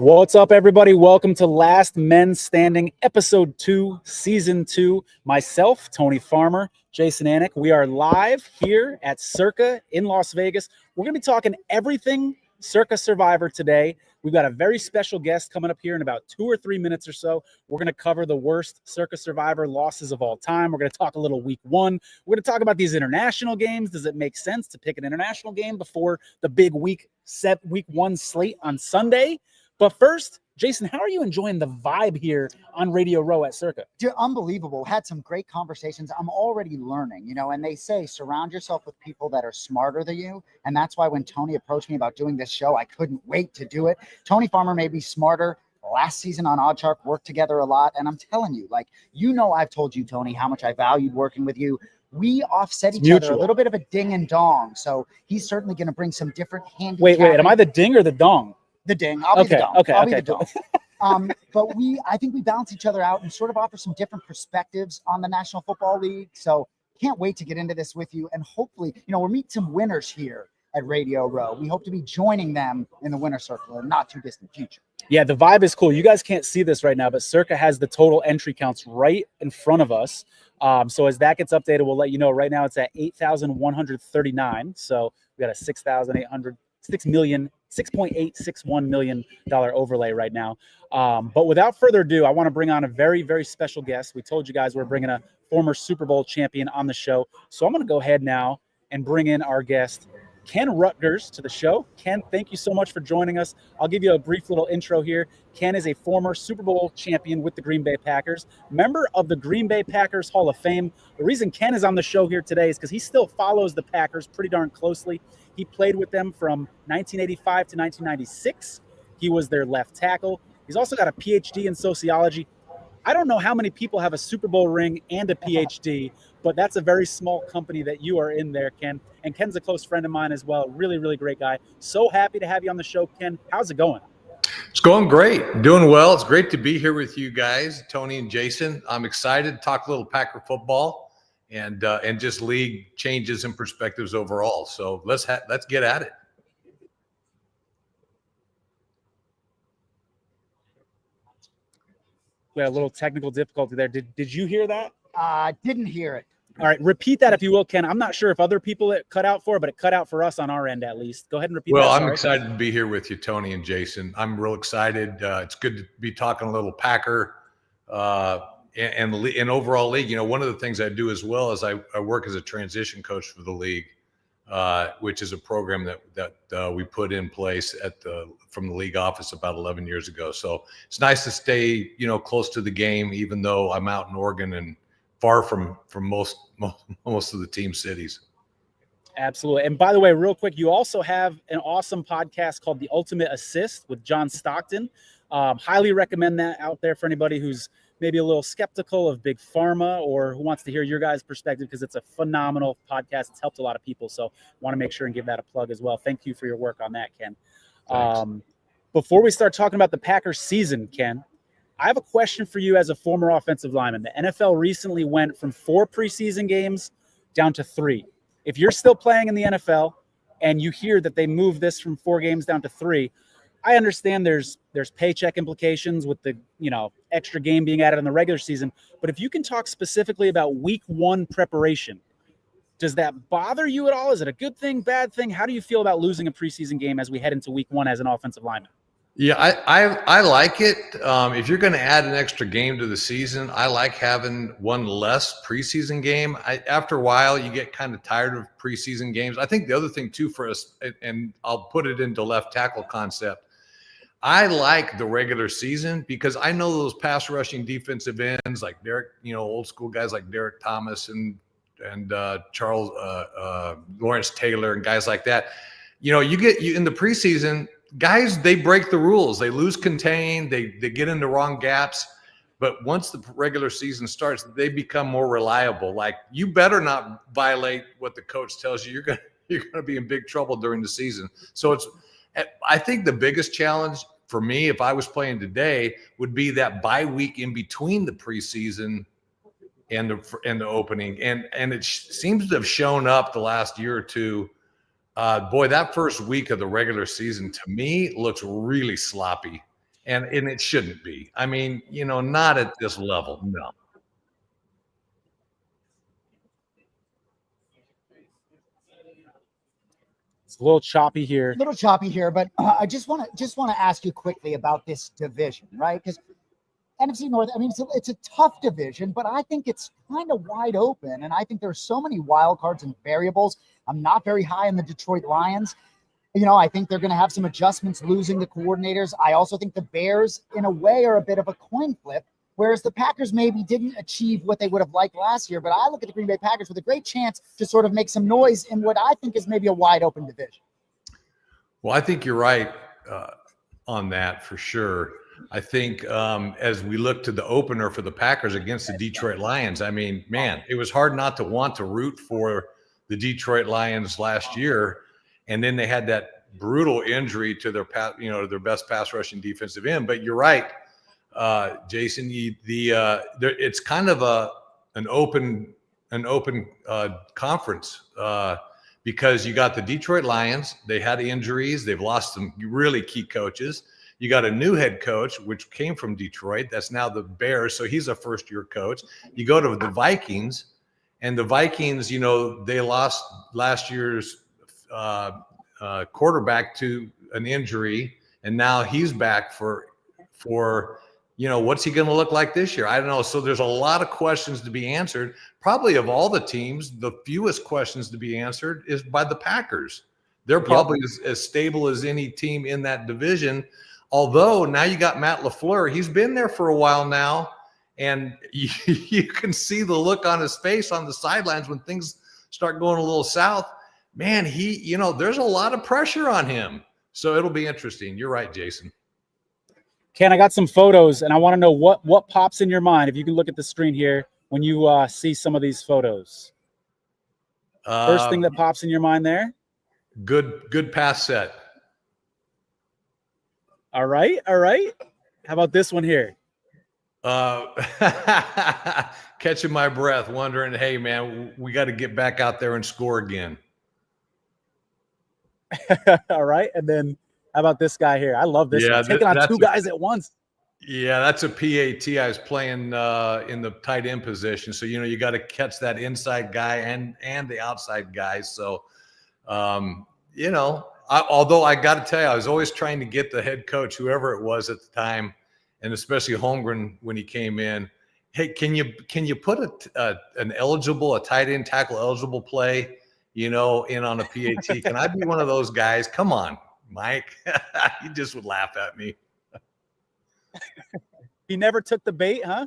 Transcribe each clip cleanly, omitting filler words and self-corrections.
What's up, everybody? Welcome to Last Men Standing, Episode 2, Season 2. Myself, Tony Farmer, Jason Anik. We are live here at Circa in Las Vegas. We're going to be talking everything Circa Survivor today. We've got a very special guest coming up here in about 2 or 3 minutes or so. We're going to cover the worst Circa Survivor losses of all time. We're going to talk a little week one. We're going to talk about these international games. Does it make sense to pick an international game before the big week one slate on Sunday? But first, Jason, how are you enjoying the vibe here on Radio Row at Circa? Dude, unbelievable. Had some great conversations. I'm already learning, and they say surround yourself with people that are smarter than you. And that's why when Tony approached me about doing this show, I couldn't wait to do it. Tony Farmer made me smarter. Last season on Odd Shark, worked together a lot. And I'm telling you, I've told you, Tony, how much I valued working with you. We offset each other a little bit of a ding and dong. So he's certainly going to bring some different handicapping. Wait, am I the ding or the dong? The ding. I'll be the dong. Okay. The dong. But I think we balance each other out and sort of offer some different perspectives on the National Football League. So can't wait to get into this with you. And hopefully, we'll meet some winners here at Radio Row. We hope to be joining them in the winner circle in the not too distant future. Yeah, the vibe is cool. You guys can't see this right now, but Circa has the total entry counts right in front of us. So as that gets updated, we'll let you know. Right now it's at 8,139. So we got a $6.861 million overlay right now. But without further ado, I want to bring on a very, very special guest. We told you guys we're bringing a former Super Bowl champion on the show. So I'm going to go ahead now and bring in our guest, Ken Rutgers, to the show. Ken, thank you so much for joining us. I'll give you a brief little intro here. Ken is a former Super Bowl champion with the Green Bay Packers, member of the Green Bay Packers Hall of Fame. The reason Ken is on the show here today is because he still follows the Packers pretty darn closely. He played with them from 1985 to 1996. He was their left tackle. He's also got a PhD in sociology. I don't know how many people have a Super Bowl ring and a PhD, but that's a very small company that you are in there, Ken. And Ken's a close friend of mine as well. Really, really great guy. So happy to have you on the show, Ken. How's it going? It's going great. Doing well. It's great to be here with you guys, Tony and Jason. I'm excited to talk a little Packer football and just league changes and perspectives overall. So let's get at it. We had a little technical difficulty there. Did you hear that? Didn't hear it. All right, repeat that if you will, Ken. I'm not sure if other people it cut out for, but it cut out for us on our end at least. Go ahead and repeat that. Well, I'm excited to be here with you, Tony and Jason. I'm real excited. It's good to be talking a little Packer and overall league. One of the things I do as well is I work as a transition coach for the league, which is a program that we put in place from the league office about 11 years ago. So it's nice to stay, close to the game, even though I'm out in Oregon and far from most of the team cities. Absolutely. And by the way, real quick, you also have an awesome podcast called The Ultimate Assist with John Stockton. Highly recommend that out there for anybody who's maybe a little skeptical of Big Pharma or who wants to hear your guys' perspective, because it's a phenomenal podcast. It's helped a lot of people. So want to make sure and give that a plug as well. Thank you for your work on that, Ken. Before we start talking about the Packers season, Ken, I have a question for you as a former offensive lineman. The NFL recently went from 4 preseason games down to 3. If you're still playing in the NFL and you hear that they moved this from 4 games down to 3, I understand there's paycheck implications with the, extra game being added in the regular season. But if you can talk specifically about week 1 preparation, does that bother you at all? Is it a good thing, bad thing? How do you feel about losing a preseason game as we head into week 1 as an offensive lineman? Yeah, I like it. If you're going to add an extra game to the season, I like having one less preseason game. After a while, you get kind of tired of preseason games. I think the other thing too for us, and I'll put it into left tackle concept, I like the regular season because I know those pass rushing defensive ends like Derek, old school guys like Derek Thomas and Charles Lawrence Taylor and guys like that. You get in the preseason. Guys, they break the rules. They lose contain. They get into wrong gaps. But once the regular season starts, they become more reliable. Like, you better not violate what the coach tells you. You're gonna be in big trouble during the season. So I think the biggest challenge for me, if I was playing today, would be that bye week in between the preseason and the opening. And it seems to have shown up the last year or two. Boy, that first week of the regular season to me looks really sloppy. and it shouldn't be. I mean, not at this level. No. It's a little choppy here. A little choppy here, but I just want to ask you quickly about this division, right? Because NFC North, I mean, it's a tough division, but I think it's kind of wide open, and I think there's so many wild cards and variables. I'm not very high on the Detroit Lions. I think they're going to have some adjustments losing the coordinators. I also think the Bears, in a way, are a bit of a coin flip, whereas the Packers maybe didn't achieve what they would have liked last year. But I look at the Green Bay Packers with a great chance to sort of make some noise in what I think is maybe a wide open division. Well, I think you're right on that for sure. I think as we look to the opener for the Packers against the Detroit Lions, I mean, man, it was hard not to want to root for the Detroit Lions last year. And then they had that brutal injury to their their best pass rushing defensive end. But you're right, Jason. It's kind of an open conference because you got the Detroit Lions. They had injuries. They've lost some really key coaches. You got a new head coach, which came from Detroit. That's now the Bears. So he's a first-year coach. You go to the Vikings, and the Vikings, they lost last year's quarterback to an injury, and now he's back for what's he going to look like this year? I don't know. So there's a lot of questions to be answered. Probably of all the teams, the fewest questions to be answered is by the Packers. They're probably as stable as any team in that division. Although now you got Matt LaFleur, he's been there for a while now, and you can see the look on his face on the sidelines when things start going a little south. Man, there's a lot of pressure on him. So it'll be interesting. You're right, Jason. Ken, I got some photos, and I want to know what pops in your mind. If you can look at the screen here when you see some of these photos. First thing that pops in your mind there? Good pass set. All right. How about this one here? Catching my breath, wondering, hey, man, we got to get back out there and score again. All right. And then how about this guy here? I love this one. Taking on two guys at once. Yeah, that's a PAT. I was playing in the tight end position. So, you got to catch that inside guy and the outside guy. So, although I got to tell you, I was always trying to get the head coach, whoever it was at the time, and especially Holmgren when he came in. Hey, can you put a tight end tackle eligible play, in on a PAT? Can I be one of those guys? Come on, Mike. He just would laugh at me. He never took the bait, huh?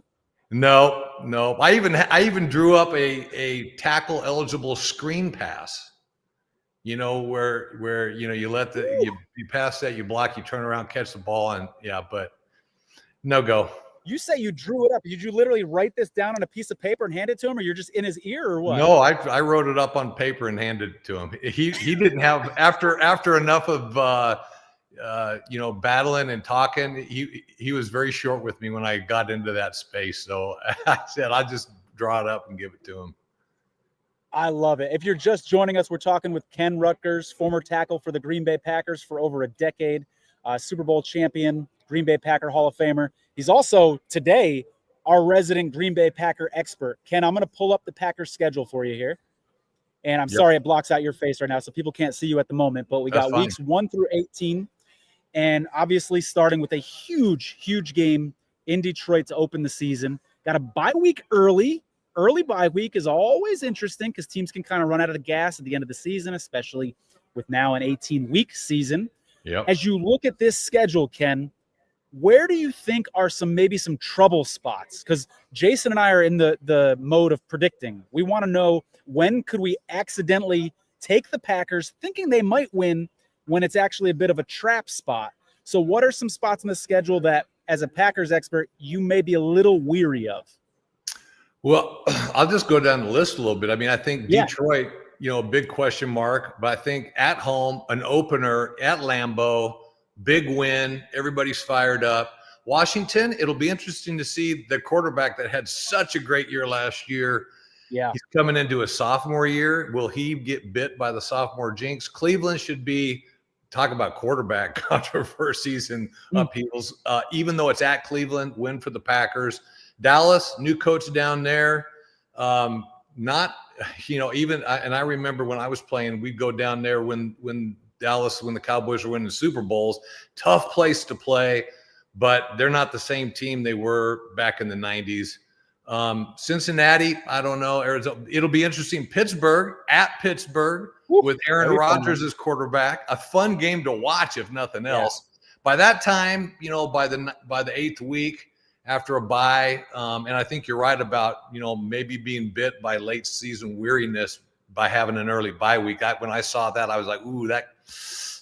No. I even drew up a tackle eligible screen pass. Where you let you pass that, you block, you turn around, catch the ball, and but no go. You say you drew it up. Did you literally write this down on a piece of paper and hand it to him, or you're just in his ear, or what? No, I wrote it up on paper and handed it to him. He didn't have after enough of battling and talking. He was very short with me when I got into that space. So I said I'll just draw it up and give it to him. I love it. If you're just joining us, we're talking with Ken Rutgers, former tackle for the Green Bay Packers for over a decade, Super Bowl champion, Green Bay Packer Hall of Famer. He's also today our resident Green Bay Packer expert. Ken, I'm going to pull up the Packers schedule for you here. And I'm sorry it blocks out your face right now, so people can't see you at the moment. But we got weeks 1 through 18. And obviously starting with a huge, huge game in Detroit to open the season. Got a bye week early. Early bye week is always interesting because teams can kind of run out of the gas at the end of the season, especially with now an 18-week season. Yep. As you look at this schedule, Ken, where do you think are maybe some trouble spots? Because Jason and I are in the mode of predicting. We want to know, when could we accidentally take the Packers thinking they might win when it's actually a bit of a trap spot? So what are some spots in the schedule that, as a Packers expert, you may be a little weary of? Well, I'll just go down the list a little bit. I mean, I think Detroit, a big question mark, but I think at home, an opener at Lambeau, big win. Everybody's fired up. Washington, it'll be interesting to see the quarterback that had such a great year last year. Yeah. He's coming into a sophomore year. Will he get bit by the sophomore jinx? Cleveland should be talk about quarterback controversies and upheavals. Even though it's at Cleveland, win for the Packers. Dallas, new coach down there. Not, even, and I remember when I was playing, we'd go down there when the Cowboys were winning the Super Bowls. Tough place to play, but they're not the same team they were back in the 90s. Cincinnati, I don't know. Arizona, it'll be interesting. Pittsburgh, at Pittsburgh, with Aaron Rodgers as quarterback. A fun game to watch, if nothing else. By that time, by the eighth week after a bye, and I think you're right about maybe being bit by late season weariness by having an early bye week. When I saw that, I was like, ooh,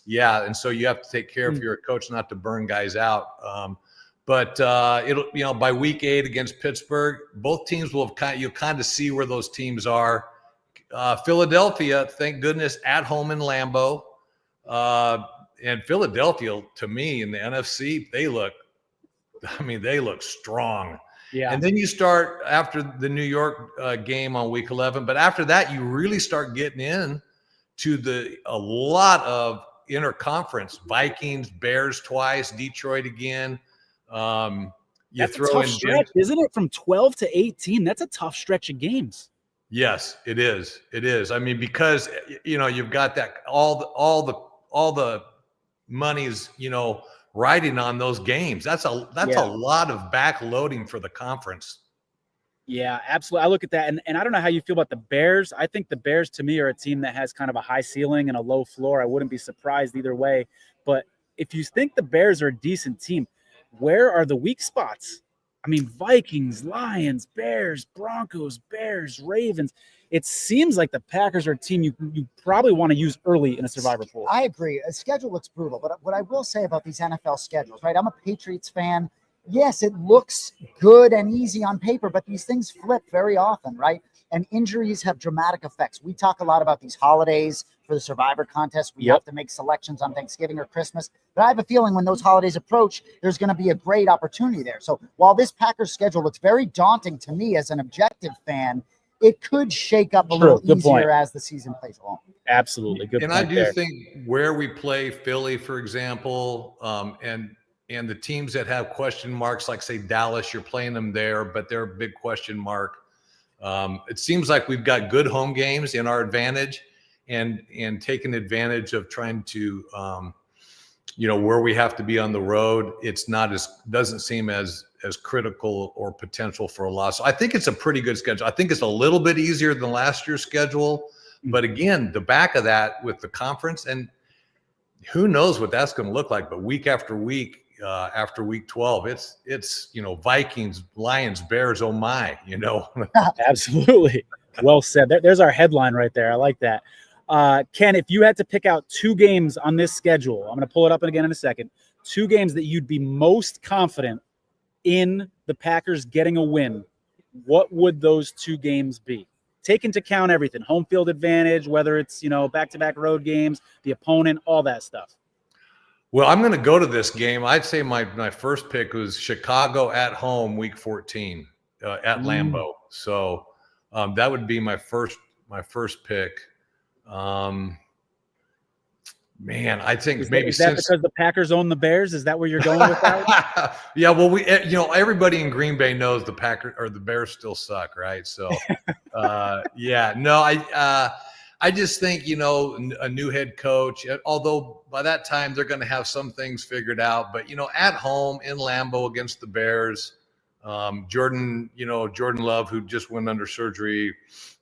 yeah. And so you have to take care if you're a coach not to burn guys out. But it'll, by week 8 against Pittsburgh, both teams will have you'll kind of see where those teams are. Philadelphia, thank goodness, at home in Lambeau. And Philadelphia, to me, in the NFC, they look strong. Yeah. And then you start after the New York game on week 11. But after that, you really start getting in to a lot of interconference. Vikings, Bears twice, Detroit again. That's a tough stretch, isn't it? From 12 to 18, that's a tough stretch of games. Yes, it is. It is. I mean, because you've got that all the money's riding on those games. That's a lot of backloading for the conference. Yeah, absolutely. I look at that, and I don't know how you feel about the Bears. I think the Bears, to me, are a team that has kind of a high ceiling and a low floor. I wouldn't be surprised either way. But if you think the Bears are a decent team, where are the weak spots? I mean, Vikings, Lions, Bears, Broncos, Bears, Ravens. It seems like the Packers are a team you probably want to use early in a survivor pool. I agree. A schedule looks brutal, but what I will say about these NFL schedules, right? I'm a Patriots fan. Yes, it looks good and easy on paper, but these things flip very often, right? And injuries have dramatic effects. We talk a lot about these holidays for the Survivor contest. We have to make selections on Thanksgiving or Christmas. But I have a feeling when those holidays approach, there's going to be a great opportunity there. So while this Packers schedule looks very daunting to me as an objective fan, it could shake up a little easier as the season plays along. Absolutely. Good point. And I do think where we play Philly, for example, and the teams that have question marks, like say Dallas, you're playing them there, but they're a big question mark. It seems like we've got good home games in our advantage, and taking advantage of trying to, where we have to be on the road. It's doesn't seem as critical or potential for a loss. So I think it's a pretty good schedule. I think it's a little bit easier than last year's schedule, but again, the back of that with the conference, and who knows what that's going to look like. But week after week, after week 12, it's Vikings, Lions, Bears. Oh my, Absolutely. Well said. There's our headline right there. I like that. Ken, if you had to pick out 2 games on this schedule, I'm going to pull it up again in a second. 2 games that you'd be most confident in the Packers getting a win, what would those 2 games be? Take into account everything, home field advantage, whether it's, back-to-back road games, the opponent, all that stuff. Well, I'm going to go to this game. I'd say my first pick was Chicago at home, week 14 at Lambeau. So that would be my first pick. Man, I think is that because the Packers own the Bears? Is that where you're going with that? Yeah, well, everybody in Green Bay knows the Packers or the Bears still suck, right? So, I just think, a new head coach, although by that time they're going to have some things figured out, but, at home in Lambeau against the Bears, Jordan Love, who just went under surgery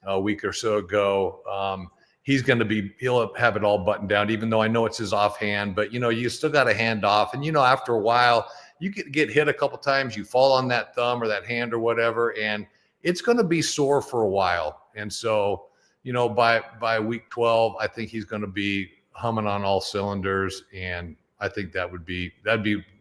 a week or so ago, he'll have it all buttoned down, even though I know it's his offhand, but, you still got to hand off. And, after a while, you get hit a couple times, you fall on that thumb or that hand or whatever, and it's going to be sore for a while. And so, by week 12, I think he's going to be humming on all cylinders, and I think that'd be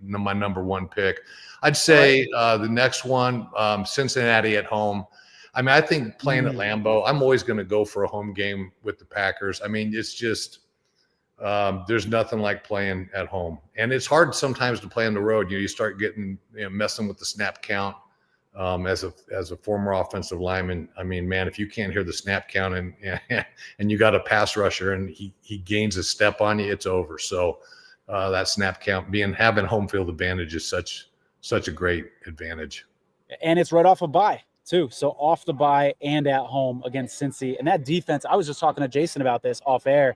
my number 1 pick. I'd say the next one, Cincinnati at home. I mean, I think playing at Lambeau, I'm always going to go for a home game with the Packers. I mean, it's just there's nothing like playing at home, and it's hard sometimes to play on the road. You start getting messing with the snap count. As a former offensive lineman, I mean, man, if you can't hear the snap count and you got a pass rusher and he gains a step on you, it's over. So that snap count, having home field advantage is such a great advantage. And it's right off a bye too. So off the bye and at home against Cincy. And that defense, I was just talking to Jason about this off air.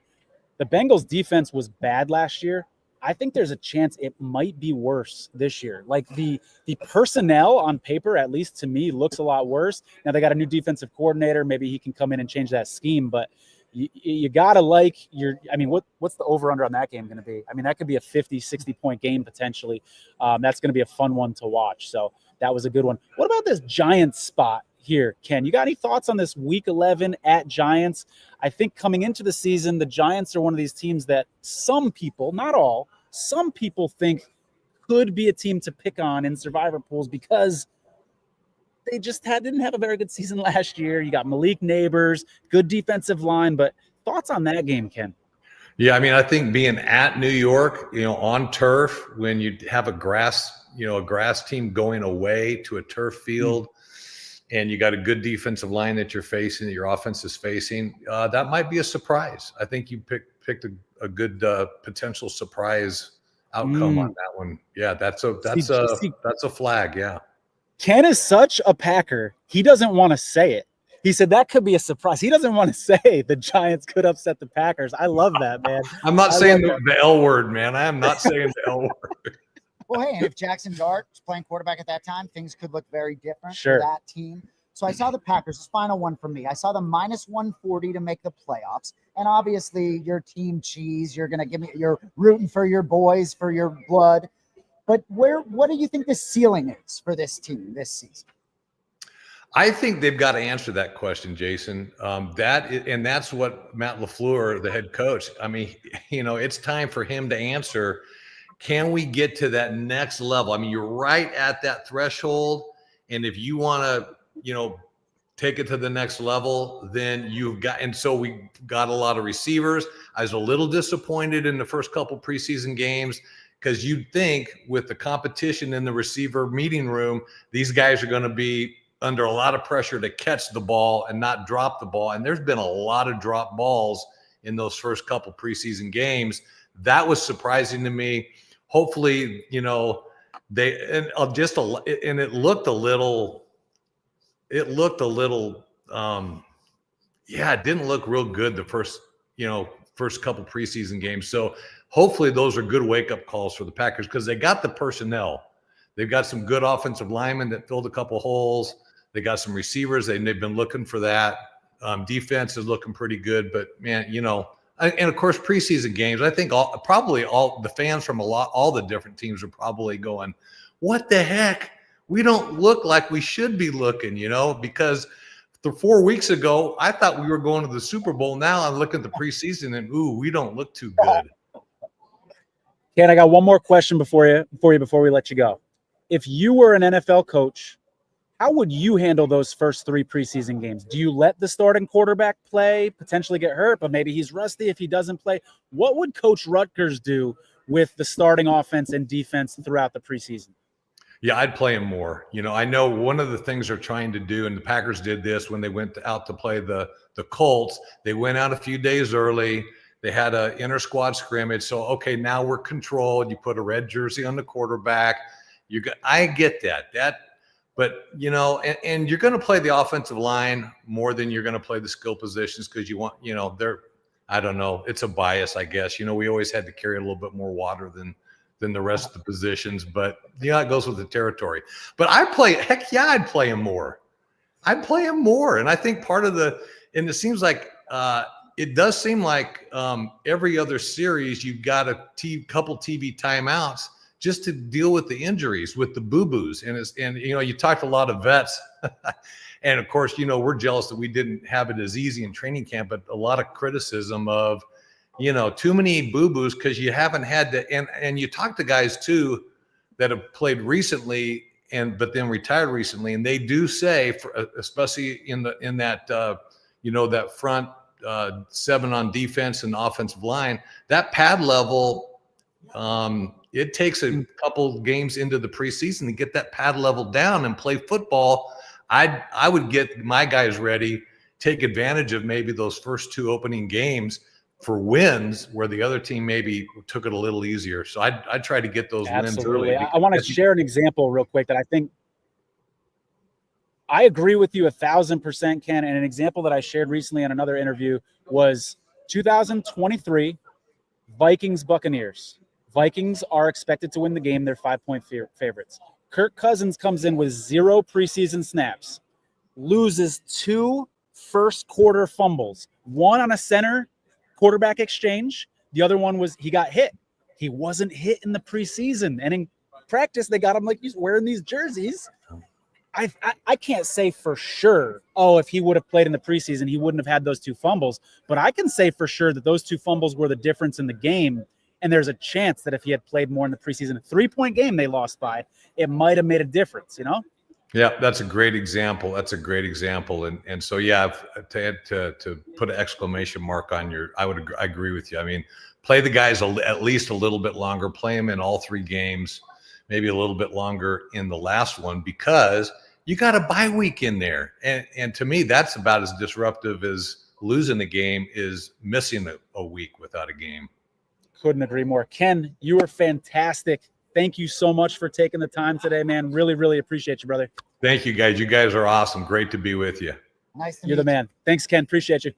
The Bengals defense was bad last year. I think there's a chance it might be worse this year. Like the personnel on paper, at least to me, looks a lot worse. Now they got a new defensive coordinator. Maybe he can come in and change that scheme, but you gotta what's the over under on that game going to be? I mean, that could be a 50-60 point game potentially. That's going to be a fun one to watch. So that was a good one. What about this Giants spot here, Ken? You got any thoughts on this week 11 at Giants? I think coming into the season, the Giants are one of these teams that some people, not all, some people think could be a team to pick on in survivor pools because they just didn't have a very good season last year. You got Malik Neighbors, good defensive line, but thoughts on that game, Ken? Yeah, I mean, I think being at New York, on turf, when you have a grass team going away to a turf field, and you got a good defensive line that you're facing, that your offense is facing, that might be a surprise. I think you picked a good potential surprise outcome on that one. Yeah, that's a flag. Yeah. Ken is such a Packer. He doesn't want to say it. He said that could be a surprise. He doesn't want to say the Giants could upset the Packers. I love that, man. I'm not saying the L word, man. I am not saying the L word. Well, hey, and if Jackson Dart was playing quarterback at that time, things could look very different for that team. So I saw the Packers. This final one for me. I saw the -140 to make the playoffs. And obviously, your team cheese. You're going to you're rooting for your boys, for your blood. But what do you think the ceiling is for this team this season? I think they've got to answer that question, Jason. That's what Matt LaFleur, the head coach. I mean, it's time for him to answer. Can we get to that next level? I mean, you're right at that threshold, and if you want to, take it to the next level, then you've got. And so we got a lot of receivers. I was a little disappointed in the first couple preseason games, because you'd think with the competition in the receiver meeting room, these guys are going to be under a lot of pressure to catch the ball and not drop the ball. And there's been a lot of drop balls in those first couple preseason games. That was surprising to me. Hopefully, it looked a little, it didn't look real good the first couple preseason games. So hopefully those are good wake-up calls for the Packers, because they got the personnel. They've got some good offensive linemen that filled a couple holes. They got some receivers. They've been looking for that. Defense is looking pretty good. But, man, and, of course, preseason games, I think probably all the fans from all the different teams are probably going, what the heck? We don't look like we should be looking, because 4 weeks ago, I thought we were going to the Super Bowl. Now I'm looking at the preseason and, we don't look too good. Ken, I got one more question before we let you go. If you were an NFL coach, how would you handle those first 3 preseason games? Do you let the starting quarterback play, potentially get hurt, but maybe he's rusty if he doesn't play? What would Coach Rutgers do with the starting offense and defense throughout the preseason? Yeah, I'd play him more. I know one of the things they're trying to do, and the Packers did this when they went out to play the Colts. They went out a few days early. They had an inter-squad scrimmage. So, okay, now we're controlled. You put a red jersey on the quarterback. I get that. But, and you're going to play the offensive line more than you're going to play the skill positions, because you want, I don't know. It's a bias, I guess. We always had to carry a little bit more water than the rest of the positions. But, it goes with the territory. But I'd play him more. I'd play him more. And I think and it seems like it does seem like every other series you've got a couple TV timeouts just to deal with the injuries, with the boo-boos. And you talked to a lot of vets. And, of course, we're jealous that we didn't have it as easy in training camp, but a lot of criticism of, too many boo-boos because you haven't had to. And you talk to guys, too, that have played recently but then retired recently. And they do say, especially in that, that front 7 on defense and offensive line, that pad level It takes a couple games into the preseason to get that pad level down and play football. I would get my guys ready, take advantage of maybe those first 2 opening games for wins where the other team maybe took it a little easier. So I'd try to get those wins early. I want to share an example real quick that I think I agree with you 1,000%, Ken. And an example that I shared recently in another interview was 2023 Vikings Buccaneers. Vikings are expected to win the game. They're 5-point favorites. Kirk Cousins comes in with 0 preseason snaps, loses 2 first quarter fumbles, one on a center quarterback exchange. The other one was he got hit. He wasn't hit in the preseason. And in practice, they got him like he's wearing these jerseys. I can't say for sure, if he would have played in the preseason, he wouldn't have had those 2 fumbles. But I can say for sure that those 2 fumbles were the difference in the game. And there's a chance that if he had played more in the preseason, a 3-point game they lost by, it might have made a difference, you know? Yeah, that's a great example. And so, yeah, to put an exclamation mark on I agree with you. I mean, play the guys at least a little bit longer, play them in all 3 games, maybe a little bit longer in the last one, because you got a bye week in there. And to me, that's about as disruptive as losing the game is missing a week without a game. Couldn't agree more. Ken, you were fantastic. Thank you so much for taking the time today, man. Really, really appreciate you, brother. Thank you, guys. You guys are awesome. Great to be with you. Nice to meet You're the man. Thanks, Ken. Appreciate you.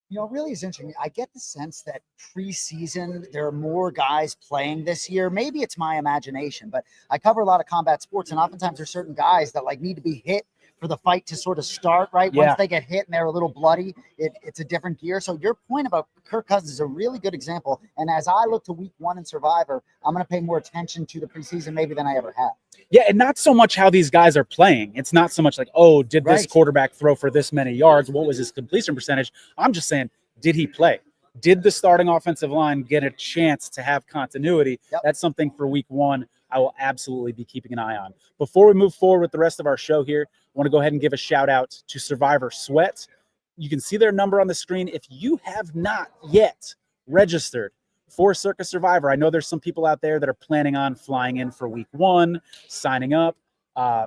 You know, really is interesting. I get the sense that preseason, there are more guys playing this year. Maybe it's my imagination, but I cover a lot of combat sports, and oftentimes there's certain guys that like need to be hit for the fight to sort of start, right? Yeah. Once they get hit and they're a little bloody, it's a different gear. So your point about Kirk Cousins is a really good example. And as I look to week 1 in Survivor, I'm going to pay more attention to the preseason maybe than I ever have. Yeah, and not so much how these guys are playing. It's not so much like, did this quarterback throw for this many yards? What was his completion percentage? I'm just saying, did he play? Did the starting offensive line get a chance to have continuity? Yep. That's something for week 1 I will absolutely be keeping an eye on. Before we move forward with the rest of our show here, I want to go ahead and give a shout out to Survivor Sweat. You can see their number on the screen. If you have not yet registered for Circa Survivor, I know there's some people out there that are planning on flying in for week 1, signing up.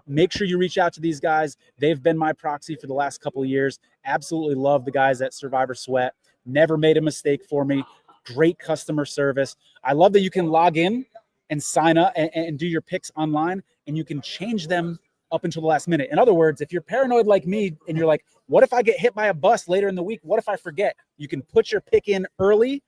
Make sure you reach out to these guys. They've been my proxy for the last couple of years. Absolutely love the guys at Survivor Sweat. Never made a mistake for me. Great customer service. I love that you can log in and sign up and do your picks online, and you can change them up until the last minute. In other words, if you're paranoid like me and you're like, what if I get hit by a bus later in the week? What if I forget? You can put your pick in early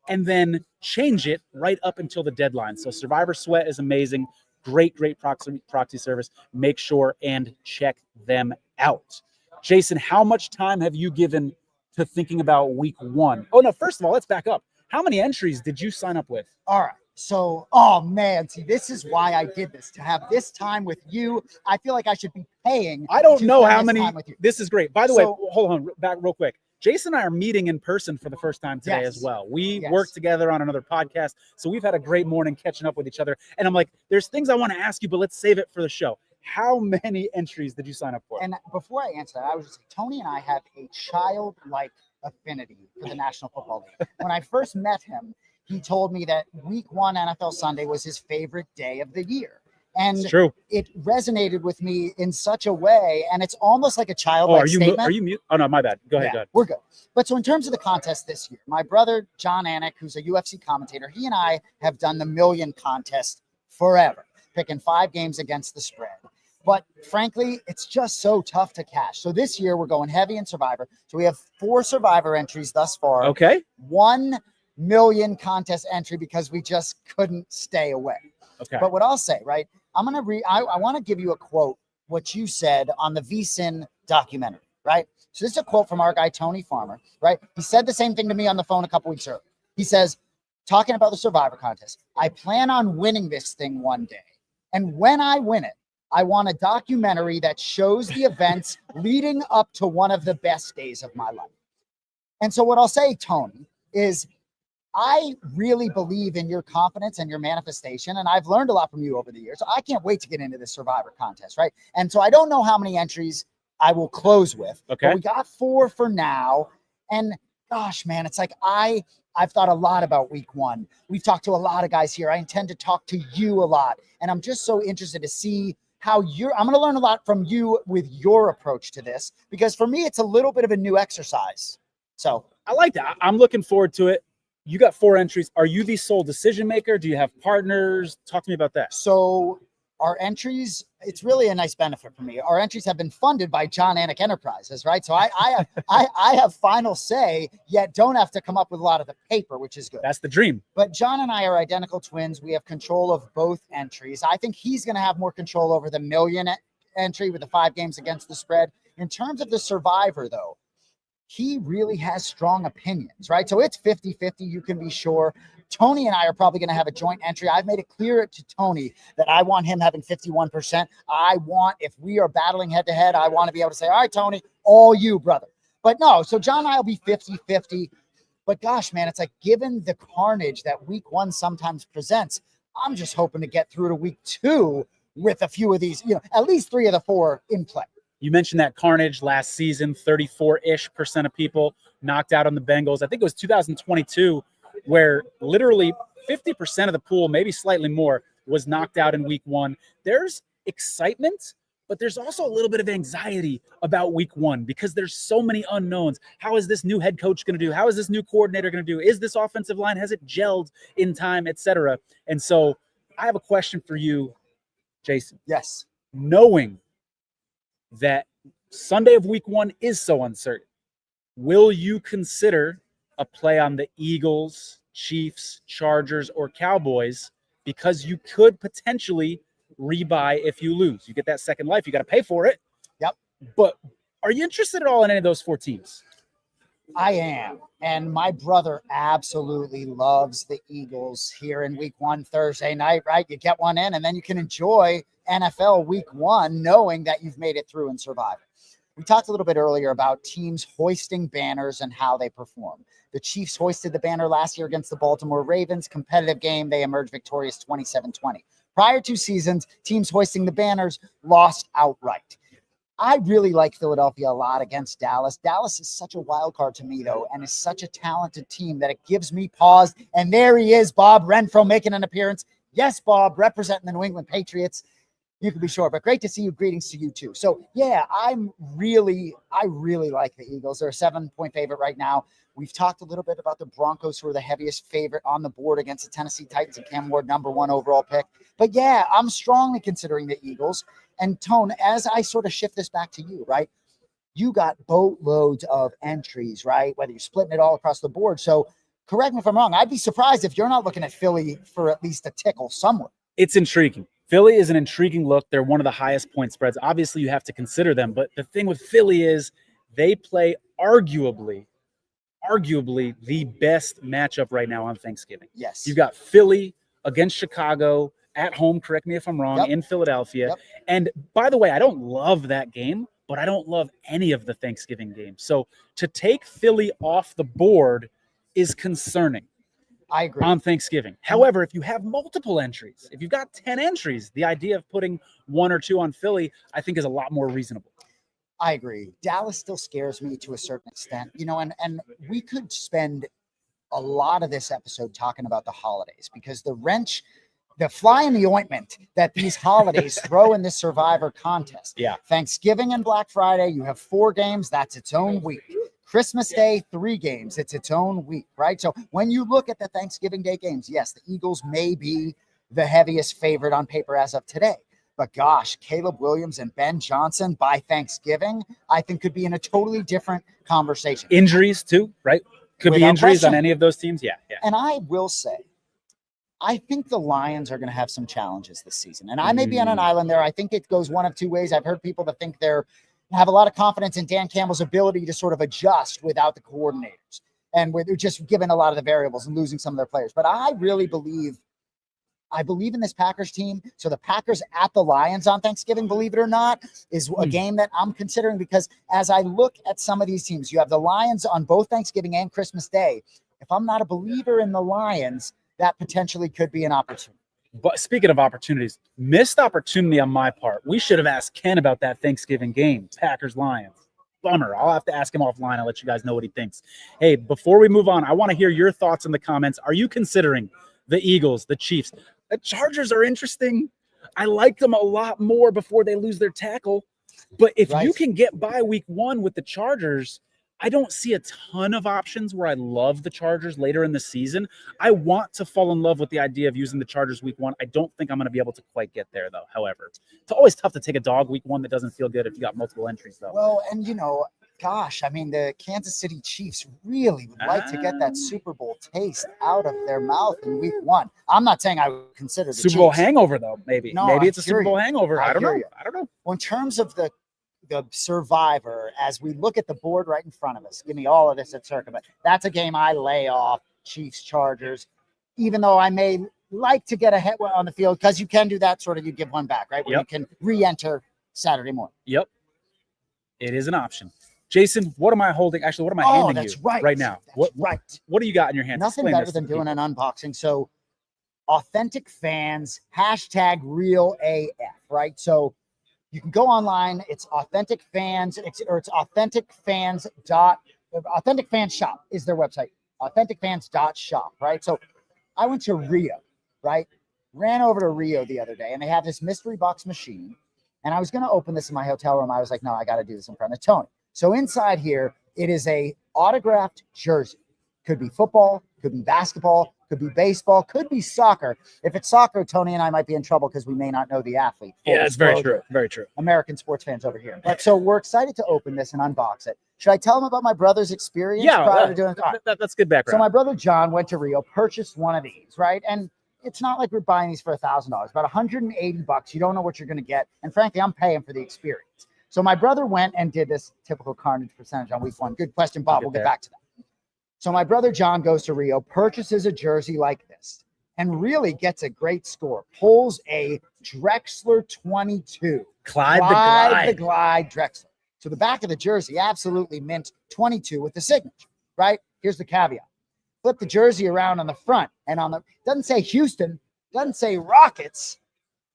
and then change it right up until the deadline. So Survivor Sweat is amazing. Great proxy service. Make sure and check them out. Jason, how much time have you given to thinking about week 1? Oh, no, first of all, let's back up. How many entries did you sign up with? All right. So, oh man, see, this is why I did this, to have this time with you. I feel like I should be paying. I don't know how many. Time with you. This is great. By the way, hold on, back real quick. Jason and I are meeting in person for the first time today as well. We work together on another podcast. So we've had a great morning catching up with each other. And I'm like, there's things I want to ask you, but let's save it for the show. How many entries did you sign up for? And before I answer that, I was just like, Tony and I have a childlike affinity for the National Football League. When I first met him, he told me that week 1 NFL Sunday was his favorite day of the year. And it resonated with me in such a way. And it's almost like a childlike statement. Are you mute? Oh, no, my bad. Go ahead. We're good. But so in terms of the contest this year, my brother, John Anik, who's a UFC commentator, he and I have done the Million contest forever, picking 5 games against the spread. But frankly, it's just so tough to cash. So this year we're going heavy in Survivor. So we have 4 Survivor entries thus far. Okay. 1 Million contest entry because we just couldn't stay away. Okay. But what I'll say, right? I want to give you a quote, what you said on the VSiN documentary, right? So this is a quote from our guy, Tony Farmer, right? He said the same thing to me on the phone a couple weeks earlier. He says, talking about the Survivor contest, I plan on winning this thing one day. And when I win it, I want a documentary that shows the events leading up to one of the best days of my life. And so what I'll say, Tony, is I really believe in your confidence and your manifestation, and I've learned a lot from you over the years. So I can't wait to get into this Survivor contest, right? And so I don't know how many entries I will close with. Okay. But we got 4 for now. And gosh, man, it's like I've thought a lot about week one. We've talked to a lot of guys here. I intend to talk to you a lot. And I'm just so interested to see how I'm going to learn a lot from you with your approach to this, because for me, it's a little bit of a new exercise. So I like that. I'm looking forward to it. You got 4 entries. Are you the sole decision maker? Do you have partners? Talk to me about that. So our entries, it's really a nice benefit for me. Our entries have been funded by John Anik Enterprises, right? So I have final say, yet don't have to come up with a lot of the paper, which is good. That's the dream. But John and I are identical twins. We have control of both entries. I think he's going to have more control over the million entry with the 5 games against the spread. In terms of the Survivor, though, he really has strong opinions, right? So it's 50-50, you can be sure. Tony and I are probably going to have a joint entry. I've made it clear to Tony that I want him having 51%. I want, if we are battling head to head, I want to be able to say, all right, Tony, all you, brother. But no, so John and I will be 50-50. But gosh, man, it's like, given the carnage that week one sometimes presents, I'm just hoping to get through to week 2 with a few of these, at least 3 of the 4 in play. You mentioned that carnage last season, 34-ish% of people knocked out on the Bengals. I think it was 2022 where literally 50% of the pool, maybe slightly more, was knocked out in week 1. There's excitement, but there's also a little bit of anxiety about week 1 because there's so many unknowns. How is this new head coach going to do? How is this new coordinator going to do? Is this offensive line, has it gelled in time, etc.? And so I have a question for you, Jason. Yes. Knowing that Sunday of week 1 is so uncertain, will you consider a play on the Eagles, Chiefs, Chargers, or Cowboys, because you could potentially rebuy if you lose? You get that second life. You got to pay for it. Yep. But are you interested at all in any of those 4 teams? I am. And my brother absolutely loves the Eagles here in week 1, Thursday night, right? You get one in, and then you can enjoy NFL week 1 knowing that you've made it through in Survivor. We talked a little bit earlier about teams hoisting banners and how they perform. The Chiefs hoisted the banner last year against the Baltimore Ravens. Competitive game. They emerged victorious 27-20. Prior 2 seasons, teams hoisting the banners lost outright. I really like Philadelphia a lot against Dallas. Dallas is such a wild card to me, though, and is such a talented team that it gives me pause. And there he is, Bob Renfro, making an appearance. Yes, Bob, representing the New England Patriots. You can be sure, but great to see you. Greetings to you too. So yeah, I really like the Eagles. They're a 7-point favorite right now. We've talked a little bit about the Broncos, who are the heaviest favorite on the board against the Tennessee Titans and Cam Ward, number 1 overall pick. But yeah, I'm strongly considering the Eagles. And Tone, as I sort of shift this back to you, right? You got boatloads of entries, right? Whether you're splitting it all across the board. So correct me if I'm wrong. I'd be surprised if you're not looking at Philly for at least a tickle somewhere. It's intriguing. Philly is an intriguing look. They're one of the highest point spreads. Obviously, you have to consider them. But the thing with Philly is they play arguably the best matchup right now on Thanksgiving. Yes. You've got Philly against Chicago at home, correct me if I'm wrong, in Philadelphia. Yep. And by the way, I don't love that game, but I don't love any of the Thanksgiving games. So to take Philly off the board is concerning. I agree. On Thanksgiving. However, if you have multiple entries, if you've got 10 entries, the idea of putting 1 or 2 on Philly, I think, is a lot more reasonable. I agree. Dallas still scares me to a certain extent, and we could spend a lot of this episode talking about the holidays, because the fly in the ointment that these holidays throw in this Survivor contest. Yeah. Thanksgiving and Black Friday, you have 4 games. That's its own week. Christmas Day, 3 games. It's its own week, right? So when you look at the Thanksgiving Day games, yes, the Eagles may be the heaviest favorite on paper as of today. But gosh, Caleb Williams and Ben Johnson by Thanksgiving, I think could be in a totally different conversation. Injuries too, right? Could be injuries on any of those teams. Yeah. And I will say, I think the Lions are going to have some challenges this season. And I may be on an island there. I think it goes one of 2 ways. I've heard people that think have a lot of confidence in Dan Campbell's ability to sort of adjust without the coordinators. And we're just given a lot of the variables and losing some of their players. But I really believe in this Packers team. So the Packers at the Lions on Thanksgiving, believe it or not, is a game that I'm considering, because as I look at some of these teams, you have the Lions on both Thanksgiving and Christmas Day. If I'm not a believer in the Lions, that potentially could be an opportunity. But speaking of opportunities, missed opportunity on my part. We should have asked Ken about that Thanksgiving game, Packers-Lions. Bummer. I'll have to ask him offline. I'll let you guys know what he thinks. Hey, before we move on, I want to hear your thoughts in the comments. Are you considering the Eagles, the Chiefs? The Chargers are interesting. I like them a lot more before they lose their tackle. But if you can get by week 1 with the Chargers, I don't see a ton of options where I love the Chargers later in the season. I want to fall in love with the idea of using the Chargers week 1. I don't think I'm going to be able to quite get there, though. However, it's always tough to take a dog week 1 that doesn't feel good if you got multiple entries, though. Well, and gosh, I mean, the Kansas City Chiefs really would like to get that Super Bowl taste out of their mouth in week 1. I'm not saying I would consider the Super Bowl hangover, though. Maybe it's a Super Bowl you. hangover. I don't know. Well, in terms of the Survivor, as we look at the board right in front of us, give me all of this at Circa, but that's a game I lay off. Chiefs, Chargers, even though I may like to get ahead on the field, because you can do that sort of, you give one back, right? Where you can re-enter Saturday morning. Yep. It is an option. Jason, what am I holding? Actually, what am I handing you right now? What do you got in your hand? Nothing better than doing an unboxing. So authentic fans, #RealAF, right? So you can go online. It's authentic fans. It's authentic fans shop is their website. authenticfans.shop, right? So I went to Rio, right? Ran over to Rio the other day, and they have this mystery box machine. And I was going to open this in my hotel room. I was like, no, I got to do this in front of Tony. So inside here, it is a autographed jersey. Could be football, could be basketball, could be baseball, could be soccer. If it's soccer, Tony and I might be in trouble because we may not know the athlete. Yeah, it's very true. Very true. American sports fans over here. But so we're excited to open this and unbox it. Should I tell them about my brother's experience prior to doing it? That's good background. So my brother John went to Rio, purchased one of these, right? And it's not like we're buying these for $1,000, about $180. You don't know what you're going to get. And frankly, I'm paying for the experience. So my brother went and did this typical carnage percentage on week 1. Good question, Bob. We'll get back to that. So my brother John goes to Rio, purchases a jersey like this, and really gets a great score. Pulls a Drexler 22. Clyde the Glide Drexler. So the back of the jersey, absolutely mint 22 with the signature, right? Here's the caveat. Flip the jersey around on the front, and doesn't say Houston, doesn't say Rockets,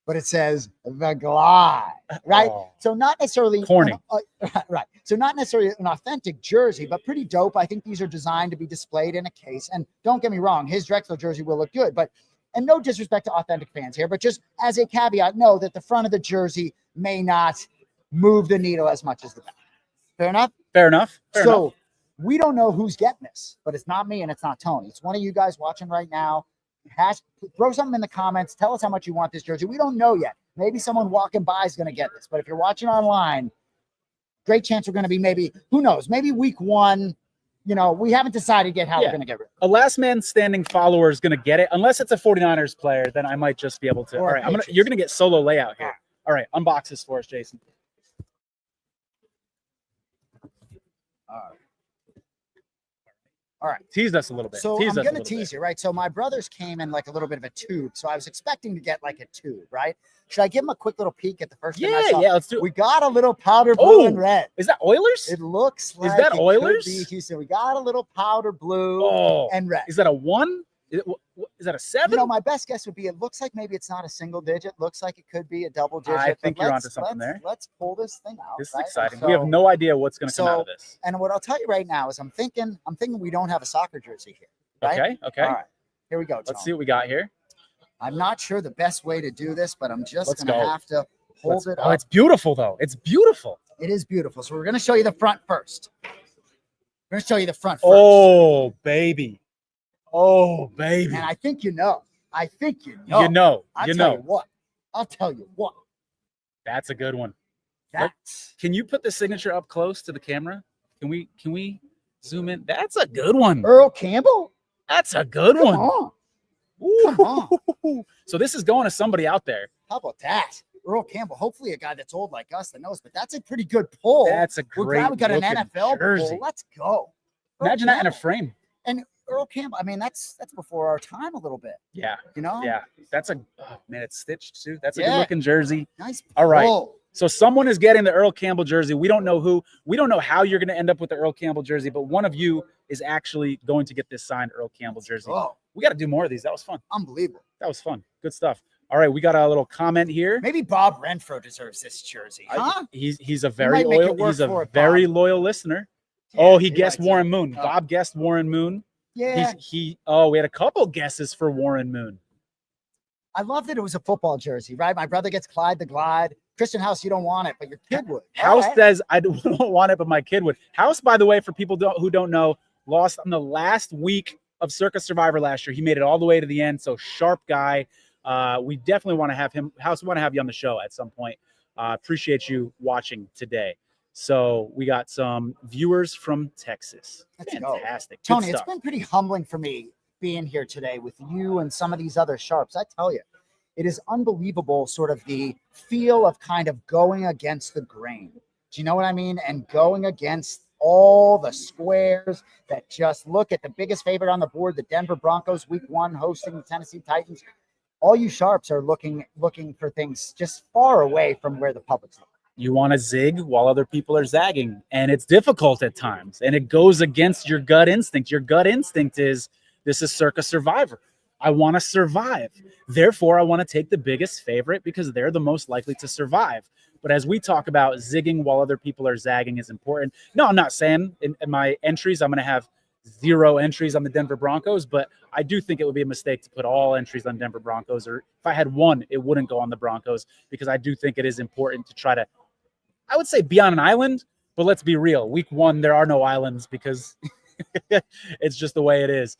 but it says the Glide, right? Oh, so not necessarily corny. Right. So not necessarily an authentic jersey, but pretty dope. I think these are designed to be displayed in a case. And don't get me wrong, his Drexler jersey will look good, and no disrespect to authentic fans here, but just as a caveat, know that the front of the jersey may not move the needle as much as the back. Fair enough? Fair enough. We don't know who's getting this, but it's not me and it's not Tony. It's one of you guys watching right now. Throw something in the comments. Tell us how much you want this jersey. We don't know yet. Maybe someone walking by is going to get this. But if you're watching online, great chance we're going to be who knows, maybe week 1. We haven't decided yet how we're going to get rid of it. A last man standing follower is going to get it. Unless it's a 49ers player, then I might just be able to. All right, you're going to get solo layout here. All right, unbox this for us, Jason. All right. Tease us a little bit. So I'm going to tease you, right? So my brothers came in like a little bit of a tube. So I was expecting to get like a tube, right? Should I give them a quick little peek at the first thing I saw? Yeah, let's do it. We got a little powder blue and red. Is that Oilers? It looks like is that Oilers? Could be Houston. We got a little powder blue and red. Is that a 1? Is that a 7? My best guess would be it looks like maybe it's not a single digit. Looks like it could be a double digit. I think you're onto something there. Let's pull this thing out. This is exciting. We have no idea what's going to come out of this. And what I'll tell you right now is I'm thinking we don't have a soccer jersey here. Right? Okay. All right. Here we go, Tom. Let's see what we got here. I'm not sure the best way to do this, but I'm just going to have to hold it up. Oh, it's beautiful, though. It's beautiful. It is beautiful. So we're going to show you the front first. We're going to show you the front first. Oh, baby. Oh, baby. And I think you know. You know. I'll tell you what. That's a good one. Can you put the signature up close to the camera? Can we zoom in? That's a good one. Earl Campbell? That's a good one. Come on. So this is going to somebody out there. How about that? Earl Campbell, hopefully a guy that's old like us that knows, but that's a pretty good pull. That's a great We're glad we got an NFL jersey. pull. Let's go. Imagine that in a frame. And Earl Campbell, I mean, that's before our time a little bit. Yeah. Yeah. That's it's stitched too. That's a good looking jersey. Nice pull. All right. So someone is getting the Earl Campbell jersey. We don't know who. We don't know how you're going to end up with the Earl Campbell jersey, but one of you is actually going to get this signed Earl Campbell jersey. Oh. We got to do more of these. That was fun. Unbelievable. That was fun. Good stuff. All right, we got a little comment here. Maybe Bob Renfro deserves this jersey. Huh? He's a very might make it loyal. work He's a for it, very Bob. loyal listener. Yeah, He guessed likes Warren it. Moon. Oh. Bob guessed Warren Moon. Yeah. We had a couple guesses for Warren Moon. I love that it was a football jersey, right? My brother gets Clyde the Glide. Christian House, you don't want it, but your kid would. House All right. says I don't want it, but my kid would. House, by the way, for people who don't know, lost on the last week of Circa Survivor last year. He made it all the way to the end. So sharp guy. We definitely want to have him. House, we want to have you on the show at some point. Appreciate you watching today. So we got some viewers from Texas. Let's go. Fantastic. Good Tony, it's stuff. been pretty humbling for me being here today with you and some of these other sharps. I tell you, it is unbelievable, sort of the feel of kind of going against the grain. Do you know what I mean? And going against all the squares that just look at the biggest favorite on the board, the Denver Broncos, week 1 hosting the Tennessee Titans. All you sharps are looking for things just far away from where the public's looking. You want to zig while other people are zagging, and it's difficult at times, and it goes against your gut instinct. Your gut instinct is, this is Circa Survivor. I want to survive. Therefore, I want to take the biggest favorite because they're the most likely to survive. But as we talk about, zigging while other people are zagging is important. No, I'm not saying in my entries I'm going to have 0 entries on the Denver Broncos, but I do think it would be a mistake to put all entries on Denver Broncos, or if I had one, it wouldn't go on the Broncos, because I do think it is important to try to, I would say, be on an island, but let's be real. Week 1, there are no islands because it's just the way it is.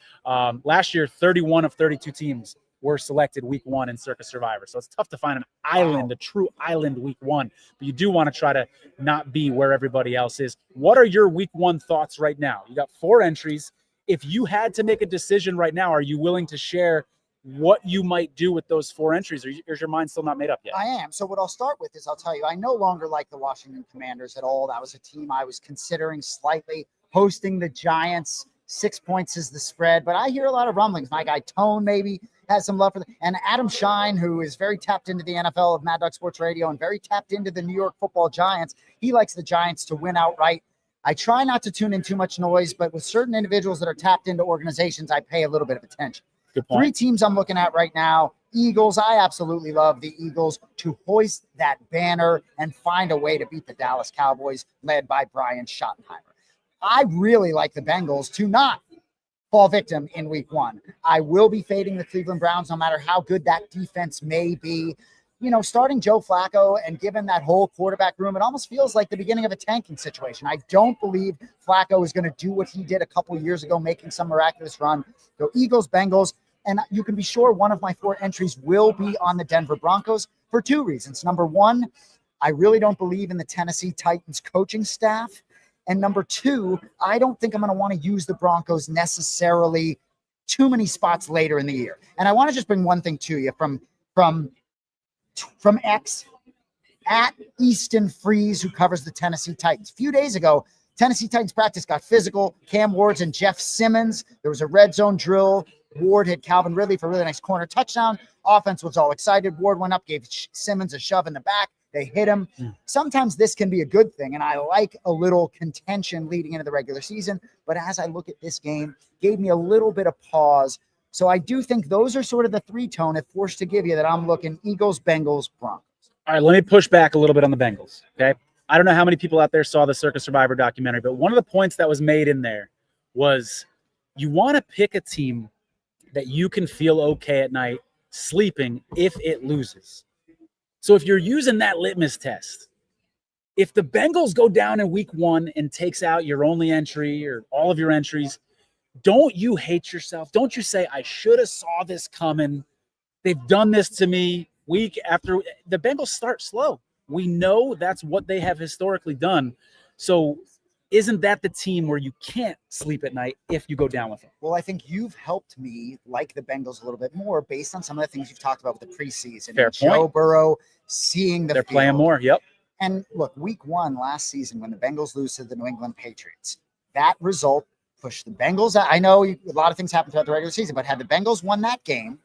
Last year, 31 of 32 teams were selected week 1 in Circa Survivor. So it's tough to find an island, a true island week 1, but you do want to try to not be where everybody else is. What are your week 1 thoughts right now? You got 4 entries. If you had to make a decision right now, are you willing to share what you might do with those 4 entries, or is your mind still not made up yet? I am. So what I'll start with is, I'll tell you, I no longer like the Washington Commanders at all. That was a team I was considering slightly. Hosting the Giants, 6 points is the spread, but I hear a lot of rumblings. My guy Tone maybe has some love for them. And Adam Shine, who is very tapped into the NFL of Mad Dog Sports Radio and very tapped into the New York Football Giants, he likes the Giants to win outright. I try not to tune in too much noise, but with certain individuals that are tapped into organizations, I pay a little bit of attention. Good point. 3 teams I'm looking at right now. Eagles, I absolutely love the Eagles to hoist that banner and find a way to beat the Dallas Cowboys, led by Brian Schottenheimer. I really like the Bengals to not fall victim in week 1. I will be fading the Cleveland Browns no matter how good that defense may be. You know, starting Joe Flacco and given that whole quarterback room, it almost feels like the beginning of a tanking situation. I don't believe Flacco is going to do what he did a couple years ago, making some miraculous run. So Eagles, Bengals, and you can be sure one of my 4 entries will be on the Denver Broncos for 2 reasons. Number 1, I really don't believe in the Tennessee Titans coaching staff. And number 2, I don't think I'm going to want to use the Broncos necessarily too many spots later in the year. And I want to just bring one thing to you from X at Easton Freeze, who covers the Tennessee Titans. A few days ago, Tennessee Titans practice got physical. Cam Ward's and Jeff Simmons. There was a red zone drill. Ward hit Calvin Ridley for a really nice corner touchdown. Offense was all excited. Ward went up, gave Simmons a shove in the back. They hit him. Sometimes this can be a good thing, and I like a little contention leading into the regular season. But as I look at this game, gave me a little bit of pause. So I do think those are sort of the 3 tone, if forced to give you, that I'm looking: Eagles, Bengals, Broncos. All right, let me push back a little bit on the Bengals, okay? I don't know how many people out there saw the Circa Survivor documentary, but one of the points that was made in there was you want to pick a team that you can feel okay at night sleeping if it loses. So if you're using that litmus test, if the Bengals go down in week 1 and takes out your only entry or all of your entries, don't you hate yourself? Don't you say, I should have saw this coming? They've done this to me week after. The Bengals start slow. We know that's what they have historically done. So isn't that the team where you can't sleep at night if you go down with them? Well, I think you've helped me like the Bengals a little bit more based on some of the things you've talked about with the preseason. Fair Joe point. Burrow seeing They're field. playing more. Yep. And look, week 1 last season, when the Bengals lose to the New England Patriots, that result pushed the Bengals out. I know a lot of things happened throughout the regular season, but had the Bengals won that game,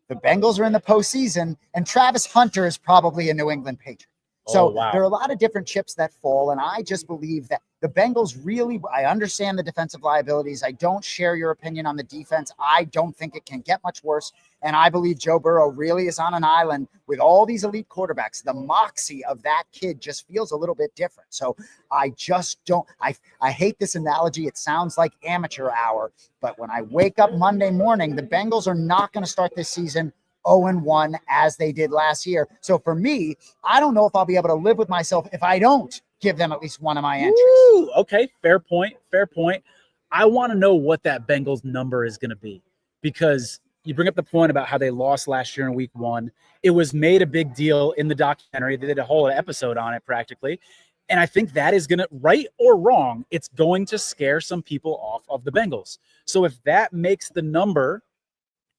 the Bengals are in the postseason, and Travis Hunter is probably a New England Patriot. So wow. there are a lot of different chips that fall, and I just believe that the Bengals really, I understand the defensive liabilities. I don't share your opinion on the defense. I don't think it can get much worse. And I believe Joe Burrow really is on an island with all these elite quarterbacks. The moxie of that kid just feels a little bit different. So I just don't, I hate this analogy. It sounds like amateur hour, but when I wake up Monday morning, the Bengals are not going to start this season 0-1 as they did last year. So for me, I don't know if I'll be able to live with myself if I don't give them at least one of my entries. Ooh, okay, fair point. I want to know what that Bengals number is going to be, because you bring up the point about how they lost last year in week 1. It was made a big deal in the documentary. They did a whole episode on it practically. And I think that is going to, right or wrong, it's going to scare some people off of the Bengals. So if that makes the number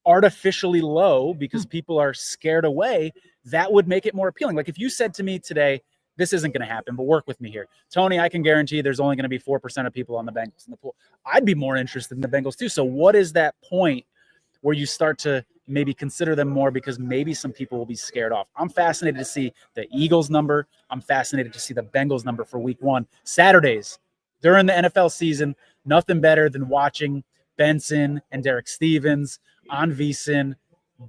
artificially low because people are scared away, that would make it more appealing. Like if you said to me today, this isn't going to happen, but work with me here, Tony, I can guarantee there's only going to be 4% of people on the Bengals in the pool. I'd be more interested in the Bengals too. So what is that point where you start to maybe consider them more because maybe some people will be scared off? I'm fascinated to see the Eagles number. I'm fascinated to see the Bengals number for week 1. Saturdays during the NFL season, nothing better than watching Benson and Derek Stevens on VSiN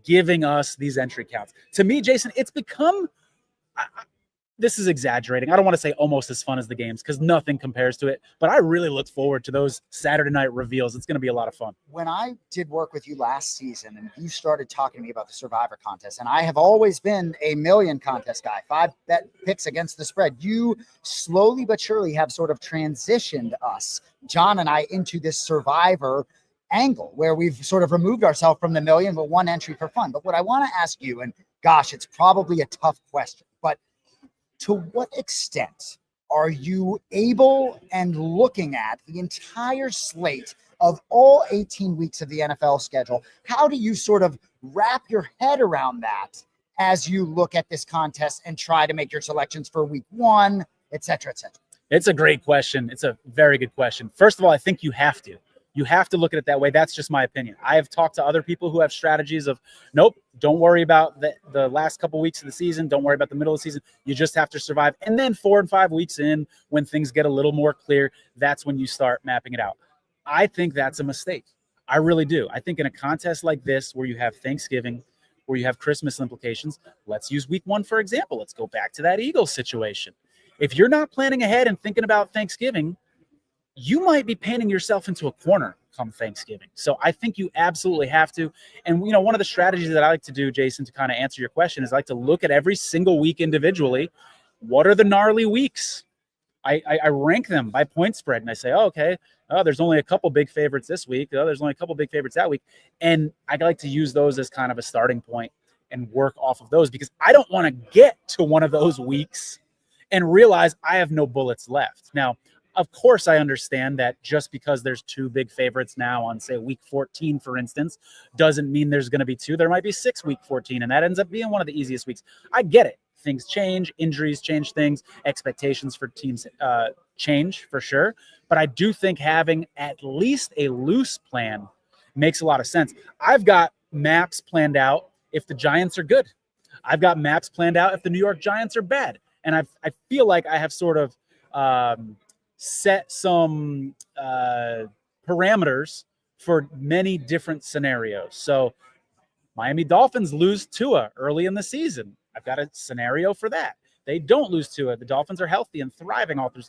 giving us these entry counts. To me, Jason, it's become, this is exaggerating, I don't want to say almost as fun as the games because nothing compares to it, but I really look forward to those Saturday night reveals. It's going to be a lot of fun. When I did work with you last season and you started talking to me about the Survivor contest, and I have always been a million contest guy, 5 bet picks against the spread, you slowly but surely have sort of transitioned us, John and I, into this Survivor angle where we've sort of removed ourselves from the million with 1 entry for fun. But what I want to ask you, and gosh, it's probably a tough question, but to what extent are you able and looking at the entire slate of all 18 weeks of the NFL schedule? How do you sort of wrap your head around that as you look at this contest and try to make your selections for week 1, et cetera, et cetera? It's a great question. It's a very good question. First of all, I think you have to. You have to look at it that way. That's just my opinion. I have talked to other people who have strategies of, nope, don't worry about the last couple weeks of the season. Don't worry about the middle of the season. You just have to survive. And then 4 and 5 weeks in, when things get a little more clear, that's when you start mapping it out. I think that's a mistake. I really do. I think in a contest like this, where you have Thanksgiving, where you have Christmas implications, let's use week 1, for example. Let's go back to that Eagles situation. If you're not planning ahead and thinking about Thanksgiving, you might be painting yourself into a corner come Thanksgiving. So I think you absolutely have to. And, one of the strategies that I like to do, Jason, to kind of answer your question is I like to look at every single week individually. What are the gnarly weeks? I rank them by point spread and I say, okay, there's only a couple big favorites this week. There's only a couple big favorites that week. And I like to use those as kind of a starting point and work off of those because I don't want to get to one of those weeks and realize I have no bullets left. Now, of course, I understand that just because there's 2 big favorites now on, say, week 14, for instance, doesn't mean there's going to be 2. There might be 6 week 14, and that ends up being one of the easiest weeks. I get it. Things change. Injuries change things. Expectations for teams change for sure. But I do think having at least a loose plan makes a lot of sense. I've got maps planned out if the Giants are good. I've got maps planned out if the New York Giants are bad. And I feel like I have sort of set some parameters for many different scenarios. So Miami Dolphins lose Tua early in the season. I've got a scenario for that. They don't lose Tua. The Dolphins are healthy and thriving all through,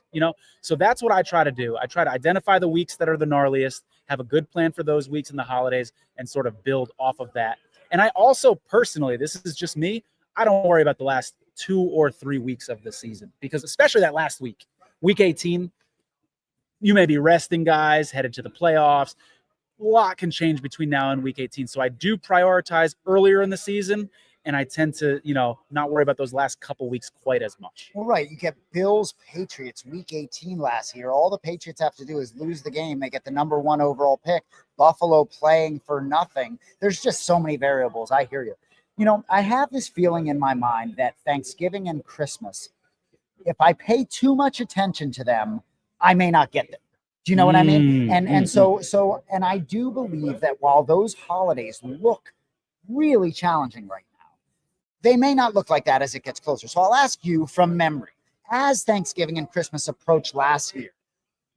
So that's what I try to do. I try to identify the weeks that are the gnarliest, have a good plan for those weeks in the holidays, and sort of build off of that. And I also personally, this is just me, I don't worry about the last 2 or 3 weeks of the season because especially that last week, week 18, you may be resting guys headed to the playoffs. A lot can change between now and week 18. So I do prioritize earlier in the season, and I tend to, not worry about those last couple weeks quite as much. Well, right. You get Bills, Patriots, week 18 last year. All the Patriots have to do is lose the game. They get the number 1 overall pick. Buffalo playing for nothing. There's just so many variables. I hear you. I have this feeling in my mind that Thanksgiving and Christmas, if I pay too much attention to them, I may not get them. Do you know what I mean? And so I do believe that while those holidays look really challenging right now, they may not look like that as it gets closer. So I'll ask you from memory, as Thanksgiving and Christmas approached last year,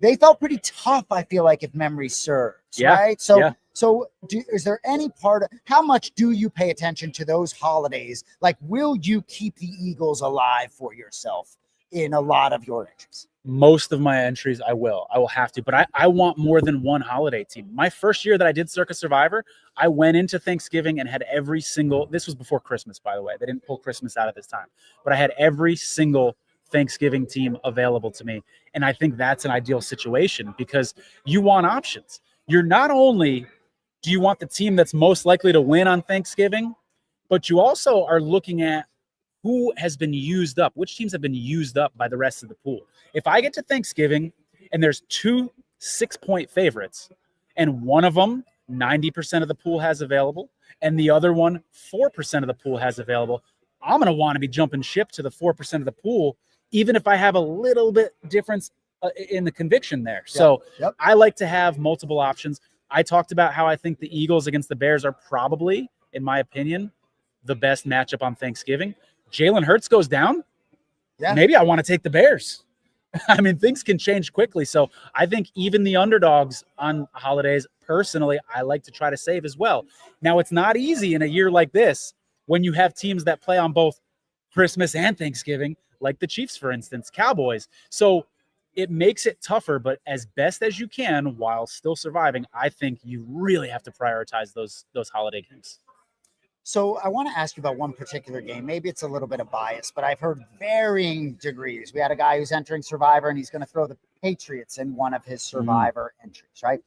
they felt pretty tough, I feel like, if memory serves, right? So is there any part of how much do you pay attention to those holidays? Like, will you keep the Eagles alive for yourself in a lot of your entries? Most of my entries, I will have to, but I want more than one holiday team. My first year that I did Circa Survivor, I went into Thanksgiving and had every single, this was before Christmas, by the way. They didn't pull Christmas out at this time, but I had every single Thanksgiving team available to me. And I think that's an ideal situation because you want options. You're not only, do you want the team that's most likely to win on Thanksgiving, but you also are looking at who has been used up, which teams have been used up by the rest of the pool. If I get to Thanksgiving and there's 2 6-point favorites and one of them 90% of the pool has available and the other one 4% of the pool has available, I'm going to want to be jumping ship to the 4% of the pool, even if I have a little bit difference in the conviction there. So I like to have multiple options. I talked about how I think the Eagles against the Bears are probably, in my opinion, the best matchup on Thanksgiving. Jalen Hurts goes down. Maybe I want to take the Bears. I mean, things can change quickly. So I think even the underdogs on holidays, personally, I like to try to save as well. Now, it's not easy in a year like this when you have teams that play on both Christmas and Thanksgiving, like the Chiefs, for instance, Cowboys. So it makes it tougher, but as best as you can while still surviving, I think you really have to prioritize those holiday games. So I want to ask you about one particular game. Maybe it's a little bit of bias, but I've heard varying degrees. We had a guy who's entering Survivor, and he's going to throw the Patriots in one of his Survivor entries, right?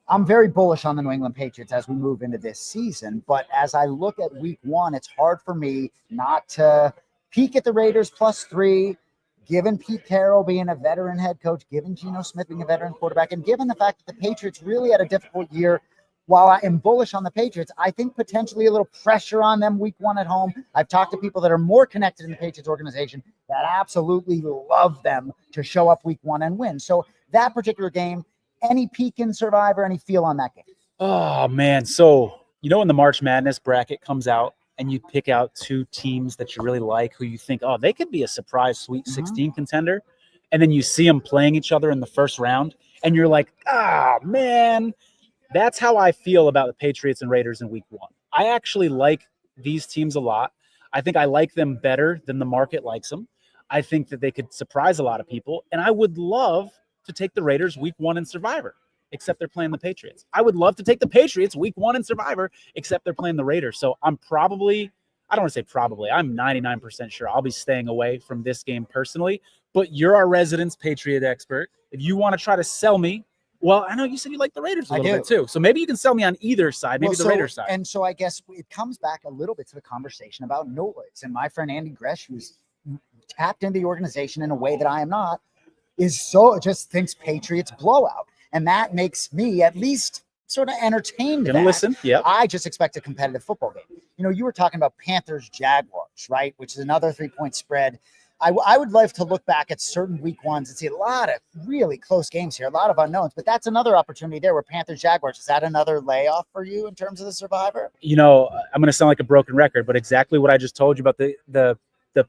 I'm very bullish on the New England Patriots as we move into this season, but as I look at week 1, it's hard for me not to peek at the Raiders +3, given Pete Carroll being a veteran head coach, given Geno Smith being a veteran quarterback, and given the fact that the Patriots really had a difficult year. While I am bullish on the Patriots, I think potentially a little pressure on them week 1 at home. I've talked to people that are more connected in the Patriots organization that absolutely love them to show up week 1 and win. So that particular game, any peek in Survivor, any feel on that game? Oh, man. So, when the March Madness bracket comes out and you pick out 2 teams that you really like, who you think, oh, they could be a surprise Sweet 16 contender. And then you see them playing each other in the first round and you're like, man. That's how I feel about the Patriots and Raiders in week 1. I actually like these teams a lot. I think I like them better than the market likes them. I think that they could surprise a lot of people. And I would love to take the Raiders week 1 in Survivor, except they're playing the Patriots. I would love to take the Patriots week 1 in Survivor, except they're playing the Raiders. So I'm probably, I don't want to say probably, I'm 99% sure I'll be staying away from this game personally. But you're our resident Patriot expert. If you want to try to sell me, well, I know you said you like the Raiders a little bit too. So maybe you can sell me on either side, maybe the Raiders side. And so I guess it comes back a little bit to the conversation about noise. And my friend Andy Gresh, who's tapped into the organization in a way that I am not, just thinks Patriots blowout. And that makes me at least sort of entertained. Gonna listen. Yeah. I just expect a competitive football game. You were talking about Panthers Jaguars, right? Which is another 3-point spread. I would love to look back at certain week 1s and see a lot of really close games here, a lot of unknowns, but that's another opportunity there where Panthers Jaguars, is that another layoff for you in terms of the Survivor? I'm going to sound like a broken record, but exactly what I just told you about the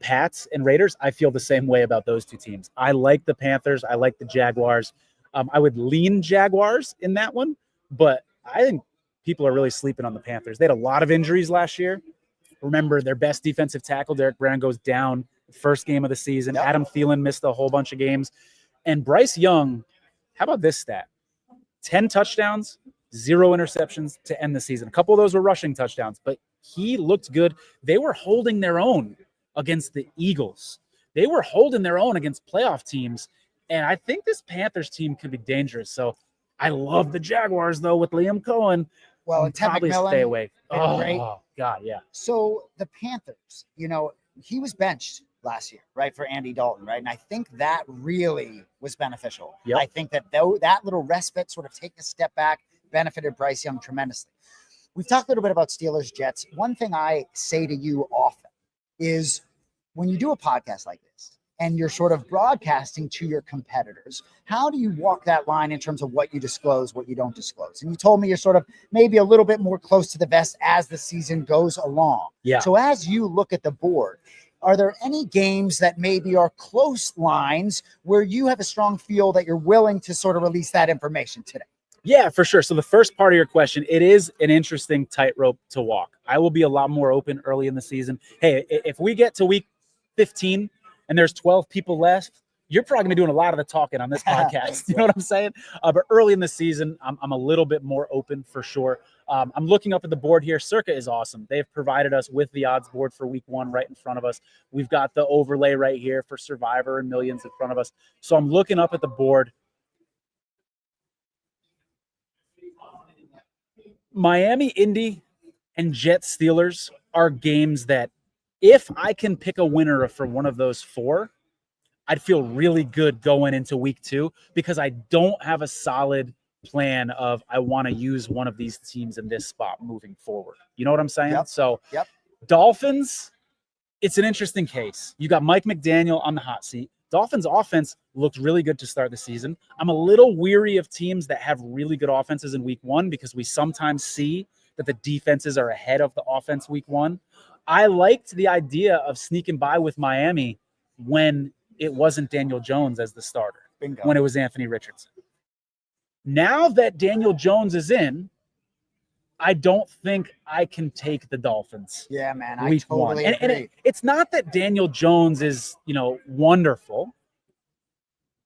Pats and Raiders, I feel the same way about those 2 teams. I like the Panthers. I like the Jaguars. I would lean Jaguars in that one, but I think people are really sleeping on the Panthers. They had a lot of injuries last year. Remember, their best defensive tackle, Derek Brown, goes down first game of the season. Yep. Adam Thielen missed a whole bunch of games. And Bryce Young, how about this stat? 10 touchdowns, 0 interceptions to end the season. A couple of those were rushing touchdowns, but he looked good. They were holding their own against the Eagles. They were holding their own against playoff teams. And I think this Panthers team could be dangerous. So I love the Jaguars, though, with Liam Cohen. Well, and Ted probably McMillan, stay away. Great. God, yeah. So the Panthers, he was benched last year, right, for Andy Dalton, right? And I think that really was beneficial. Yep. I think that that little respite, sort of taking a step back, benefited Bryce Young tremendously. We've talked a little bit about Steelers Jets. One thing I say to you often is when you do a podcast like this, and you're sort of broadcasting to your competitors. How do you walk that line in terms of what you disclose, what you don't disclose? And you told me you're sort of maybe a little bit more close to the vest as the season goes along. Yeah. So as you look at the board, are there any games that maybe are close lines where you have a strong feel that you're willing to sort of release that information today? Yeah, for sure. So the first part of your question, it is an interesting tightrope to walk. I will be a lot more open early in the season. Hey, if we get to week 15 and there's 12 people left, you're probably gonna be doing a lot of the talking on this podcast. You know what I'm saying? But early in the season, I'm a little bit more open for sure. I'm looking up at the board here. Circa is awesome. They've provided us with the odds board for week 1 right in front of us. We've got the overlay right here for Survivor and Millions in front of us. So I'm looking up at the board. Miami, Indy, and Jets Steelers are games that if I can pick a winner for one of those 4, I'd feel really good going into week 2 because I don't have a solid plan of I want to use one of these teams in this spot moving forward. You know what I'm saying? Yep. So Yep. Dolphins, it's an interesting case. You got Mike McDaniel on the hot seat. Dolphins offense looked really good to start the season. I'm a little weary of teams that have really good offenses in week 1 because we sometimes see that the defenses are ahead of the offense week 1. I liked the idea of sneaking by with Miami when it wasn't Daniel Jones as the starter, Bingo. when it was Anthony Richardson. Now that Daniel Jones is in, I don't think I can take the Dolphins. Yeah, man, I Week totally 1. agree. And it's not that Daniel Jones is, wonderful,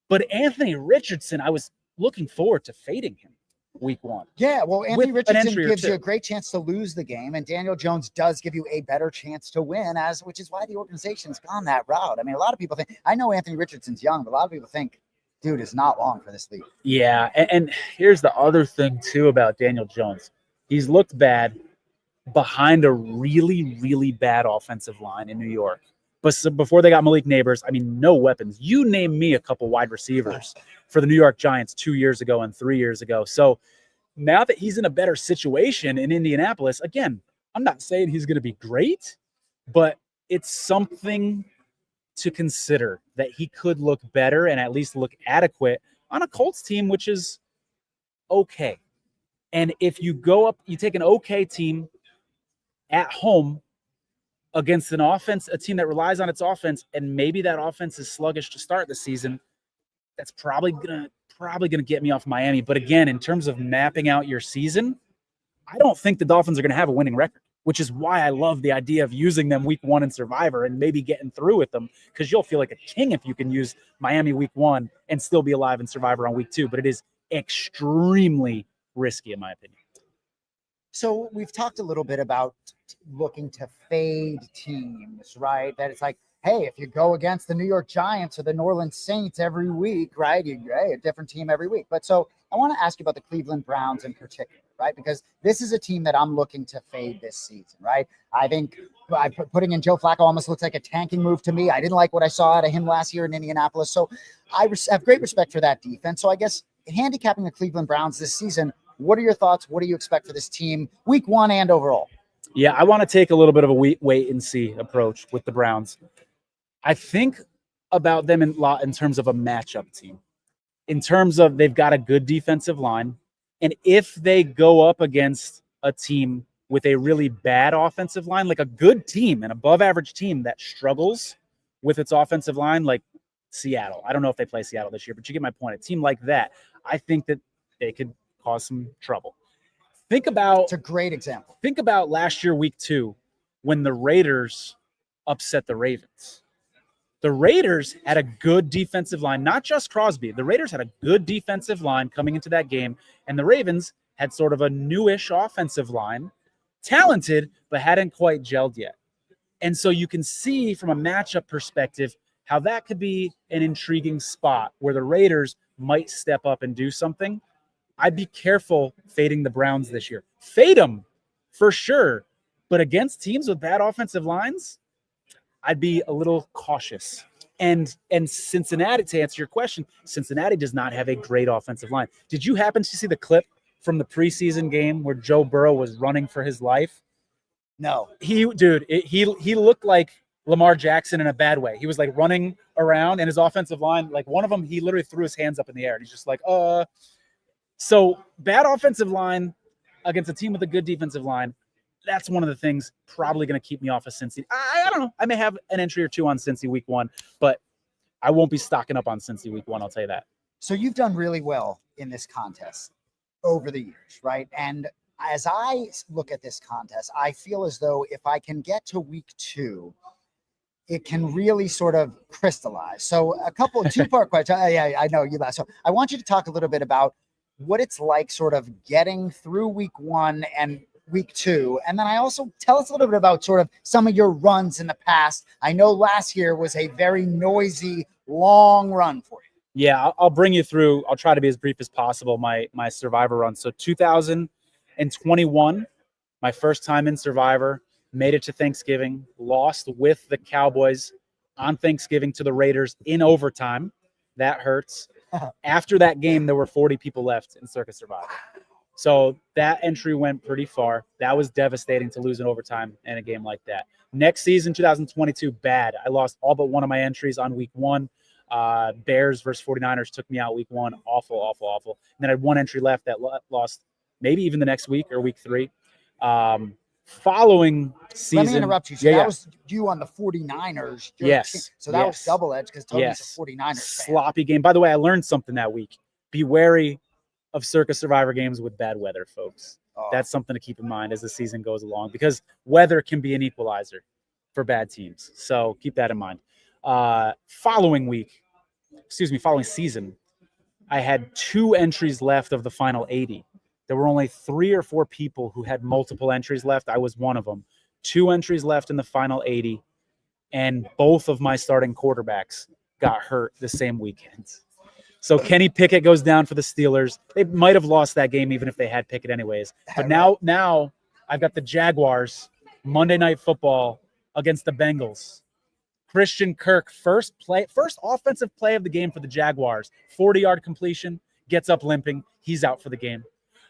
but Anthony Richardson, I was looking forward to fading him week 1. Yeah, well, Anthony With an Richardson entry or gives you two. a great chance to lose the game, and Daniel Jones does give you a better chance to win, which is why the organization's gone that route. I mean, a lot of people think, I know Anthony Richardson's young, but a lot of people think, dude is not long for this league. Yeah, and here's the other thing, too, about Daniel Jones. He's looked bad behind a really, really bad offensive line in New York. But before they got Malik Neighbors, I mean, no weapons. You name me a couple wide receivers for the New York Giants 2 years ago and 3 years ago. So now that he's in a better situation in Indianapolis, again, I'm not saying he's going to be great, but it's something to consider that he could look better and at least look adequate on a Colts team, which is okay. And if you go up, you take an okay team at home against a team that relies on its offense, and maybe that offense is sluggish to start the season, that's probably gonna get me off Miami. But again, in terms of mapping out your season, I don't think the Dolphins are gonna have a winning record, which is why I love the idea of using them week 1 in Survivor and maybe getting through with them, because you'll feel like a king if you can use Miami week 1 and still be alive in Survivor on week 2. But it is extremely risky, in my opinion. So we've talked a little bit about looking to fade teams, right? That it's like, hey, if you go against the New York Giants or the New Orleans Saints every week, right? A different team every week. But so I want to ask you about the Cleveland Browns in particular, right? Because this is a team that I'm looking to fade this season, right? I think putting in Joe Flacco almost looks like a tanking move to me. I didn't like what I saw out of him last year in Indianapolis. So I have great respect for that defense. So I guess handicapping the Cleveland Browns this season, what are your thoughts? What do you expect for this team week 1 and overall? Yeah, I want to take a little bit of a wait and see approach with the Browns. I think about them in terms of a matchup team, in terms of they've got a good defensive line. And if they go up against a team with a really bad offensive line, like a good team, an above average team that struggles with its offensive line, like Seattle. I don't know if they play Seattle this year, but you get my point. A team like that, I think that they could cause some trouble. It's a great example. Think about last year, week 2, when the Raiders upset the Ravens. The Raiders had a good defensive line, not just Crosby. The Raiders had a good defensive line coming into that game, and the Ravens had sort of a newish offensive line, talented, but hadn't quite gelled yet. And so you can see from a matchup perspective how that could be an intriguing spot where the Raiders might step up and do something. I'd be careful fading the Browns this year. Fade them for sure, but against teams with bad offensive lines, I'd be a little cautious. And Cincinnati, to answer your question, Cincinnati does not have a great offensive line. Did you happen to see the clip from the preseason game where Joe Burrow was running for his life? No. He looked like Lamar Jackson in a bad way. He was like running around, and his offensive line, like one of them, he literally threw his hands up in the air, and he's just like, So bad offensive line against a team with a good defensive line. That's one of the things probably going to keep me off of Cincy. I don't know. I may have an entry or two on Cincy week 1, but I won't be stocking up on Cincy week 1. I'll tell you that. So you've done really well in this contest over the years, right? And as I look at this contest, I feel as though if I can get to week 2, it can really sort of crystallize. So two-part question. I know you laugh. So I want you to talk a little bit about what it's like sort of getting through week 1 and week 2. And then I also tell us a little bit about sort of some of your runs in the past. I know last year was a very noisy, long run for you. Yeah, I'll bring you through. I'll try to be as brief as possible. My Survivor run. So 2021, my first time in Survivor, made it to Thanksgiving, lost with the Cowboys on Thanksgiving to the Raiders in overtime. That hurts. After that game, there were 40 people left in Circa Survivor. So that entry went pretty far. That was devastating to lose in overtime in a game like that. Next season, 2022, bad. I lost all but one of my entries on week 1. Bears versus 49ers took me out week 1. Awful. And then I had one entry left that lost maybe even the next week or week 3. Following season. Let me interrupt you. So that was you on the 49ers. Yes. So that was double-edged because Tony's a 49ers fan. Sloppy game. By the way, I learned something that week. Be wary of Circa Survivor games with bad weather, folks. That's something to keep in mind as the season goes along because weather can be an equalizer for bad teams. So keep that in mind. Following season, I had 2 entries left of the final 80. There were only 3 or 4 people who had multiple entries left. I was one of them. 2 entries left in the final 80, and both of my starting quarterbacks got hurt the same weekend. So Kenny Pickett goes down for the Steelers. They might have lost that game even if they had Pickett anyways. But now I've got the Jaguars Monday Night Football against the Bengals. Christian Kirk, first offensive play of the game for the Jaguars. 40-yard completion, gets up limping. He's out for the game.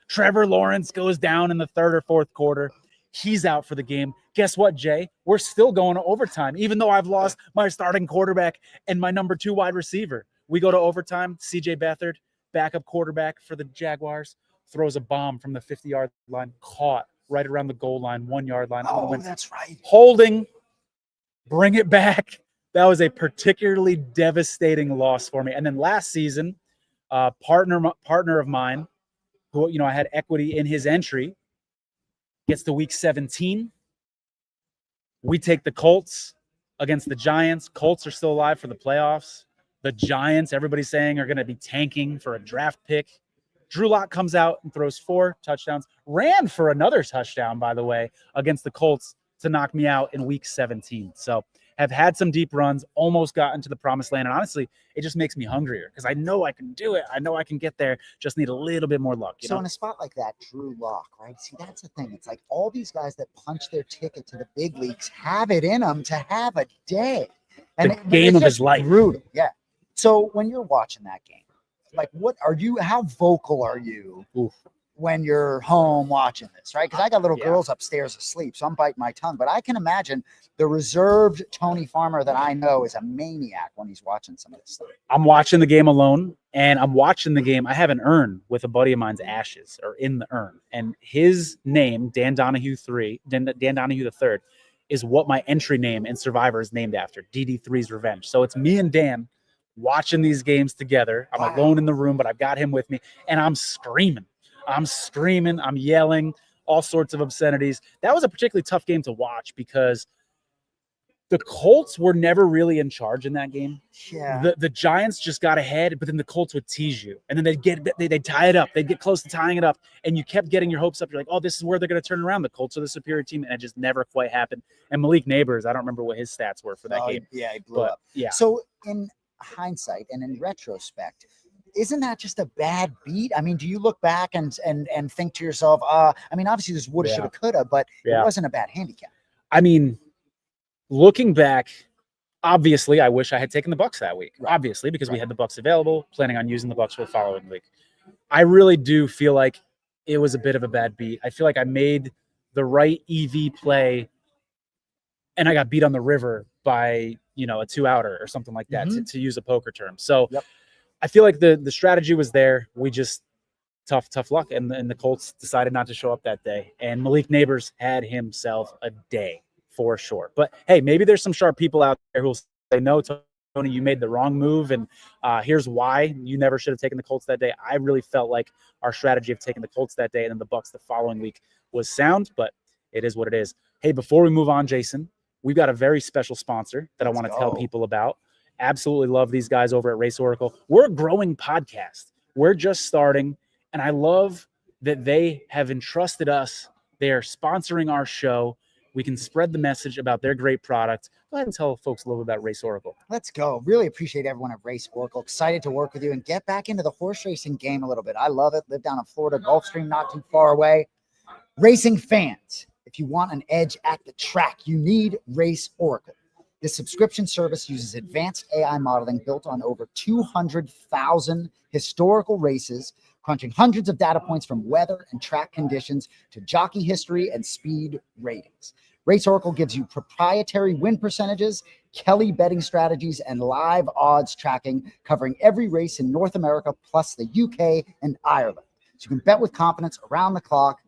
Trevor Lawrence goes down in the 3rd or 4th quarter. He's out for the game. Guess what, Jay? We're still going to overtime, even though I've lost my starting quarterback and my number 2 wide receiver. We go to overtime. C.J. Beathard, backup quarterback for the Jaguars, throws a bomb from the 50-yard line, caught right around the goal line, 1-yard line. That's right. Holding, bring it back. That was a particularly devastating loss for me. And then last season, partner of mine, who I had equity in his entry, gets to week 17. We take the Colts against the Giants. Colts are still alive for the playoffs. The Giants, everybody's saying, are going to be tanking for a draft pick. Drew Lock comes out and throws 4 touchdowns. Ran for another touchdown, by the way, against the Colts to knock me out in week 17. So have had some deep runs, almost got into the promised land. And honestly, it just makes me hungrier because I know I can do it. I know I can get there. Just need a little bit more luck. You know? In a spot like that, Drew Lock, right? See, that's the thing. It's like all these guys that punch their ticket to the big leagues have it in them to have a day. And the game of his life. Brutal. Yeah. So when you're watching that game, like how vocal are you when you're home watching this, right? Because I got little girls upstairs asleep, so I'm biting my tongue. But I can imagine the reserved Tony Farmer that I know is a maniac when he's watching some of this stuff. I'm watching the game alone, and I'm watching the game. I have an urn with a buddy of mine's ashes, or in the urn. And his name, Dan Donahue III, is what my entry name in Survivor is named after, DD3's Revenge. So it's me and Dan watching these games together. I'm alone in the room, but I've got him with me, and I'm screaming, I'm yelling, all sorts of obscenities. That was a particularly tough game to watch because the Colts were never really in charge in that game. Yeah. The Giants just got ahead, but then the Colts would tease you, and then they'd tie it up. They'd get close to tying it up, and you kept getting your hopes up. You're like, oh, this is where they're going to turn around. The Colts are the superior team, and it just never quite happened. And Malik Neighbors, I don't remember what his stats were for that game. Yeah, he blew up. Yeah. So in hindsight and in retrospect, isn't that just a bad beat? I mean, do you look back and think to yourself, I mean, obviously this woulda, shoulda, coulda, but it wasn't a bad handicap. I mean, looking back, obviously, I wish I had taken the Bucs that week. Right. Obviously, because we had the Bucs available, planning on using the Bucs for the following week. I really do feel like it was a bit of a bad beat. I feel like I made the right EV play, and I got beat on the river. by, you know, a 2-outer or something like that, Mhm. to use a poker term. So Yep. I feel like the strategy was there. We just tough luck. And the Colts decided not to show up that day. And Malik Neighbors had himself a day for sure. But hey, maybe there's some sharp people out there who'll say, no, Tony, you made the wrong move. And here's why you never should have taken the Colts that day. I really felt like our strategy of taking the Colts that day and then the Bucs the following week was sound, but it is what it is. Hey, before we move on, Jason, we've got a very special sponsor that I want to tell people about. Absolutely love these guys over at Race Oracle. We're a growing podcast. We're just starting, and I love that they have entrusted us. They are sponsoring our show. We can spread the message about their great product. Go ahead and tell folks a little bit about Race Oracle. Let's go. Really appreciate everyone at Race Oracle. Excited to work with you and get back into the horse racing game a little bit. I love it. Live down in Florida, Gulfstream, not too far away. Racing fans, if you want an edge at the track, you need Race Oracle. This subscription service uses advanced AI modeling built on over 200,000 historical races, crunching hundreds of data points from weather and track conditions to jockey history and speed ratings. Race Oracle gives you proprietary win percentages, Kelly betting strategies, and live odds tracking covering every race in North America plus the UK and Ireland. So you can bet with confidence around the clock.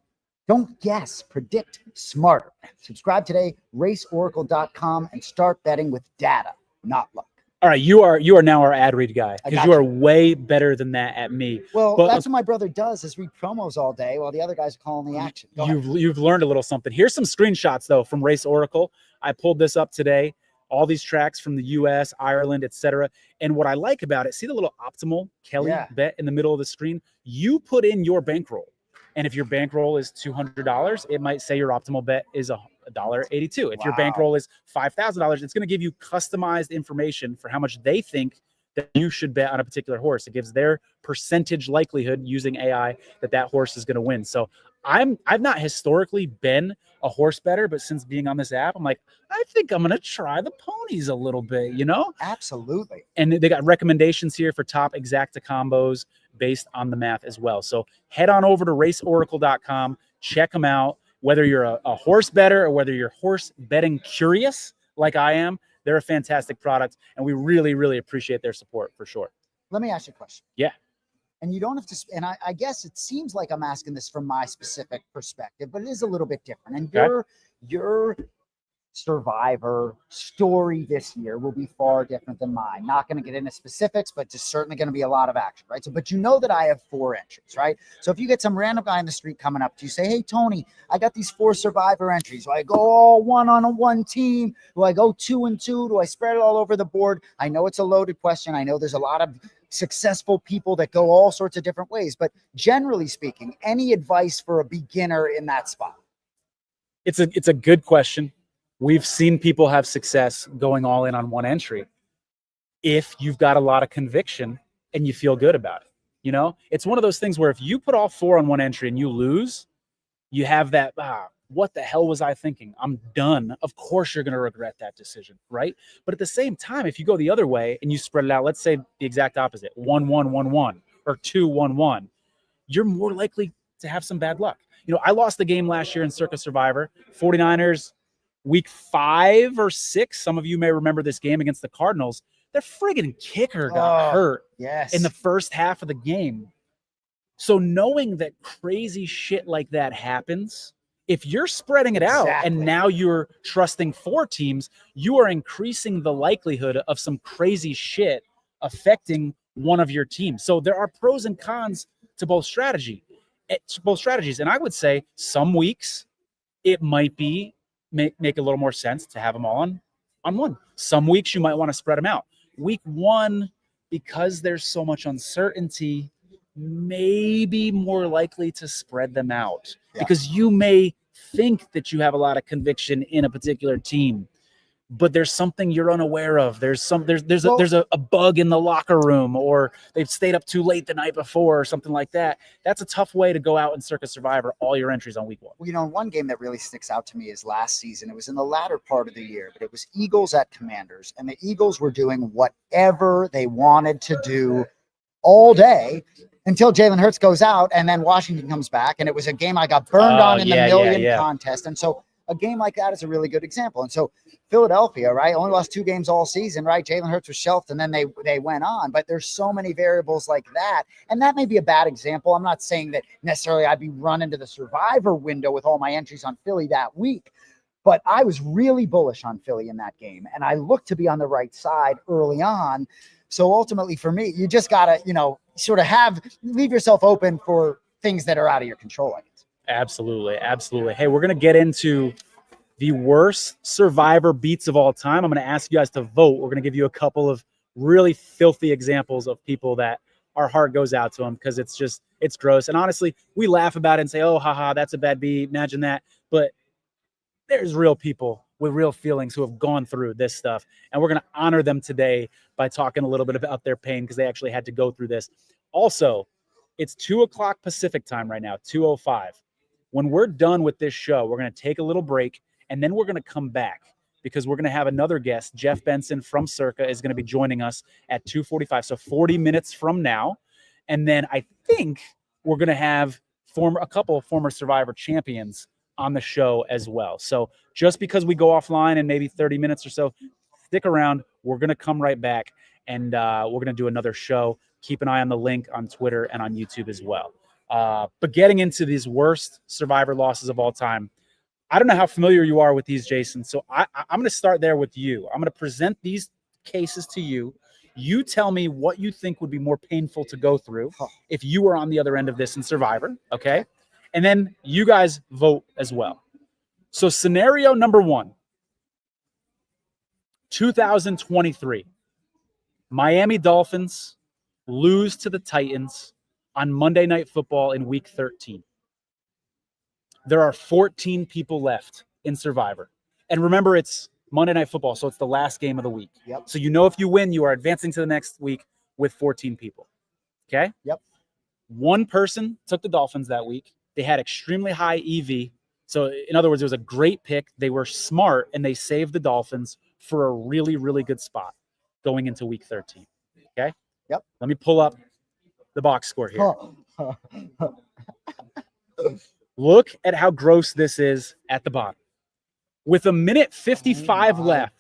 Don't guess, predict smarter. Subscribe today, raceoracle.com, and start betting with data, not luck. All right, you are now our ad read guy I because got you are you. way better than that at me. Well, But that's what my brother does, is read promos all day while the other guys are calling the action. Go ahead. you've learned a little something. Here's some screenshots though from Race Oracle. I pulled this up today. All these tracks from the U.S., Ireland, etc. And what I like about it, see the little optimal Kelly bet in the middle of the screen? You put in your bankroll. And if your bankroll is $200, it might say your optimal bet is $1.82. If your bankroll is $5,000, it's going to give you customized information for how much they think that you should bet on a particular horse. It gives their percentage likelihood using AI that horse is going to win. So I've not historically been a horse better, but since being on this app, I'm like, I think I'm going to try the ponies a little bit, you know? Absolutely. And they got recommendations here for top exacta combos based on the math as well. So head on over to raceoracle.com, check them out. Whether you're a horse bettor or whether you're horse betting curious like I am, they're a fantastic product, and we really, really appreciate their support for sure. Let me ask you a question. Yeah. And you don't have to, and I guess it seems like I'm asking this from my specific perspective, but it is a little bit different. And your Survivor story this year will be far different than mine. Not going to get into specifics, but just certainly going to be a lot of action, right? So, but you know that I have 4 entries, right? So if you get some random guy in the street coming up to you, say, hey, Tony, I got these 4 Survivor entries. Do I go all one on a one team? Do I go 2 and 2? Do I spread it all over the board? I know it's a loaded question. I know there's a lot of successful people that go all sorts of different ways, but generally speaking, any advice for a beginner in that spot? It's a good question. We've seen people have success going all in on one entry if you've got a lot of conviction and you feel good about it. You know, it's one of those things where if you put all 4 on one entry and you lose, you have that, what the hell was I thinking? I'm done. Of course you're going to regret that decision, right? But at the same time, if you go the other way and you spread it out, let's say the exact opposite, 1-1-1-1 or 2-1-1, you're more likely to have some bad luck. You know, I lost the game last year in Circa Survivor. 49ers, week 5 or 6, some of you may remember this game against the Cardinals. Their friggin' kicker got hurt in the first half of the game. So knowing that crazy shit like that happens, if you're spreading it out and now you're trusting 4 teams, you are increasing the likelihood of some crazy shit affecting one of your teams. So there are pros and cons to both strategies. And I would say some weeks it might be make a little more sense to have them all on one. Some weeks you might want to spread them out. Week 1, because there's so much uncertainty, maybe more likely to spread them out because you may think that you have a lot of conviction in a particular team, but there's something you're unaware of. There's a bug in the locker room, or they've stayed up too late the night before or something like that. That's a tough way to go out in Circa Survivor, all your entries on week 1. Well, you know, one game that really sticks out to me is last season. It was in the latter part of the year, but it was Eagles at Commanders, and the Eagles were doing whatever they wanted to do all day until Jalen Hurts goes out, and then Washington comes back, and it was a game I got burned on in the million contest. And so a game like that is a really good example. And so Philadelphia, right, only lost 2 games all season, right? Jalen Hurts was shelved and then they went on, but there's so many variables like that. And that may be a bad example. I'm not saying that necessarily I'd be running to the Survivor window with all my entries on Philly that week, but I was really bullish on Philly in that game. And I looked to be on the right side early on. So ultimately for me, you just got to, sort of leave yourself open for things that are out of your control. I guess. Absolutely. Absolutely. Hey, we're going to get into the worst Survivor beats of all time. I'm going to ask you guys to vote. We're going to give you a couple of really filthy examples of people that our heart goes out to them because it's gross. And honestly, we laugh about it and say, oh, haha, that's a bad beat. Imagine that. But there's real people with real feelings who have gone through this stuff. And we're going to honor them today by talking a little bit about their pain because they actually had to go through this. Also, it's 2:00 Pacific time right now, 2:05. When we're done with this show, we're going to take a little break, and then we're going to come back because we're going to have another guest. Jeff Benson from Circa is going to be joining us at 2:45, so 40 minutes from now. And then I think we're going to have a couple of former Survivor champions on the show as well. So just because we go offline in maybe 30 minutes or so, stick around. We're going to come right back, and we're going to do another show. Keep an eye on the link on Twitter and on YouTube as well. But getting into these worst Survivor losses of all time, I don't know how familiar you are with these, Jason. So I'm going to start there with you. I'm going to present these cases to you. You tell me what you think would be more painful to go through if you were on the other end of this in Survivor, okay? And then you guys vote as well. So scenario number 1, 2023, Miami Dolphins lose to the Titans on Monday Night Football in Week 13. There are 14 people left in Survivor. And remember, it's Monday Night Football, so it's the last game of the week. Yep. So if you win, you are advancing to the next week with 14 people. Okay? Yep. One person took the Dolphins that week. They had extremely high EV. So in other words, it was a great pick. They were smart, and they saved the Dolphins for a really, really good spot going into Week 13. Okay? Yep. Let me pull up the box score here. Look at how gross this is at the bottom. With 1:55 left,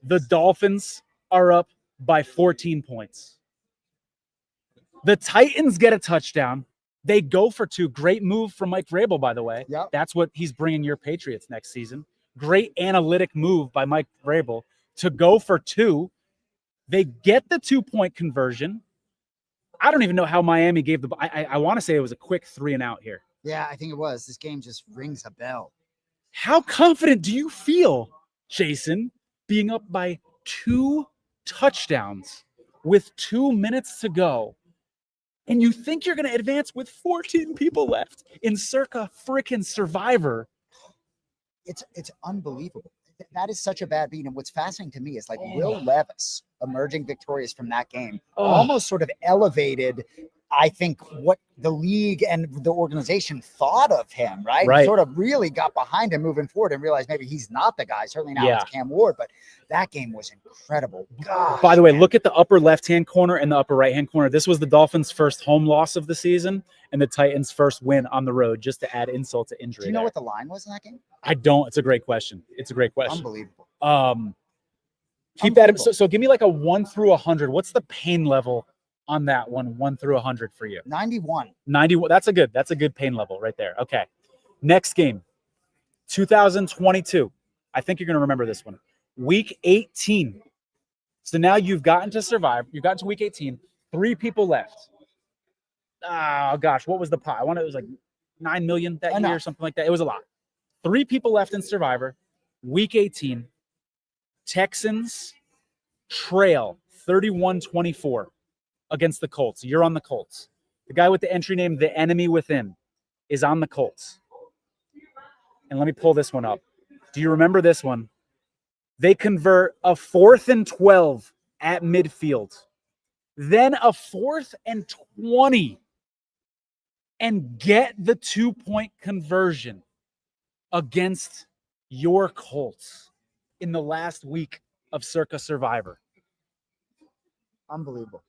the Dolphins are up by 14 points. The Titans get a touchdown. They go for 2. Great move from Mike Vrabel, by the way. Yep. That's what he's bringing your Patriots next season. Great analytic move by Mike Vrabel to go for 2. They get the 2-point conversion. I don't even know how Miami gave the. I want to say it was a quick 3 and out here. Yeah, I think it was. This game just rings a bell. How confident do you feel, Jason, being up by 2 touchdowns with 2 minutes to go, and you think you're going to advance with 14 people left in Circa freaking Survivor? It's unbelievable. That is such a bad beat. And what's fascinating to me is like Will Levis emerging victorious from that game almost sort of elevated, I think, what the league and the organization thought of him, right? Sort of really got behind him moving forward and realized maybe he's not the guy. Certainly now it's Cam Ward, but that game was incredible. Gosh, by the way, look at the upper left-hand corner and the upper right-hand corner. This was the Dolphins' first home loss of the season and the Titans' first win on the road, just to add insult to injury. Do you know what the line was in that game? I don't. It's a great question. Unbelievable. Keep that. So give me like a 1 through 100. What's the pain level on that one, 1 through 100 for you? 91. 91. That's a good pain level right there. Okay. Next game, 2022. I think you're going to remember this one. Week 18. So now you've gotten to survive. You've gotten to week 18. 3 people left. Oh gosh, what was the pot? It was like 9 million that year or something like that. It was a lot. 3 people left in Survivor. Week 18. Texans trail 31-24 against the Colts. You're on the Colts. The guy with the entry name, The Enemy Within, is on the Colts. And let me pull this one up. Do you remember this one? They convert a 4th and 12 at midfield. Then a 4th and 20 and get the 2-point conversion against your Colts in the last week of Circa Survivor. Unbelievable.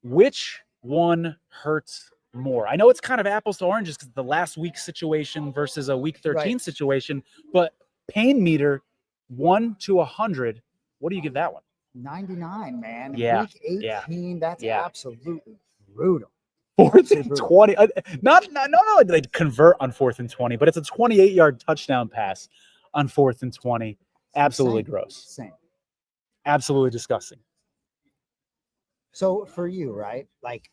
Which one hurts more. I know it's kind of apples to oranges because the last week situation versus a week 13 situation, but pain meter 1 to 100. What do you give that one? 99, man. Yeah, Week 18, that's yeah. absolutely brutal. 4th and 20. Not only did they convert on 4th and 20, but it's a 28-yard touchdown pass on 4th and 20. Absolutely gross. Same. Absolutely disgusting. So for you, right? Like,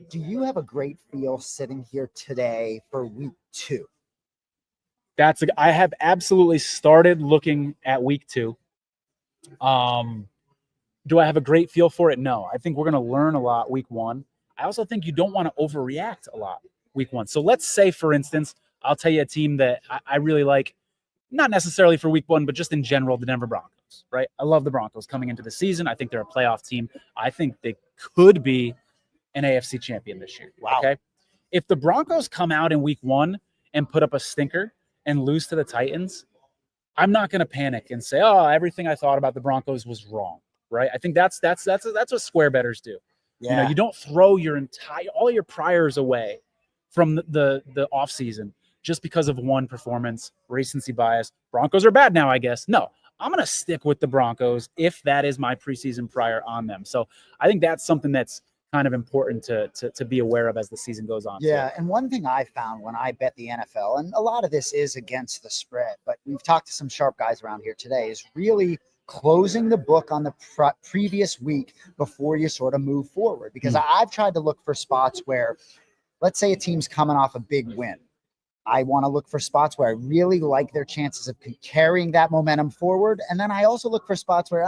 do you have a great feel sitting here today for week 2? I have absolutely started looking at week 2. Do I have a great feel for it? No. I think we're going to learn a lot week 1. I also think you don't want to overreact a lot week 1. So let's say, for instance, I'll tell you a team that I really like, not necessarily for week 1, but just in general, the Denver Broncos, right? I love the Broncos coming into the season. I think they're a playoff team. I think they could be an AFC champion this year. Wow. Okay. If the Broncos come out in week 1 and put up a stinker and lose to the Titans, I'm not going to panic and say, oh, everything I thought about the Broncos was wrong. Right. I think that's what square bettors do. Yeah. You know, you don't throw all your priors away from the offseason just because of one performance, recency bias. Broncos are bad now, I guess. No, I'm going to stick with the Broncos if that is my preseason prior on them. So I think that's something that's kind of important to be aware of as the season goes on. Yeah, and one thing I found when I bet the NFL, and a lot of this is against the spread, but we've talked to some sharp guys around here today, is really closing the book on the previous week before you sort of move forward. Because I've tried to look for spots where, let's say a team's coming off a big win. I want to look for spots where I really like their chances of carrying that momentum forward. And then I also look for spots where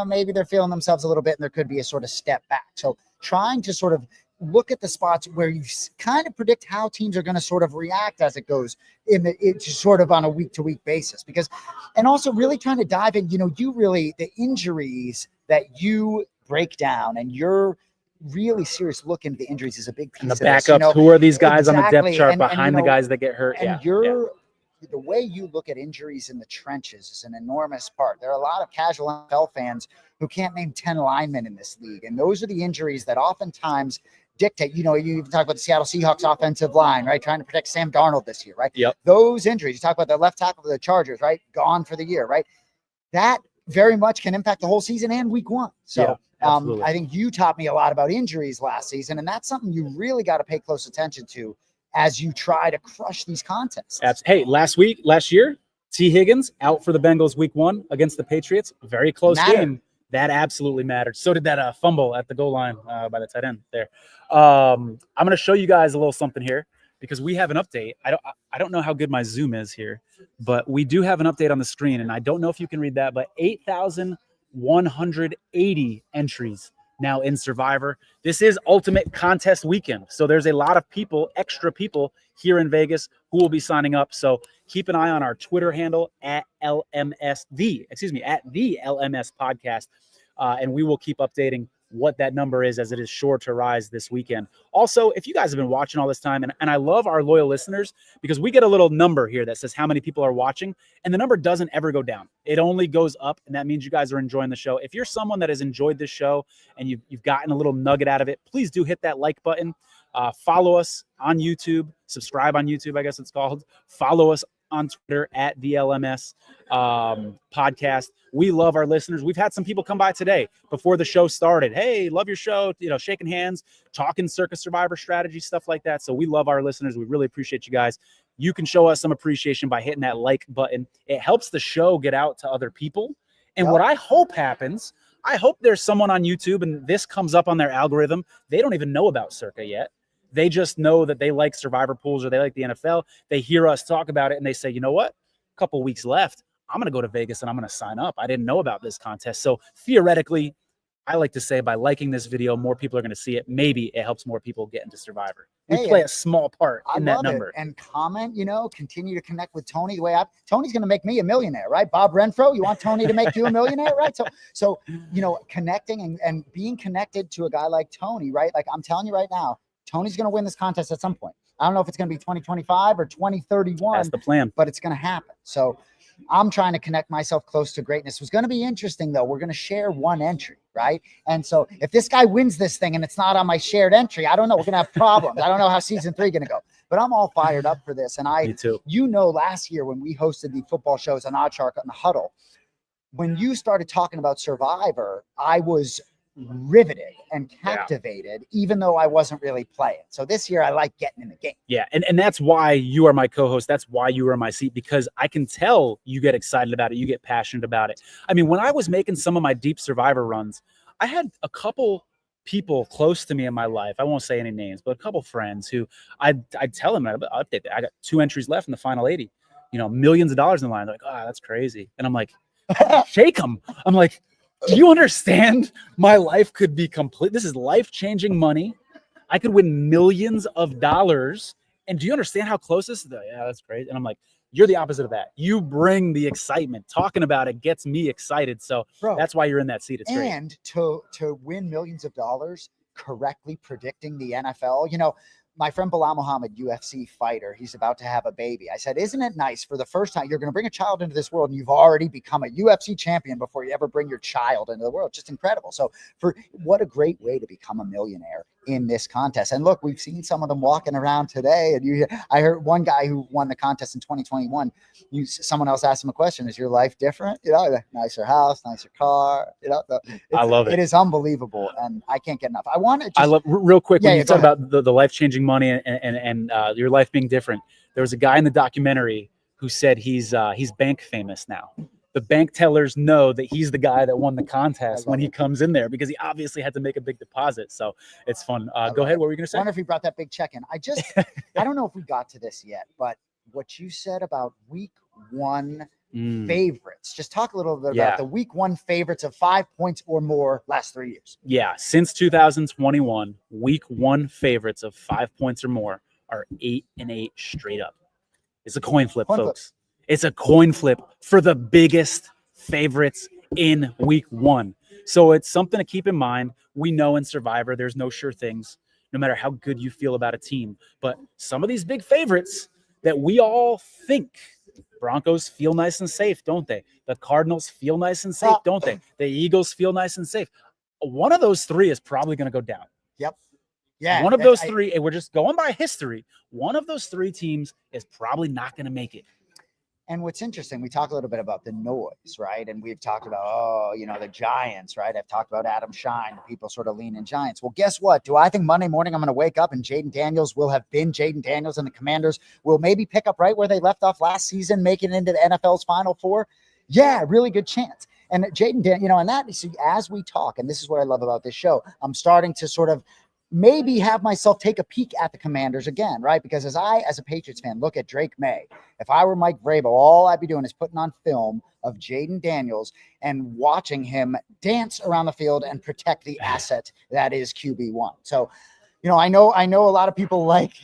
maybe they're feeling themselves a little bit and there could be a sort of step back. So trying to sort of look at the spots where you kind of predict how teams are going to sort of react as it goes it's sort of on a week-to-week basis. And also really trying to dive in, the injuries that you break down and you're really serious look into the injuries is a big piece and the of this. backups, who are these guys on the depth Exactly. chart And behind the guys that get hurt? And the way you look at injuries in the trenches is an enormous part. There are a lot of casual NFL fans who can't name 10 linemen in this league. And those are the injuries that oftentimes dictate, you even talk about the Seattle Seahawks offensive line, right? Trying to protect Sam Darnold this year, right? Yep. Those injuries, you talk about the left tackle of the Chargers, right? Gone for the year, right? That very much can impact the whole season and week 1. So I think you taught me a lot about injuries last season, and that's something you really got to pay close attention to as you try to crush these contests. Hey, last year, T. Higgins out for the Bengals week 1 against the Patriots. Very close game. That absolutely mattered. So did that fumble at the goal line by the tight end there. I'm going to show you guys a little something here because we have an update. I don't know how good my Zoom is here, but we do have an update on the screen, and I don't know if you can read that, but 8,180 entries now in Survivor. This is Ultimate Contest Weekend, so there's a lot of extra people here in Vegas who will be signing up. So keep an eye on our Twitter handle at the LMSPodcast, and we will keep updating what that number is as it is sure to rise this weekend. Also, if you guys have been watching all this time, and I love our loyal listeners because we get a little number here that says how many people are watching, and the number doesn't ever go down. It only goes up, and that means you guys are enjoying the show. If you're someone that has enjoyed this show and you've gotten a little nugget out of it, please do hit that like button. Follow us on YouTube, subscribe on YouTube, I guess it's called. Follow us on Twitter at the LMS podcast. We love our listeners. We've had some people come by today before the show started. Hey, love your show, shaking hands, talking Circa Survivor strategy, stuff like that. So we love our listeners. We really appreciate you guys. You can show us some appreciation by hitting that like button. It helps the show get out to other people. And what I hope happens, I hope there's someone on YouTube and this comes up on their algorithm. They don't even know about Circa yet. They just know that they like Survivor pools or they like the NFL. They hear us talk about it and they say, you know what? A couple weeks left. I'm going to go to Vegas and I'm going to sign up. I didn't know about this contest. So theoretically, I like to say by liking this video, more people are going to see it. Maybe it helps more people get into Survivor. We play a small part in that number. And comment, continue to connect with Tony the way Tony's going to make me a millionaire, right? Bob Renfro, you want Tony to make you a millionaire, right? So connecting and being connected to a guy like Tony, right? Like I'm telling you right now, Tony's going to win this contest at some point. I don't know if it's going to be 2025 or 2031. That's the plan. But it's going to happen. So I'm trying to connect myself close to greatness. It was going to be interesting, though. We're going to share one entry, right? And so if this guy wins this thing and it's not on my shared entry, I don't know. We're going to have problems. I don't know how season 3 going to go. But I'm all fired up for this. And Me too. last year when we hosted the football shows on Oddshark on the Huddle, when you started talking about Survivor, I was riveted and captivated, even though I wasn't really playing. So this year I like getting in the game. Yeah. And that's why you are my co-host. That's why you are in my seat, because I can tell you get excited about it. You get passionate about it. I mean, when I was making some of my deep Survivor runs, I had a couple people close to me in my life. I won't say any names, but a couple friends who I'd tell them, I'd update that. I got 2 entries left in the final 80, millions of dollars in the line. They're like, oh, that's crazy. And I'm like, shake them. I'm like, do you understand? My life could be complete. This is life-changing money. I could win millions of dollars. And do you understand how close this is? Yeah, that's crazy. And I'm like, you're the opposite of that. You bring the excitement. Talking about it gets me excited. So that's why you're in that seat. It's great. And to win millions of dollars, correctly predicting the NFL, my friend Bilal Muhammad, UFC fighter, he's about to have a baby. I said, isn't it nice for the first time you're going to bring a child into this world and you've already become a UFC champion before you ever bring your child into the world? Just incredible. So what a great way to become a millionaire in this contest. And look, we've seen some of them walking around today. And I heard one guy who won the contest in 2021. Someone else asked him a question: is your life different? Nicer house, nicer car. I love it. It is unbelievable, and I can't get enough. I love real quick when you talk ahead. about the life changing money and your life being different. There was a guy in the documentary who said he's bank famous now. The bank tellers know that he's the guy that won the contest when he comes in there, because he obviously had to make a big deposit. So it's fun. Go ahead. What were you going to say? I wonder if he brought that big check in. I don't know if we got to this yet, but what you said about week 1 favorites, just talk a little bit about the week 1 favorites of 5 points or more last 3 years. Yeah. Since 2021, week 1 favorites of 5 points or more are 8-8 straight up. It's a coin flip, folks. It's a coin flip for the biggest favorites in week 1. So it's something to keep in mind. We know in Survivor, there's no sure things, no matter how good you feel about a team. But some of these big favorites that we all think, Broncos feel nice and safe, don't they? The Cardinals feel nice and safe, don't they? The Eagles feel nice and safe. One of those 3 is probably going to go down. Yep. Yeah. One of those 3, and we're just going by history, one of those 3 teams is probably not going to make it. And what's interesting, we talk a little bit about the noise, right? And we've talked about, the Giants, right? I've talked about Adam Shine. People sort of lean in Giants. Well, guess what? Do I think Monday morning I'm going to wake up and Jaden Daniels will have been Jaden Daniels and the Commanders will maybe pick up right where they left off last season, making it into the NFL's Final Four? Yeah, really good chance. And Jaden Daniels, and that, so as we talk, and this is what I love about this show, I'm starting to sort of maybe have myself take a peek at the Commanders again, right? Because as a Patriots fan, look at Drake May. If I were Mike Vrabel, all I'd be doing is putting on film of Jaden Daniels and watching him dance around the field and protect the asset that is QB1. So, I know a lot of people like,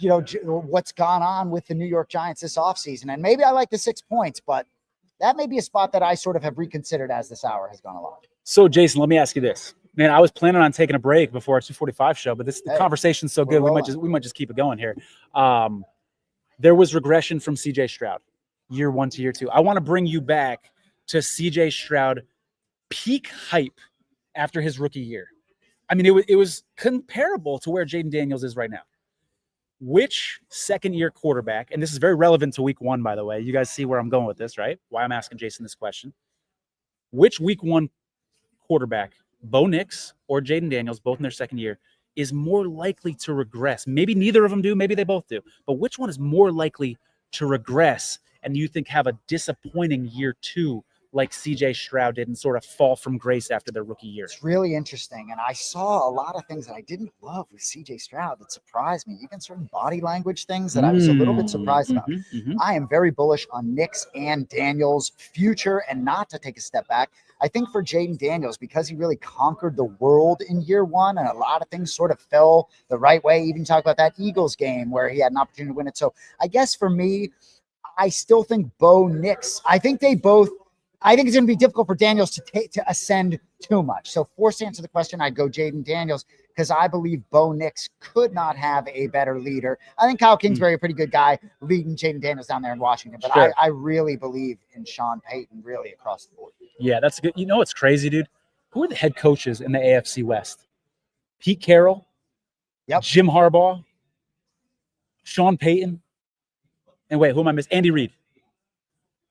what's gone on with the New York Giants this offseason. And maybe I like the 6 points, but that may be a spot that I sort of have reconsidered as this hour has gone along. So, Jason, let me ask you this. Man, I was planning on taking a break before our 2:45 show, but the conversation's so good, we might just keep it going here. There was regression from CJ Stroud, year 1 to year 2. I want to bring you back to CJ Stroud peak hype after his rookie year. I mean, it was comparable to where Jaden Daniels is right now. Which second-year quarterback, and this is very relevant to week 1, by the way. You guys see where I'm going with this, right? Why I'm asking Jason this question. Which week 1 quarterback, Bo Nix or Jaden Daniels, both in their second year, is more likely to regress? Maybe neither of them do, maybe they both do. But which one is more likely to regress and you think have a disappointing year 2 like CJ Stroud did and sort of fall from grace after their rookie year? It's really interesting. And I saw a lot of things that I didn't love with CJ Stroud that surprised me, even certain body language things that I was a little bit surprised about. I am very bullish on Nix and Daniels' future, and not to take a step back. I think for Jaden Daniels, because he really conquered the world in year 1 and a lot of things sort of fell the right way, even talk about that Eagles game where he had an opportunity to win it. So I guess for me, I still think Bo Nix, I think it's going to be difficult for Daniels to ascend too much. So forced to answer the question, I'd go Jaden Daniels because I believe Bo Nix could not have a better leader. I think Kyle Kingsbury, a pretty good guy, leading Jaden Daniels down there in Washington, but Sure. I really believe in Sean Payton really across the board. Yeah, that's good. You know what's crazy, dude? Who are the head coaches in the AFC West? Pete Carroll, Yep. Jim Harbaugh, Sean Payton, and wait, who am I missing? Andy Reid.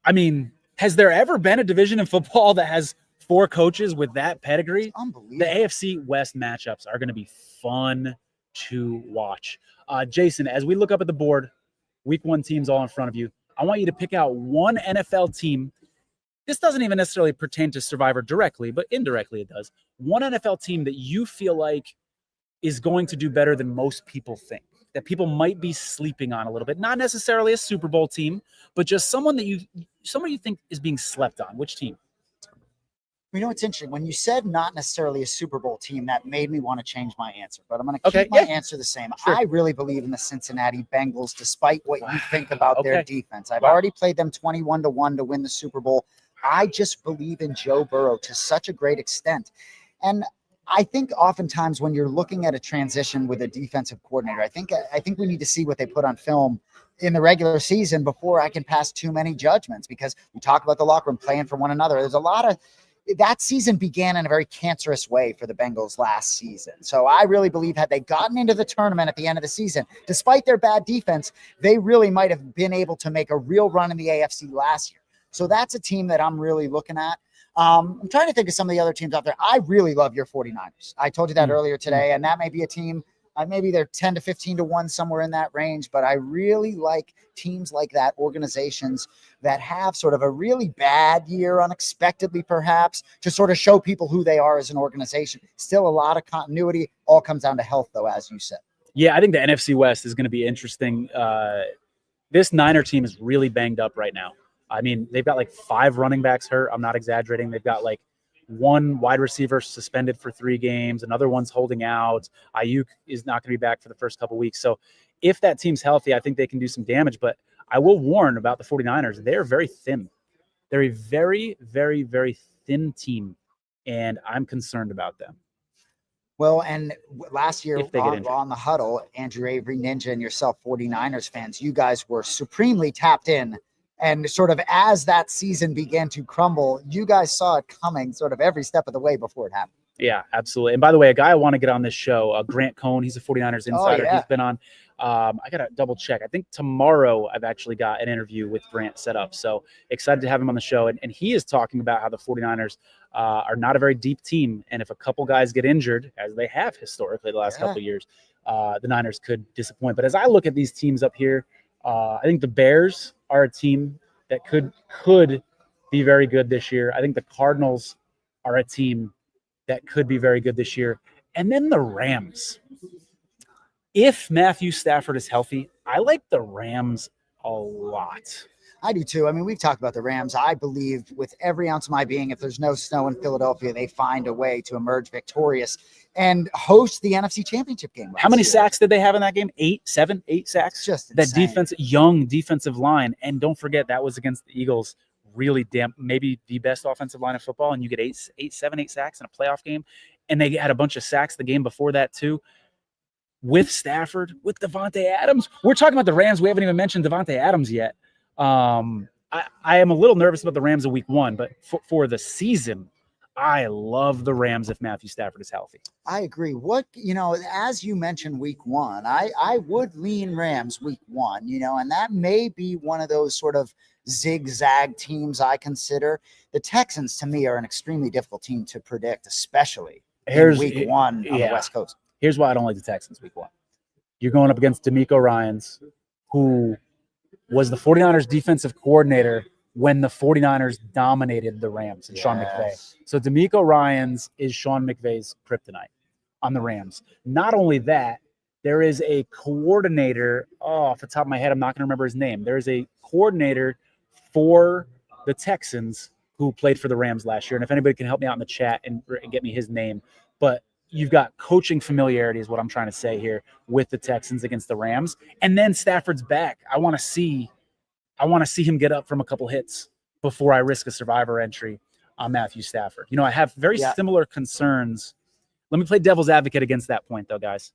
I mean, has there ever been a division in football that has 4 coaches with that pedigree? It's unbelievable. The AFC West matchups are going to be fun to watch. Jason, as we look up at the board, week 1 teams all in front of you, I want you to pick out one NFL team. This doesn't even necessarily pertain to Survivor directly, but indirectly it does. One NFL team that you feel like is going to do better than most people think, that people might be sleeping on a little bit. Not necessarily a Super Bowl team, but just someone you think is being slept on. Which team? You know, it's interesting. When you said not necessarily a Super Bowl team, that made me want to change my answer, but I'm going to keep my answer the same. Sure. I really believe in the Cincinnati Bengals, despite what you think about their defense. I've already played them 21-1 to win the Super Bowl. I just believe in Joe Burrow to such a great extent. And I think oftentimes when you're looking at a transition with a defensive coordinator, I think we need to see what they put on film in the regular season before I can pass too many judgments, because we talk about the locker room playing for one another. There's a lot of that season began in a very cancerous way for the Bengals last season. So I really believe had they gotten into the tournament at the end of the season, despite their bad defense, they really might have been able to make a real run in the AFC last year. So that's a team that I'm really looking at. I'm trying to think of some of the other teams out there. I really love your 49ers. I told you that earlier today, and that may be a team, maybe they're 10 to 15-1, somewhere in that range, but I really like teams like that, organizations that have sort of a really bad year, unexpectedly perhaps, to sort of show people who they are as an organization. Still a lot of continuity. All comes down to health, though, as you said. Yeah, I think the NFC West is going to be interesting. This Niner team is really banged up right now. I mean, they've got like 5 running backs hurt. I'm not exaggerating. They've got like 1 wide receiver suspended for 3 games. Another one's holding out. Ayuk is not going to be back for the first couple weeks. So if that team's healthy, I think they can do some damage. But I will warn about the 49ers. They're very thin. They're a very, very, very thin team, and I'm concerned about them. Well, and last year on the huddle, Andrew Avery, Ninja, and yourself, 49ers fans, you guys were supremely tapped in. And sort of as that season began to crumble, you guys saw it coming sort of every step of the way before it happened. Yeah, absolutely. And by the way, a guy I want to get on this show, Grant Cohn, he's a 49ers insider. Oh, yeah. He's been on. I got to double check. I think tomorrow I've actually got an interview with Grant set up. So excited to have him on the show. And he is talking about how the 49ers are not a very deep team. And if a couple guys get injured, as they have historically the last couple of years, the Niners could disappoint. But as I look at these teams up here, I think the Bears are a team that could be very good this year. I think the Cardinals are a team that could be very good this year. And then the Rams. If Matthew Stafford is healthy, I like the Rams a lot. I do too. I mean, we've talked about the Rams. I believe with every ounce of my being, if there's no snow in Philadelphia, they find a way to emerge victorious and host the NFC Championship game. How many sacks did they have in that game? 8 sacks? Just insane. That young defensive line. And don't forget, that was against the Eagles. Really maybe the best offensive line of football. And you get 8 sacks in a playoff game. And they had a bunch of sacks the game before that too. With Stafford, with Devontae Adams. We're talking about the Rams. We haven't even mentioned Devontae Adams yet. I am a little nervous about the Rams in week 1, but for the season, I love the Rams if Matthew Stafford is healthy. I agree. As you mentioned week 1, I would lean Rams week 1, and that may be one of those sort of zigzag teams I consider. The Texans, to me, are an extremely difficult team to predict, especially in week 1 on the West Coast. Here's why I don't like the Texans week 1. You're going up against DeMeco Ryans, who was the 49ers defensive coordinator when the 49ers dominated the Rams and Sean McVay. So DeMeco Ryans is Sean McVay's kryptonite on the Rams. Not only that, there is a coordinator, off the top of my head, I'm not going to remember his name. There is a coordinator for the Texans who played for the Rams last year. And if anybody can help me out in the chat and get me his name. But you've got coaching familiarity is what I'm trying to say here with the Texans against the Rams. And then Stafford's back. I want to see him get up from a couple hits before I risk a Survivor entry on Matthew Stafford. I have very similar concerns Let me play devil's advocate against that point, though, guys.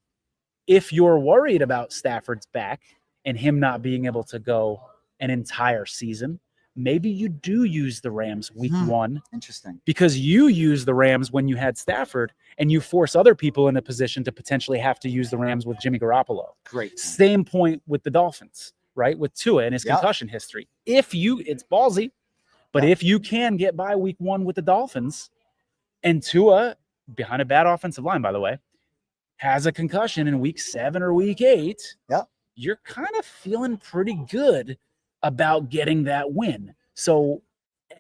If you're worried about Stafford's back and him not being able to go an entire season, maybe you do use the Rams week 1. Interesting. Because you use the Rams when you had Stafford, and you force other people in a position to potentially have to use the Rams with Jimmy Garoppolo. Great. Same point with the Dolphins, right? With Tua and his concussion history. It's ballsy, but if you can get by week 1 with the Dolphins, and Tua, behind a bad offensive line, by the way, has a concussion in week 7 or week 8, you're kind of feeling pretty good about getting that win. So,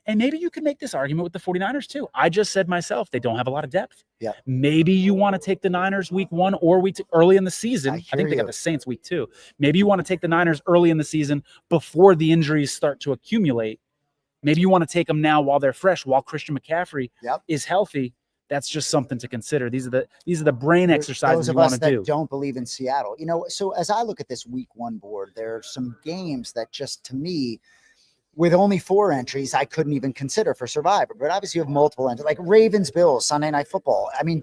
and maybe you can make this argument with the 49ers too. I just said myself, they don't have a lot of depth. Yeah. Maybe you want to take the Niners week 1 or early in the season. I think they got the Saints week 2. Maybe you want to take the Niners early in the season before the injuries start to accumulate. Maybe you want to take them now while they're fresh, while Christian McCaffrey is healthy. That's just something to consider. These are the brain exercises you want to do. Those of us that don't believe in Seattle. So as I look at this week 1 board, there are some games that just, to me, with only 4 entries, I couldn't even consider for Survivor. But obviously you have multiple entries, like Ravens, Bills, Sunday Night Football. I mean,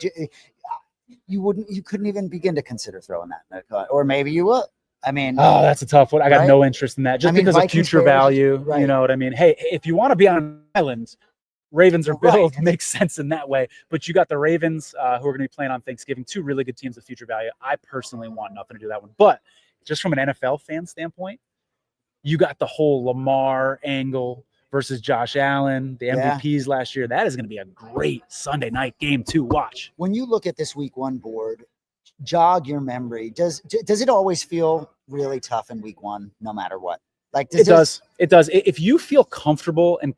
you couldn't even begin to consider throwing that. Or maybe you would. I mean, that's a tough one. I got no interest in that just because of future value. Right. You know what I mean? Hey, if you want to be on an island, Ravens or Bills makes sense in that way, but you got the Ravens who are going to be playing on Thanksgiving, 2 really good teams with future value. I personally want nothing to do that one, but just from an NFL fan standpoint, you got the whole Lamar angle versus Josh Allen, the MVPs last year. That is going to be a great Sunday night game to watch. When you look at this week 1 board, jog your memory. Does it always feel really tough in week 1, no matter what? Like it does. If you feel comfortable and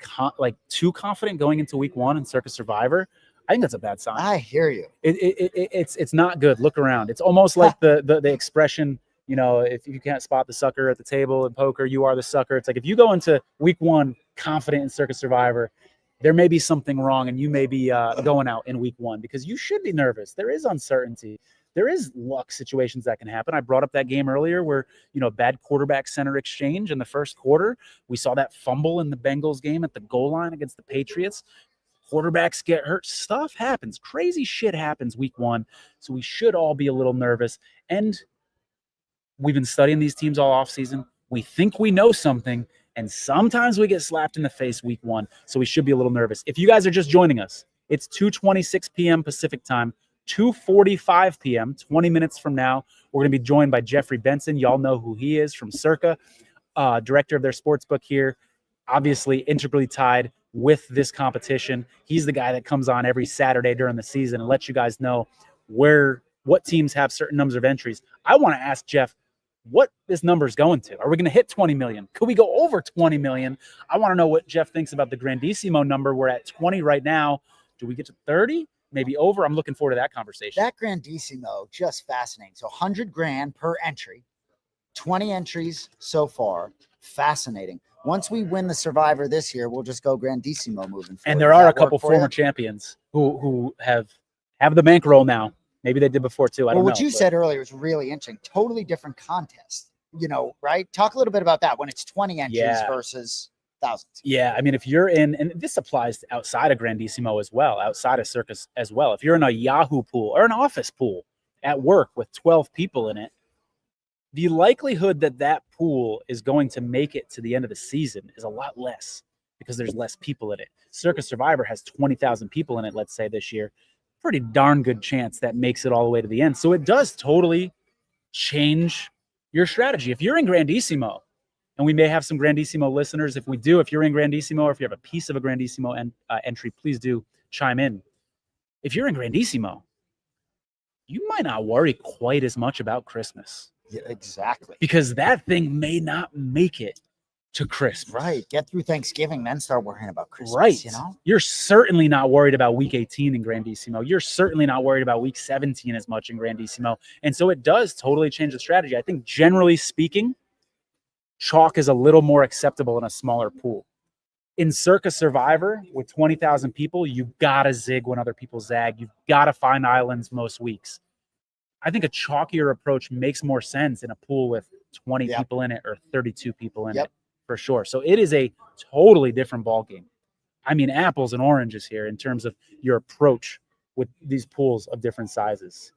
too confident going into week 1 in Circa Survivor, I think that's a bad sign. I hear you. It's not good. Look around. It's almost like the expression, if you can't spot the sucker at the table in poker, you are the sucker. It's like if you go into week 1 confident in Circa Survivor, there may be something wrong, and you may be going out in week 1 because you should be nervous. There is uncertainty. There is luck situations that can happen. I brought up that game earlier where, bad quarterback center exchange in the first quarter. We saw that fumble in the Bengals game at the goal line against the Patriots. Quarterbacks get hurt. Stuff happens. Crazy shit happens week 1. So we should all be a little nervous. And we've been studying these teams all offseason. We think we know something, and sometimes we get slapped in the face week 1. So we should be a little nervous. If you guys are just joining us, it's 2:26 p.m. Pacific time. 2:45 p.m., 20 minutes from now, we're going to be joined by Jeffrey Benson. Y'all know who he is from Circa, director of their sportsbook here, obviously integrally tied with this competition. He's the guy that comes on every Saturday during the season and lets you guys know what teams have certain numbers of entries. I want to ask Jeff what this number is going to. Are we going to hit 20 million? Could we go over 20 million? I want to know what Jeff thinks about the Grandissimo number. We're at 20 right now. Do we get to 30? Maybe over? I'm looking forward to that conversation. That Grandissimo, just fascinating. So $100,000 per entry, 20 entries so far. Fascinating. Once we win the Survivor this year, we'll just go Grandissimo moving forward. And there are a couple former champions who have the bankroll now. Maybe they did before too. I don't know. What you said earlier was really interesting. Totally different contest, right? Talk a little bit about that when it's 20 entries versus thousands. Yeah, I mean, if you're in, and this applies to outside of Grandissimo as well, outside of Circus as well. If you're in a Yahoo pool or an office pool at work with 12 people in it, the likelihood that pool is going to make it to the end of the season is a lot less because there's less people in it. Circa Survivor has 20,000 people in it, let's say this year. Pretty darn good chance that makes it all the way to the end. So it does totally change your strategy. If you're in Grandissimo, and we may have some Grandissimo listeners. If you're in Grandissimo or if you have a piece of a Grandissimo entry, please do chime in. If you're in Grandissimo, you might not worry quite as much about Christmas. Yeah, exactly. Because that thing may not make it to Christmas. Right. Get through Thanksgiving, then start worrying about Christmas. Right. You're certainly not worried about week 18 in Grandissimo. You're certainly not worried about week 17 as much in Grandissimo. And so it does totally change the strategy. I think generally speaking, chalk is a little more acceptable in a smaller pool. In Circa Survivor, with 20,000 people, you got to zig when other people zag. You've got to find islands most weeks. I think a chalkier approach makes more sense in a pool with 20 people in it or 32 people in it, for sure. So it is a totally different ballgame. I mean, apples and oranges here in terms of your approach with these pools of different sizes.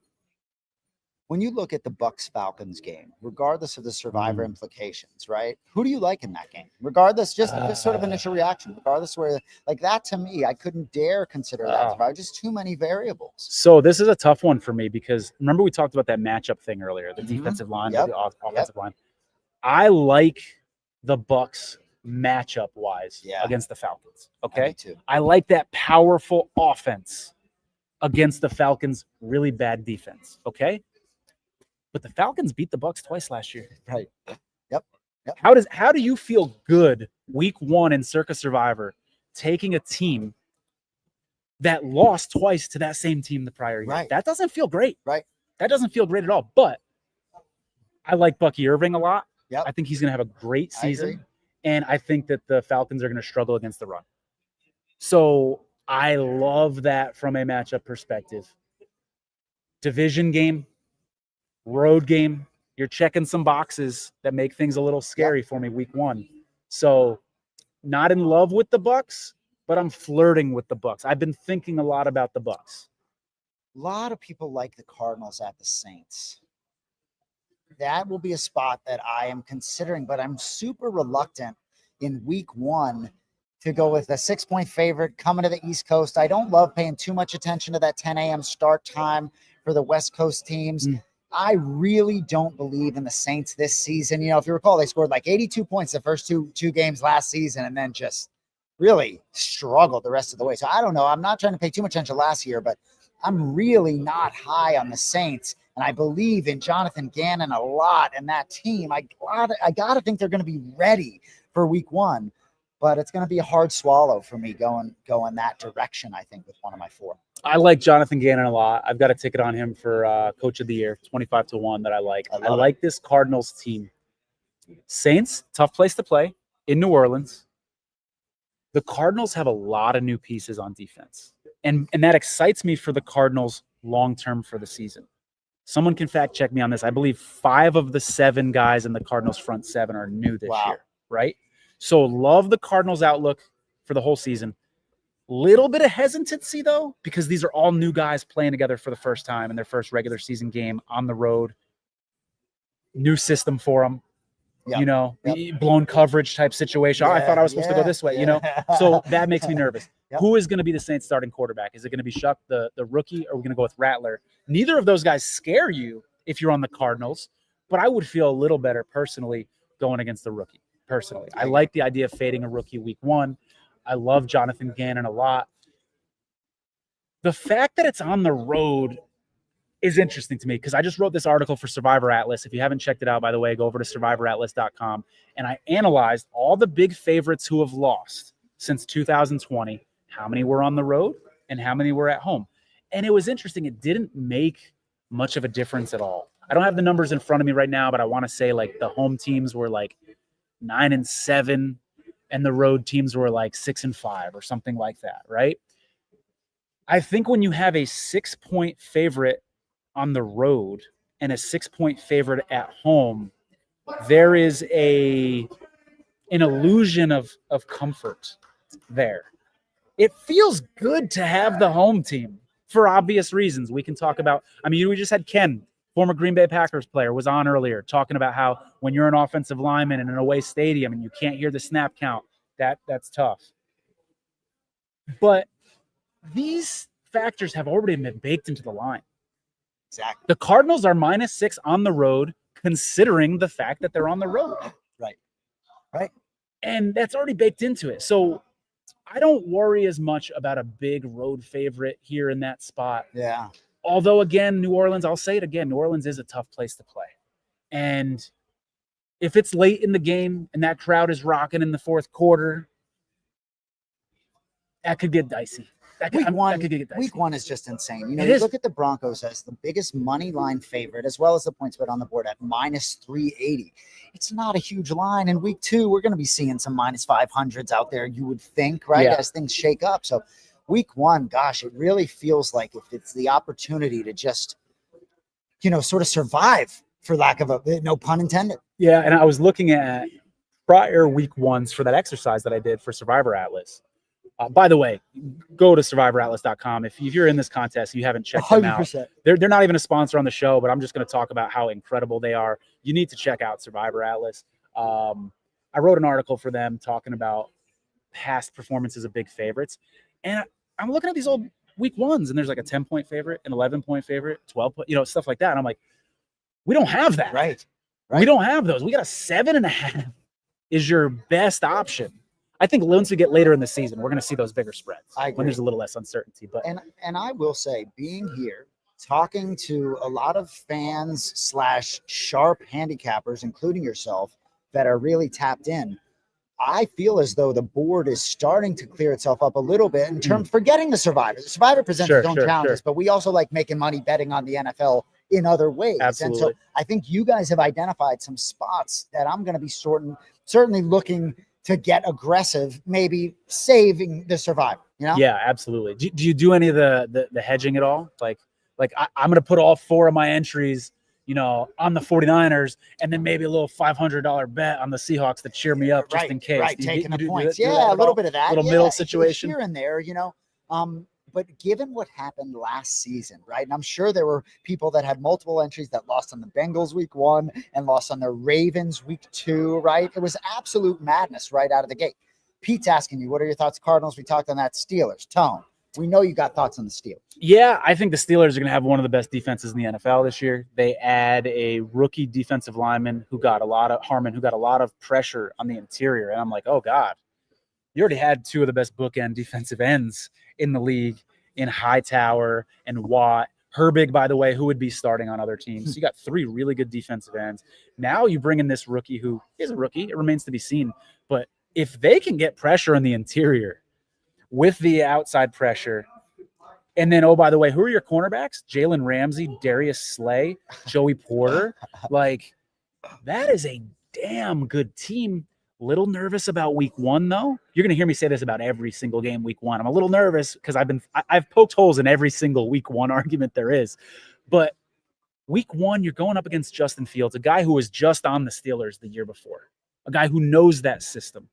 When you look at the Bucks-Falcons game, regardless of the Survivor implications, right? Who do you like in that game? Regardless, just sort of initial reaction, regardless where, like that to me, I couldn't dare consider that Survivor. Just too many variables. So this is a tough one for me because remember we talked about that matchup thing earlier, the defensive line, the offensive line. I like the Bucks matchup wise against the Falcons. Okay. I like that powerful offense against the Falcons' really bad defense. Okay. But the Falcons beat the Bucks twice last year. Right. Yep. How do you feel good week 1 in Circa Survivor taking a team that lost twice to that same team the prior year? Right. That doesn't feel great. Right. That doesn't feel great at all. But I like Bucky Irving a lot. Yep. I think he's going to have a great season. And I think that the Falcons are going to struggle against the run. So I love that from a matchup perspective. Division game. Road game, you're checking some boxes that make things a little scary for me week 1. So not in love with the Bucks, but I'm flirting with the Bucks. I've been thinking a lot about the Bucks. A lot of people like the Cardinals at the Saints. That will be a spot that I am considering, but I'm super reluctant in week 1 to go with a 6-point favorite coming to the East Coast. I don't love paying too much attention to that 10 a.m. start time for the West Coast teams. I really don't believe in the Saints this season. You know, if you recall, they scored like 82 points the first two games last season and then just really struggled the rest of the way. So I don't know. I'm not trying to pay too much attention last year, but I'm really not high on the Saints. And I believe in Jonathan Gannon a lot and that team. I gotta think they're going to be ready for week 1, but it's going to be a hard swallow for me going that direction, I think, with one of my 4. I like Jonathan Gannon a lot. I've got a ticket on him for Coach of the Year, 25-1 that I like. I like this Cardinals team. Saints, tough place to play in New Orleans. The Cardinals have a lot of new pieces on defense. And that excites me for the Cardinals long-term for the season. Someone can fact check me on this. I believe 5 of the 7 guys in the Cardinals front 7 are new this year, right? So love the Cardinals outlook for the whole season. Little bit of hesitancy, though, because these are all new guys playing together for the first time in their first regular season game on the road. New system for them, blown coverage type situation. I thought I was supposed to go this way, So that makes me nervous. Who is going to be the Saints starting quarterback? Is it going to be Shuck, the rookie, or are we going to go with Rattler? Neither of those guys scare you if you're on the Cardinals, but I would feel a little better personally going against the rookie. Personally, I like the idea of fading a rookie week 1. I love Jonathan Gannon a lot. The fact that it's on the road is interesting to me because I just wrote this article for Survivor Atlas. If you haven't checked it out, by the way, go over to survivoratlas.com. And I analyzed all the big favorites who have lost since 2020, how many were on the road and how many were at home. And it was interesting. It didn't make much of a difference at all. I don't have the numbers in front of me right now, but I want to say like the home teams were like 9-7. And the road teams were like 6-5 or something like that, right? I think when you have a 6-point favorite on the road and a 6-point favorite at home, there is an illusion of comfort there. It feels good to have the home team for obvious reasons. We can talk about, we just had Ken, former Green Bay Packers player, was on earlier talking about how when you're an offensive lineman in an away stadium and you can't hear the snap count, that's tough. But these factors have already been baked into the line. Exactly. The Cardinals are -6 on the road, considering the fact that they're on the road. Right. And that's already baked into it. So I don't worry as much about a big road favorite here in that spot. Yeah. Although, again, New Orleans, I'll say it again, New Orleans is a tough place to play. And if it's late in the game and that crowd is rocking in the fourth quarter, that could get dicey. Week 1 is just insane. You look at the Broncos as the biggest money line favorite, as well as the points bet on the board at -380. It's not a huge line. In week 2, we're going to be seeing some -500s out there, you would think, right, as things shake up. So week 1, gosh, it really feels like if it's the opportunity to just, sort of survive, for lack of no pun intended. Yeah, and I was looking at prior week 1s for that exercise that I did for Survivor Atlas. By the way, go to survivoratlas.com. If you're in this contest, you haven't checked them out. 100%. They're not even a sponsor on the show, but I'm just going to talk about how incredible they are. You need to check out Survivor Atlas. I wrote an article for them talking about past performances of big favorites. And I'm looking at these old week ones, and there's like a 10-point favorite, an 11-point favorite, 12 point, stuff like that. And I'm like, we don't have that. Right. We don't have those. We got a 7.5 is your best option. I think once we get later in the season, we're going to see those bigger spreads when there's a little less uncertainty. But and I will say, being here, talking to a lot of fans / sharp handicappers, including yourself, that are really tapped in, I feel as though the board is starting to clear itself up a little bit in terms, forgetting the Survivor. The Survivor presents its own challenges, but we also like making money betting on the NFL in other ways. Absolutely. And so I think you guys have identified some spots that I'm going to be certainly looking to get aggressive, maybe saving the Survivor, Yeah, absolutely. Do you do any of the hedging at all? Like I'm going to put all 4 of my entries, on the 49ers, and then maybe a little $500 bet on the Seahawks to cheer me up just in case. Right, taking the points. Do A little bit of that. Little middle situation. Here and there, but given what happened last season, right? And I'm sure there were people that had multiple entries that lost on the Bengals week 1 and lost on the Ravens week 2, right? It was absolute madness right out of the gate. Pete's asking you, what are your thoughts, Cardinals? We talked on that. Steelers. Tone, we know you got thoughts on the Steelers. Yeah, I think the Steelers are going to have one of the best defenses in the NFL this year. They add a rookie defensive lineman who got a lot of pressure on the interior. And I'm like, oh God, you already had 2 of the best bookend defensive ends in the league in Hightower and Watt. Herbig, by the way, who would be starting on other teams. So you got 3 really good defensive ends. Now you bring in this rookie who is a rookie. It remains to be seen. But if they can get pressure on the interior with the outside pressure, and then, oh, by the way, who are your cornerbacks? Jalen Ramsey, Darius Slay, Joey Porter. Like, that is a damn good team. Little nervous about week 1, though. You're going to hear me say this about every single game week 1. I'm a little nervous because I've poked holes in every single week 1 argument there is. But week 1, you're going up against Justin Fields, a guy who was just on the Steelers the year before, a guy who knows that system.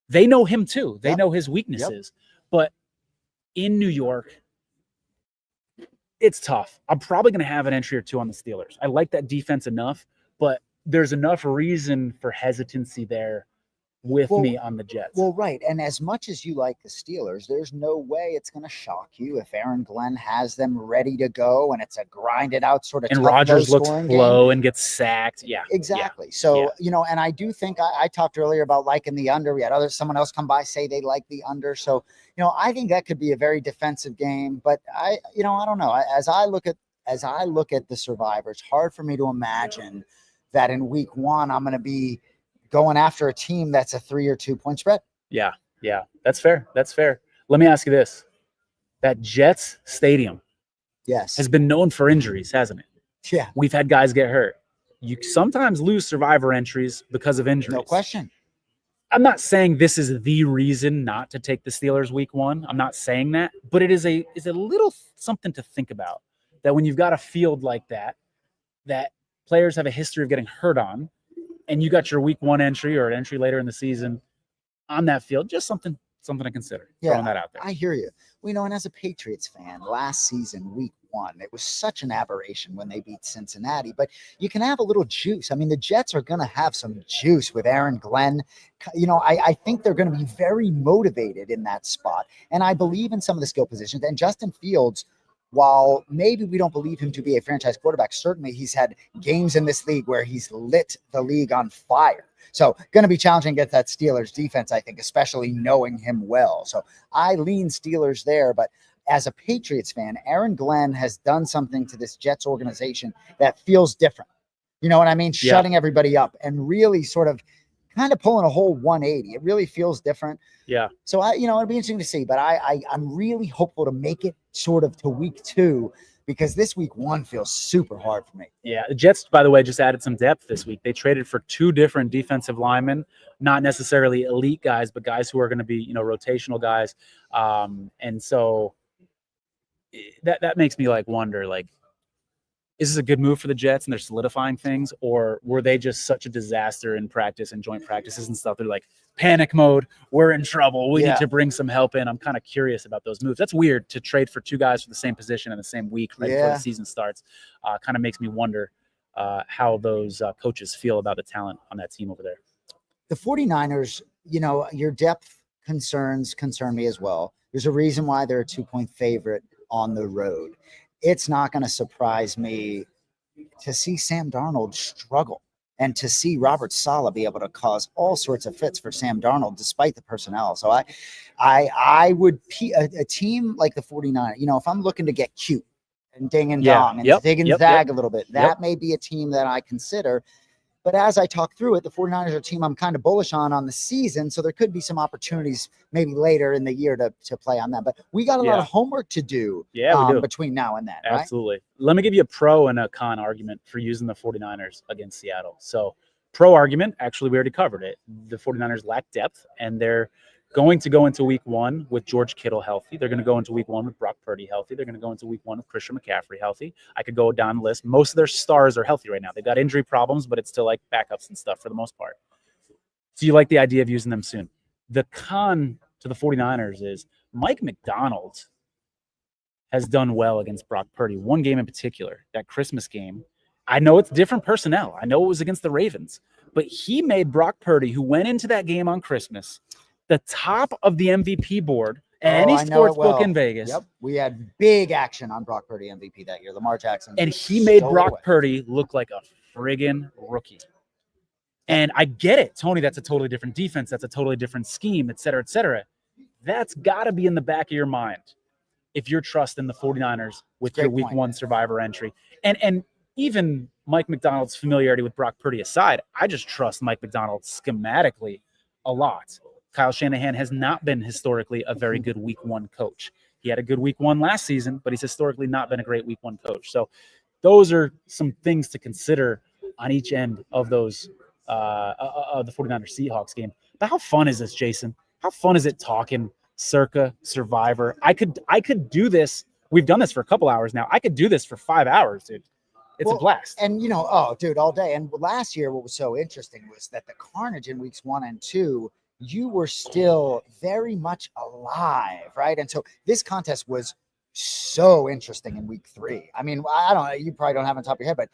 They know him too. They know his weaknesses. But in New York, it's tough. I'm probably going to have an entry or 2 on the Steelers. I like that defense enough, but there's enough reason for hesitancy there with me on the Jets. Well, right. And as much as you like the Steelers, there's no way it's going to shock you if Aaron Glenn has them ready to go and it's a grinded out sort of and Rodgers looks slow and gets sacked. Yeah, exactly. Yeah. So, and I do think I talked earlier about liking the under. We had someone else come by, say they like the under. So, I think that could be a very defensive game, but I don't know. As I look at the Survivor, it's hard for me to imagine that in week 1, I'm going to be going after a team that's a 3 or 2 point spread. Yeah. That's fair. Let me ask you this. That Jets stadium has been known for injuries, hasn't it? Yeah. We've had guys get hurt. You sometimes lose Survivor entries because of injuries. No question. I'm not saying this is the reason not to take the Steelers week 1. I'm not saying that, but it is a little something to think about, that when you've got a field like that players have a history of getting hurt on, and you got your week 1 entry or an entry later in the season on that field, just something to consider. Throwing that out there. I hear you. And as a Patriots fan, last season, week 1, it was such an aberration when they beat Cincinnati, but you can have a little juice. I mean, the Jets are going to have some juice with Aaron Glenn. I think they're going to be very motivated in that spot. And I believe in some of the skill positions. And Justin Fields, while maybe we don't believe him to be a franchise quarterback, certainly he's had games in this league where he's lit the league on fire. So going to be challenging against that Steelers defense, I think, especially knowing him well. So I lean Steelers there. But as a Patriots fan, Aaron Glenn has done something to this Jets organization that feels different. You know what I mean? Yeah. Shutting everybody up and really sort of kind of pulling a whole 180. It really feels different. Yeah. So it'll be interesting to see, but I'm really hopeful to make it sort of to week 2, because this week 1 feels super hard for me. Yeah. The Jets, by the way, just added some depth this week. They traded for 2 different defensive linemen, not necessarily elite guys, but guys who are going to be, rotational guys. And so that makes me wonder, is this a good move for the Jets and they're solidifying things, or were they just such a disaster in practice and joint practices and stuff? They're like, panic mode, we're in trouble, we need to bring some help in. I'm kind of curious about those moves. That's weird to trade for two guys for the same position in the same week right before the season starts. Kind of makes me wonder how those coaches feel about the talent on that team over there. The 49ers, your depth concerns concern me as well. There's a reason why they're a 2-point favorite on the road. It's not going to surprise me to see Sam Darnold struggle and to see Robert Saleh be able to cause all sorts of fits for Sam Darnold despite the personnel. So I would a team like the 49ers, if I'm looking to get cute and ding and dong and dig and zag a little bit, that may be a team that I consider. But as I talk through it, the 49ers are a team I'm kind of bullish on the season. So there could be some opportunities maybe later in the year to play on that. But we got a lot of homework to do between now and then. Absolutely. Right? Let me give you a pro and a con argument for using the 49ers against Seattle. So pro argument, actually, we already covered it. The 49ers lack depth, and they're going to go into week one with George Kittle healthy. They're going to go into week one with Brock Purdy healthy. They're going to go into week one with Christian McCaffrey healthy. I could go down the list. Most of their stars are healthy right now. They've got injury problems, but it's still like backups and stuff for the most part. So you like the idea of using them soon. The con to the 49ers is Mike McDonald has done well against Brock Purdy. One game in particular, that Christmas game. I know it's different personnel. I know it was against the Ravens, but he made Brock Purdy, who went into that game on Christmas, the top of the MVP board, any sports book in Vegas. Yep, we had big action on Brock Purdy MVP that year. Lamar Jackson. And he made Brock Purdy look like a friggin' rookie. And I get it, Tony, that's a totally different defense. That's a totally different scheme, et cetera, et cetera. That's got to be in the back of your mind if you're trusting the 49ers with your week one Survivor entry. And even Mike McDonald's familiarity with Brock Purdy aside, I just trust Mike McDonald schematically a lot. Kyle Shanahan has not been historically a very good week one coach. He had a good week one last season, but he's historically not been a great week one coach. So those are some things to consider on each end of those of the 49ers Seahawks game. But how fun is this, Jason? How fun is it talking Circa Survivor? I could do this. We've done this for a couple hours now. I could do this for 5 hours, dude. It's a blast. And, dude, all day. And last year, what was so interesting was that the carnage in weeks 1 and 2, you were still very much alive, right? And so this contest was so interesting in week 3. I mean, I don't know, you probably don't have on top of your head, but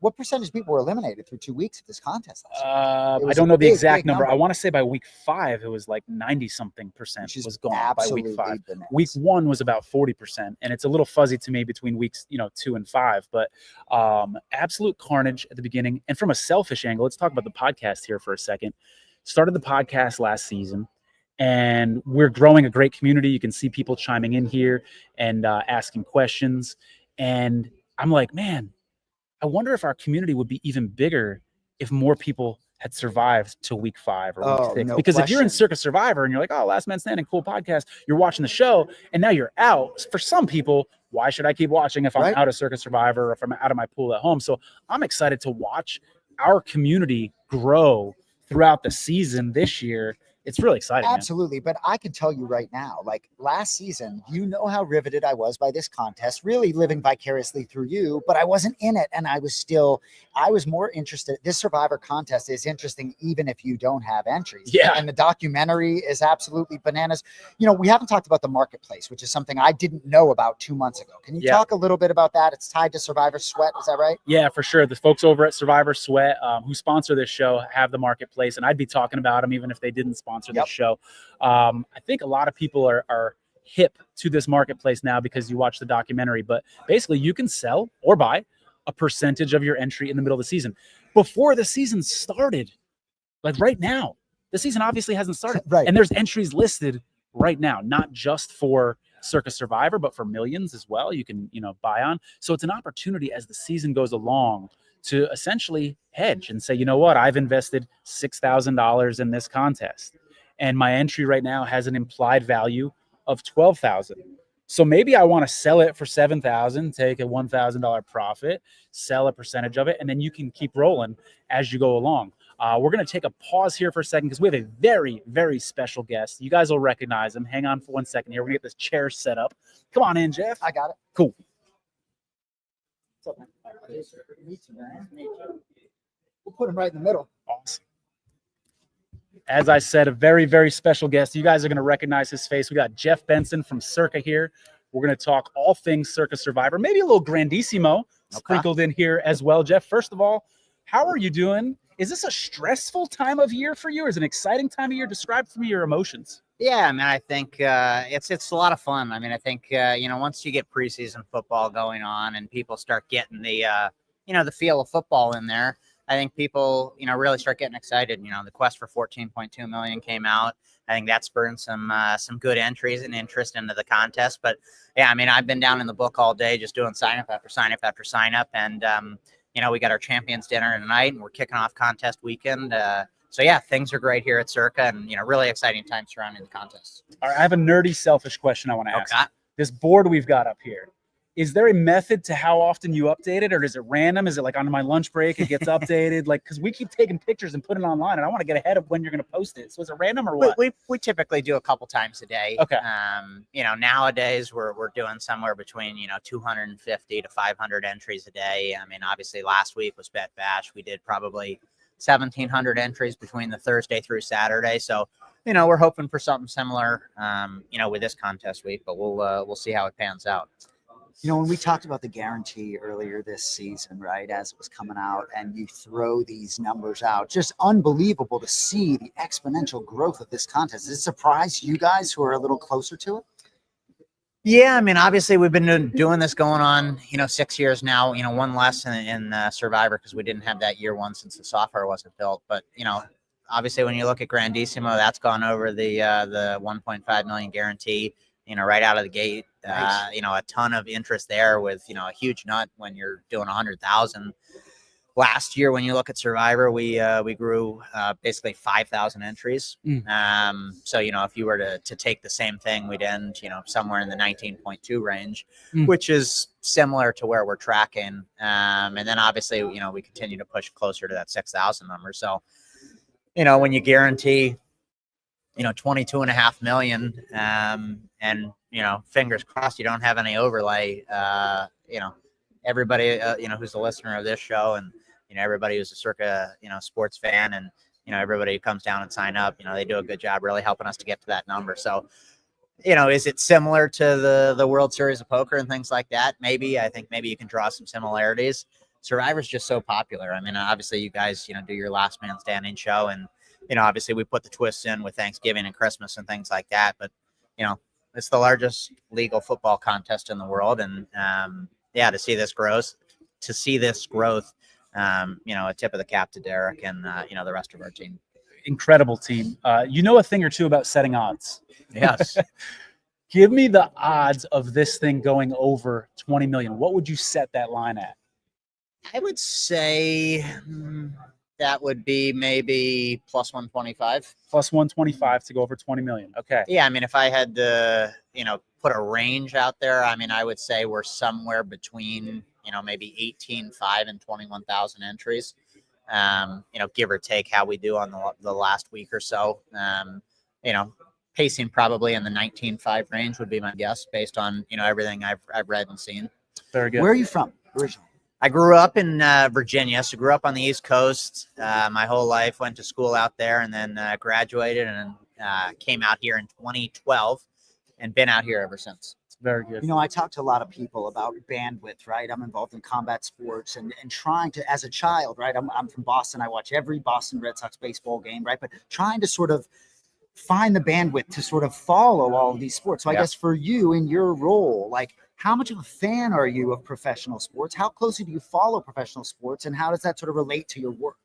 what percentage of people were eliminated through 2 weeks of this contest last year? I don't know the exact number. I want to say by week 5, it was like 90-something% was gone by week 5. Bananas. Week 1 was about 40%. And it's a little fuzzy to me between weeks, 2 and 5, but absolute carnage at the beginning. And from a selfish angle, let's talk about the podcast here for a second. Started the podcast last season, and we're growing a great community. You can see people chiming in here and asking questions. And I'm like, man, I wonder if our community would be even bigger if more people had survived to week 5 or week 6. Because if you're in Circa Survivor and you're like, oh, Last Man Standing, cool podcast, you're watching the show, and now you're out. For some people, why should I keep watching if I'm out of Circa Survivor or if I'm out of my pool at home? So I'm excited to watch our community grow throughout the season this year. It's really exciting. Absolutely. Man. But I can tell you right now, like last season, you know how riveted I was by this contest, really living vicariously through you, but I wasn't in it. And I was more interested. This Survivor contest is interesting, even if you don't have entries. Yeah. And the documentary is absolutely bananas. We haven't talked about the marketplace, which is something I didn't know about 2 months ago. Can you talk a little bit about that? It's tied to Survivor Sweat. Is that right? Yeah, for sure. The folks over at Survivor Sweat who sponsor this show have the marketplace, and I'd be talking about them even if they didn't sponsor this show. I think a lot of people are hip to this marketplace now because you watch the documentary, but basically you can sell or buy a percentage of your entry in the middle of the season. Before the season started, like right now, the season obviously hasn't started. Right. And there's entries listed right now, not just for Circa Survivor, but for millions as well. You can, buy on. So it's an opportunity as the season goes along to essentially hedge and say, you know what, I've invested $6,000 in this contest, and my entry right now has an implied value of $12,000. So maybe I want to sell it for $7,000, take a $1,000 profit, sell a percentage of it, and then you can keep rolling as you go along. We're going to take a pause here for a second because we have a very, very special guest. You guys will recognize him. Hang on for 1 second here. We're going to get this chair set up. Come on in, Jeff. I got it. Cool. What's up, man? Me too, man. Me too. We'll put him right in the middle. Awesome. As I said, a very, very special guest. You guys are going to recognize his face. We got Jeff Benson from Circa here. We're going to talk all things Circa Survivor, maybe a little Grandissimo sprinkled in here as well. Jeff, first of all, how are you doing? Is this a stressful time of year for you, or is it an exciting time of year? Describe for me your emotions. Yeah, I mean, I think it's a lot of fun. I mean, I think once you get preseason football going on and people start getting the the feel of football in there, I think people really start getting excited. The quest for 14.2 million came out. I think that spurred some good entries and interest into the contest. But yeah, I mean, I've been down in the book all day just doing sign up after sign up after sign up, and we got our champions dinner tonight, and we're kicking off contest weekend. So yeah, things are great here at Circa, and really exciting times surrounding the contest. All right, I have a nerdy, selfish question I want to ask. Okay. This board we've got up here, is there a method to how often you update it, or is it random? Is it like on my lunch break it gets updated? Like, because we keep taking pictures and putting it online, and I want to get ahead of when you're going to post it. So is it random or what? We typically do a couple times a day. Okay. Nowadays we're doing somewhere between 250 to 500 entries a day. I mean, obviously last week was Bet Bash. We did probably 1,700 entries between the Thursday through Saturday. So we're hoping for something similar with this contest week, but we'll see how it pans out. When we talked about the guarantee earlier this season, right, as it was coming out, and you throw these numbers out, just unbelievable to see the exponential growth of this contest. Does it surprise you guys who are a little closer to it? Yeah, I mean, obviously we've been doing this going on, 6 years now, one less in Survivor because we didn't have that year one since the software wasn't built. But, obviously when you look at Grandissimo, that's gone over the 1.5 million guarantee, right out of the gate. Nice. A ton of interest there with, a huge nut when you're doing 100,000. Last year, when you look at Survivor, we grew basically 5,000 entries. So, if you were to take the same thing, we'd end, somewhere in the 19.2 range, which is similar to where we're tracking. And then obviously, we continue to push closer to that 6,000 number. So, when you guarantee, 22.5 million, and, fingers crossed you don't have any overlay, everybody, who's a listener of this show and, everybody who's a Circa, sports fan and, everybody who comes down and sign up, they do a good job really helping us to get to that number. So, is it similar to the World Series of Poker and things like that? Maybe. I think maybe you can draw some similarities. Survivor's just so popular. I mean, obviously you guys, do your last man standing show, and, obviously we put the twists in with Thanksgiving and Christmas and things like that. But, it's the largest legal football contest in the world. And, to see this growth, a tip of the cap to Derek and, the rest of our team. Incredible team. A thing or two about setting odds. Yes. Give me the odds of this thing going over 20 million. What would you set that line at? I would say that would be maybe plus 125. Plus 125 to go over 20 million. Okay. Yeah, I mean, if I had to, put a range out there, I mean, I would say we're somewhere between, maybe 18,500 and 21,000 entries, give or take how we do on the last week or so. Pacing probably in the 19.5 range would be my guess based on, everything I've read and seen. Very good. Where are you from originally? I grew up in Virginia, so grew up on the East Coast my whole life, went to school out there, and then graduated and came out here in 2012 and been out here ever since. Very good. I talk to a lot of people about bandwidth, right? I'm involved in combat sports and trying to, as a child, right? I'm from Boston. I watch every Boston Red Sox baseball game, right? But trying to sort of find the bandwidth to sort of follow all of these sports. So I guess for you in your role, like, how much of a fan are you of professional sports? How closely do you follow professional sports, and how does that sort of relate to your work?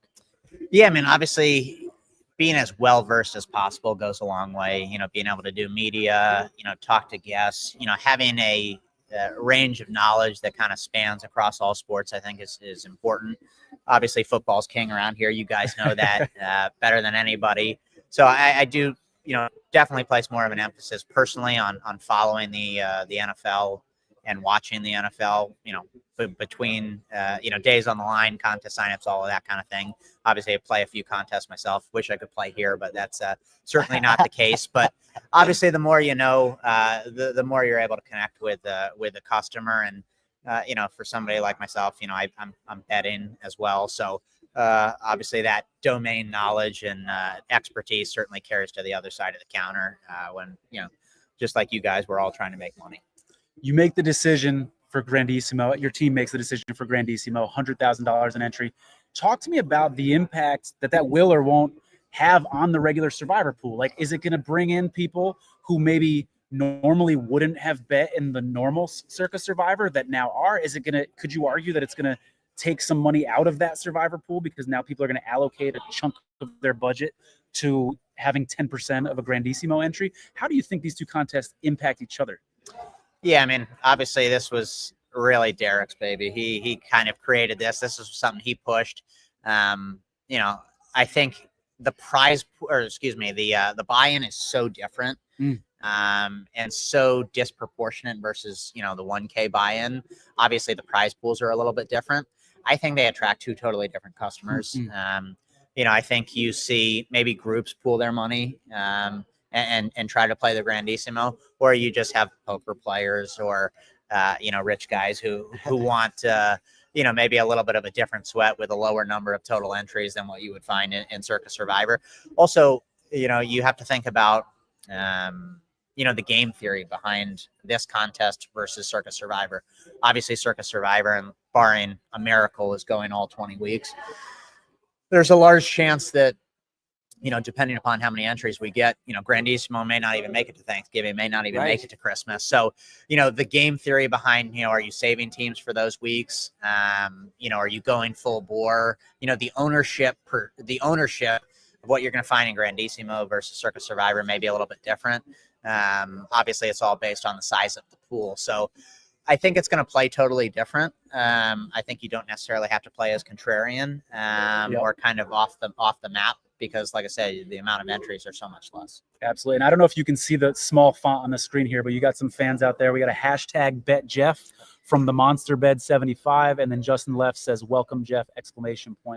Yeah, I mean, obviously being as well-versed as possible goes a long way, being able to do media, talk to guests, having a range of knowledge that kind of spans across all sports, I think is important. Obviously football's king around here. You guys know that better than anybody. So I do, definitely place more of an emphasis personally on following the NFL and watching the NFL, between, days on the line, contest signups, all of that kind of thing. Obviously I play a few contests myself, wish I could play here, but that's certainly not the case. But obviously the more the more you're able to connect with the customer. And, for somebody like myself, I'm betting as well. So obviously that domain knowledge and expertise certainly carries to the other side of the counter when, just like you guys, we're all trying to make money. You make the decision for Grandissimo. Your team makes the decision for Grandissimo, $100,000 an entry. Talk to me about the impact that will or won't have on the regular Survivor pool. Like, is it going to bring in people who maybe normally wouldn't have bet in the normal Circa Survivor that now are? Could you argue that it's going to take some money out of that Survivor pool because now people are going to allocate a chunk of their budget to having 10% of a Grandissimo entry? How do you think these two contests impact each other? Yeah, I mean, obviously this was really Derek's baby. He kind of created this. This is something he pushed. I think the the buy-in is so different and so disproportionate versus, the 1K buy-in. Obviously the prize pools are a little bit different. I think they attract two totally different customers. I think you see maybe groups pool their money and try to play the Grandissimo, or you just have poker players or, rich guys who want, maybe a little bit of a different sweat with a lower number of total entries than what you would find in Circa Survivor. Also, you have to think about, the game theory behind this contest versus Circa Survivor. Obviously, Circa Survivor, and barring a miracle, is going all 20 weeks. There's a large chance that, depending upon how many entries we get, Grandissimo may not even make it to Thanksgiving, may not even make it to Christmas. So, the game theory behind, are you saving teams for those weeks? Are you going full bore? The ownership of what you're going to find in Grandissimo versus Circa Survivor may be a little bit different. Obviously, it's all based on the size of the pool. So I think it's going to play totally different. I think you don't necessarily have to play as contrarian or kind of off the map because, like I said, the amount of entries are so much less. Absolutely. And I don't know if you can see the small font on the screen here, but you got some fans out there. We got a hashtag Bet Jeff from the Monster Bed 75. And then Justin Left says, "Welcome, Jeff!" !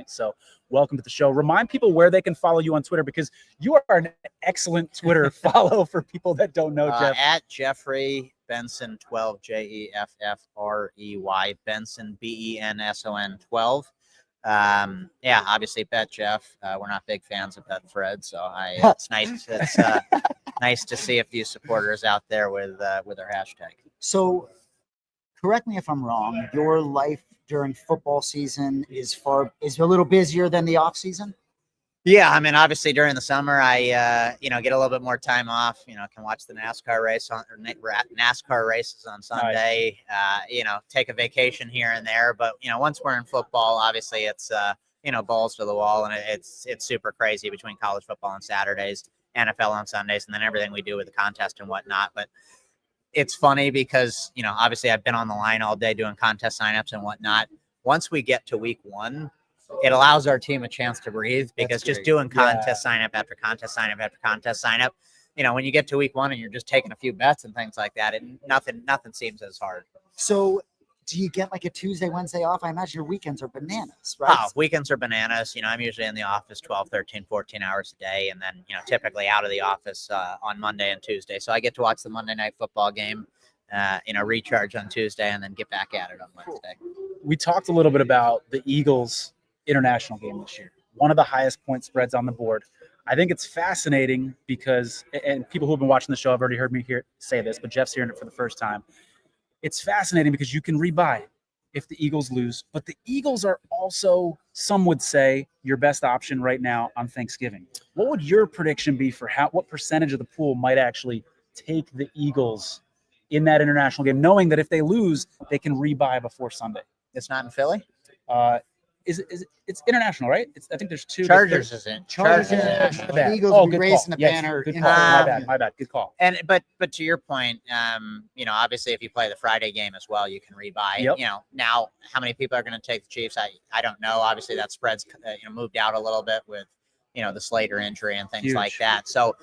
So welcome to the show. Remind people where they can follow you on Twitter because you are an excellent Twitter follow for people that don't know Jeff. At Jeffrey Benson 12, Jeffrey Benson BENSON 12. Obviously Bet Jeff. We're not big fans of Bet Fred, so it's nice. It's nice to see a few supporters out there with our hashtag. So, correct me if I'm wrong. Your life during football season is a little busier than the off season. Yeah, I mean, obviously during the summer, I get a little bit more time off. Can watch the NASCAR races on Sunday. Nice. Take a vacation here and there. But once we're in football, obviously it's balls to the wall, and it's super crazy between college football on Saturdays, NFL on Sundays, and then everything we do with the contest and whatnot. But it's funny because obviously I've been on the line all day doing contest signups and whatnot. Once we get to week one, it allows our team a chance to breathe because just doing contest sign up after contest sign up after contest sign up, when you get to week one and you're just taking a few bets and things like that, nothing seems as hard. So do you get like a Tuesday, Wednesday off? I imagine your weekends are bananas, right? Oh, weekends are bananas. I'm usually in the office 12, 13, 14 hours a day. And then, typically out of the office on Monday and Tuesday. So I get to watch the Monday night football game, recharge on Tuesday and then get back at it on Wednesday. We talked a little bit about the Eagles international game this year, one of the highest point spreads on the board. I think it's fascinating because, and people who've been watching the show have already heard me say this, but Jeff's hearing it for the first time. It's fascinating because you can rebuy if the Eagles lose, but the Eagles are also, some would say, your best option right now on Thanksgiving. What would your prediction be for what percentage of the pool might actually take the Eagles in that international game, knowing that if they lose, they can rebuy before Sunday? It's not in Philly? It's international, right? I think there's two. Chargers is in. Chargers international. The Eagles will be raising the banner. Good call. My bad. Good call. And but to your point, obviously if you play the Friday game as well, you can rebuy. Yep. Now how many people are going to take the Chiefs? I don't know. Obviously that spread's moved out a little bit with the Slater injury and things like that. So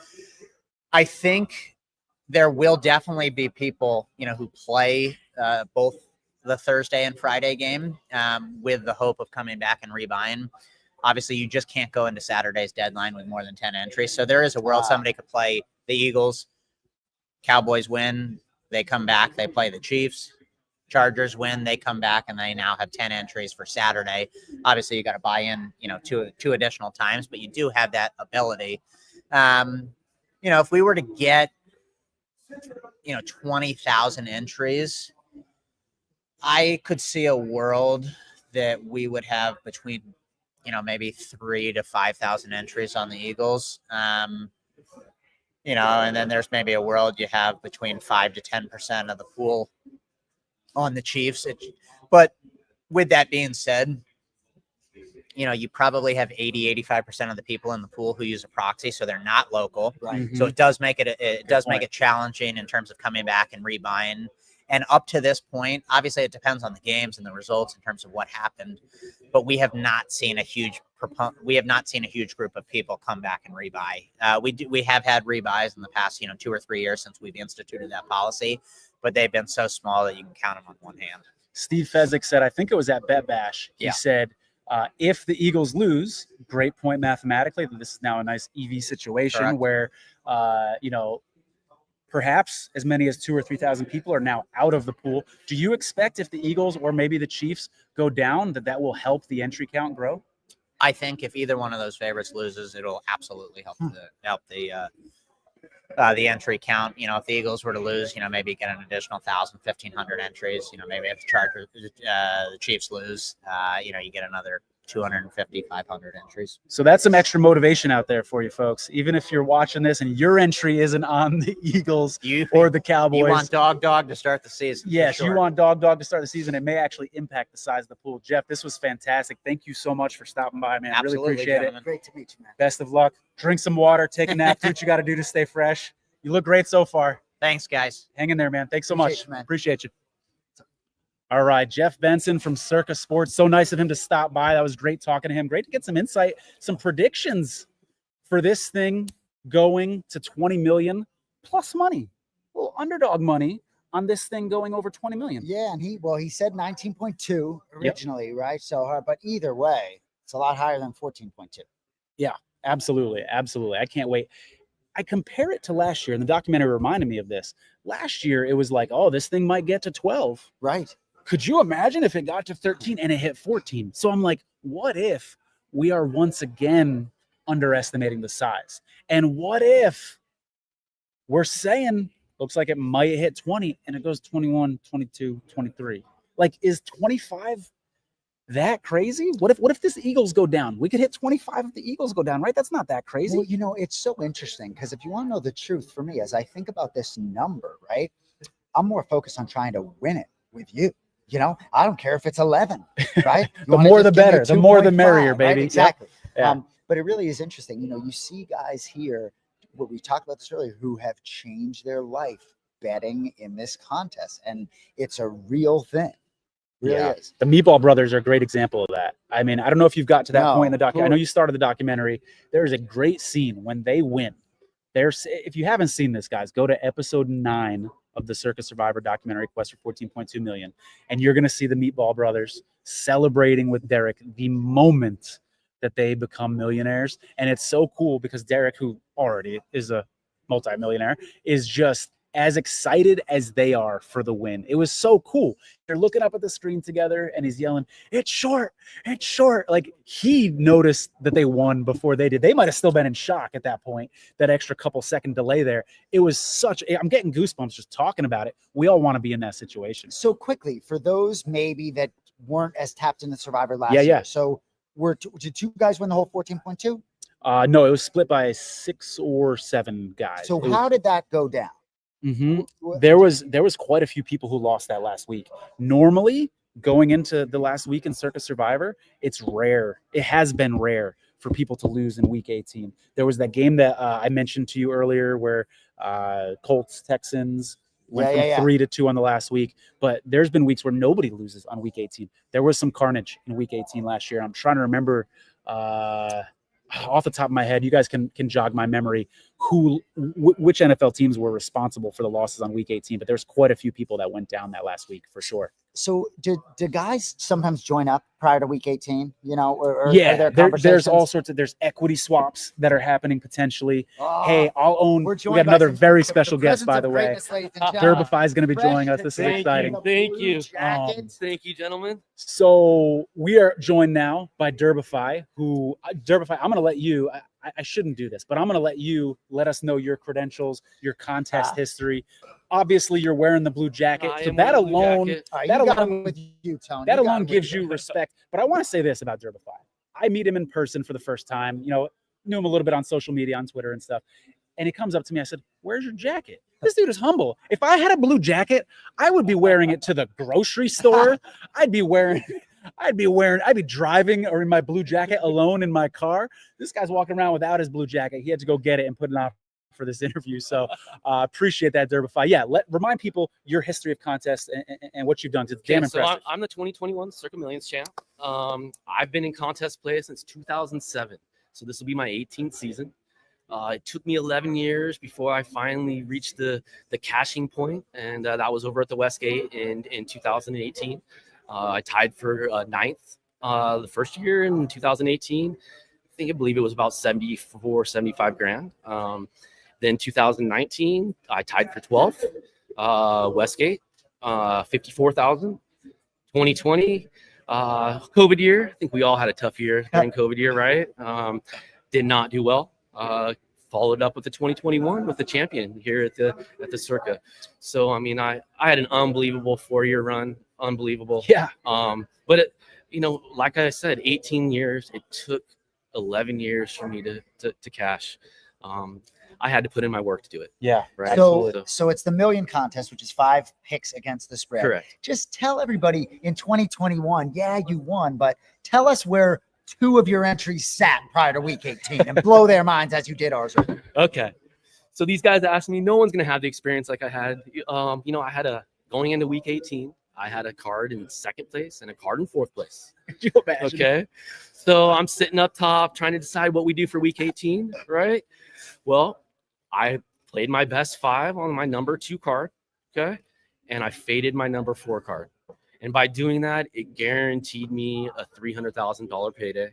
I think there will definitely be people who play both the Thursday and Friday game with the hope of coming back and rebuying. Obviously, you just can't go into Saturday's deadline with more than 10 entries. So there is a world somebody could play the Eagles, Cowboys win, they come back, they play the Chiefs, Chargers win, they come back and they now have 10 entries for Saturday. Obviously, you got to buy in, two additional times, but you do have that ability. If we were to get, 20,000 entries, I could see a world that we would have between, maybe 3,000 to 5,000 entries on the Eagles. And then there's maybe a world you have between 5 to 10% of the pool on the Chiefs. But with that being said, you probably have 85% of the people in the pool who use a proxy, so they're not local. Right. So it does make it challenging in terms of coming back and rebuying. And up to this point, obviously it depends on the games and the results in terms of what happened, but we have not seen a huge group of people come back and rebuy. We have had rebuys in the past, 2 or 3 years since we've instituted that policy, but they've been so small that you can count them on one hand. Steve Fezzik said, I think it was at Bet Bash. He said, if the Eagles lose, great point mathematically, this is now a nice EV situation. Correct. Where, perhaps as many as 2,000 or 3,000 people are now out of the pool. Do you expect if the Eagles or maybe the Chiefs go down, that will help the entry count grow? I think if either one of those favorites loses, it'll absolutely help the entry count. If the Eagles were to lose, maybe get an additional 1,000, 1,500 entries. Maybe if the Chiefs lose, you get another 250, 500 entries. So that's some extra motivation out there for you folks. Even if you're watching this and your entry isn't on the Eagles or the Cowboys. You want dog to start the season. Yes, sure. You want dog to start the season. It may actually impact the size of the pool. Jeff, this was fantastic. Thank you so much for stopping by, man. Absolutely, really appreciate gentlemen. it. Great to meet you, man. Best of luck. Drink some water, take a nap, do what you got to do to stay fresh. You look great so far. Thanks, guys. Hang in there, man. Thanks so Appreciate much. you, man. Appreciate you. All right, Jeff Benson from Circa Sports. So nice of him to stop by. That was great talking to him. Great to get some insight, some predictions for this thing going to 20 million plus money. A little underdog money on this thing going over 20 million. Yeah, and he said 19.2 originally, right? So, but either way, it's a lot higher than 14.2. Yeah, absolutely. I can't wait. I compare it to last year, and the documentary reminded me of this. Last year, it was like, oh, this thing might get to 12. Right. Could you imagine if it got to 13 and it hit 14? So I'm like, what if we are once again underestimating the size? And what if we're saying, looks like it might hit 20 and it goes 21, 22, 23? Like, is 25 that crazy? What if this Eagles go down? We could hit 25 if the Eagles go down, right? That's not that crazy. Well, it's so interesting because if you want to know the truth for me, as I think about this number, right, I'm more focused on trying to win it with you. I don't care if it's 11, right? The more the better. The more the merrier, baby. Right? Exactly. Yep. Yeah. But it really is interesting. You see guys here, what we talked about this earlier, who have changed their life betting in this contest. And it's a real thing. Really is. The Meatball Brothers are a great example of that. I mean, I don't know if you've got to that point in the documentary. I know you started the documentary. There's a great scene when they win. If you haven't seen this, guys, go to episode 9 of the Circa Survivor documentary, Quest for 14.2 million. And you're going to see the Meatball Brothers celebrating with Derek the moment that they become millionaires. And it's so cool because Derek, who already is a multimillionaire, is just as excited as they are for the win. It was so cool. They're looking up at the screen together and he's yelling, it's short. Like, he noticed that they won before they did. They might have still been in shock at that point, that extra couple second delay there. It was I'm getting goosebumps just talking about it. We all want to be in that situation. So quickly, for those maybe that weren't as tapped into Survivor last year. So did 2 guys win the whole 14.2? No, it was split by 6 or 7 guys. So how did that go down? Mm-hmm. There was quite a few people who lost that last week. Normally, going into the last week in Circa Survivor, it's rare. It has been rare for people to lose in week 18. There was that game that I mentioned to you earlier where Colts Texans went from 3-2 on the last week. But there's been weeks where nobody loses on week 18. There was some carnage in week 18 last year. I'm trying to remember off the top of my head. You guys can jog my memory. which NFL teams were responsible for the losses on week 18, but there's quite a few people that went down that last week for sure. So do guys sometimes join up prior to week 18, or Yeah, are there there's conversations? all sorts of, there's equity swaps that are happening potentially. Oh, Hey, I'll own, we're we joined have by another some- very the special guest, presence by of the way. greatness, ladies and gentlemen. Derbify is going to be joining us. This is Fresh exciting. Thank you. jacket. Thank you, gentlemen. So we are joined now by Derbify, who Derbify, I'm going to let you, I shouldn't do this, but I'm going to let you let us know your credentials, your contest history. Obviously, you're wearing the blue jacket. I So am that wearing the blue alone, jacket. All right, that you got alone, him with you, Tony. that got alone him with gives you respect. But I want to say this about Derbify. I meet him in person for the first time, knew him a little bit on social media, on Twitter and stuff. And he comes up to me. I said, "Where's your jacket?" This dude is humble. If I had a blue jacket, I would be wearing it to the grocery store. I'd be driving or in my blue jacket alone in my car. This guy's walking around without his blue jacket. He had to go get it and put it on for this interview. So appreciate that, Derbify. Yeah, remind people your history of contests and what you've done. It's damn impressive. I'm the 2021 Circa Millions champ. I've been in contest play since 2007. So this will be my 18th season. It took me 11 years before I finally reached the cashing point, and that was over at the Westgate in 2018. I tied for ninth the first year in 2018. I believe it was about 75 grand. Then 2019, I tied for 12th. Westgate, 54,000. 2020, COVID year. I think we all had a tough year during COVID year, right? Did not do well. Followed up with the 2021 with the champion here at the Circa. So I had an unbelievable 4-year run, unbelievable. Yeah. But it, like I said, 18 years. It took 11 years for me to cash. I had to put in my work to do it. Yeah. Right. So it's the million contest, which is 5 picks against the spread. Correct. Just tell everybody in 2021, yeah, you won, but tell us where 2 of your entries sat prior to week 18 and blow their minds as you did ours. Okay. So these guys asked me, no one's going to have the experience like I had. I had going into week 18, I had a card in 2nd place and a card in 4th place. Could you imagine? Okay. So I'm sitting up top trying to decide what we do for week 18, right? Well, I played my best 5 on my number 2 card, okay? And I faded my number 4 card. And by doing that, it guaranteed me a $300,000 payday.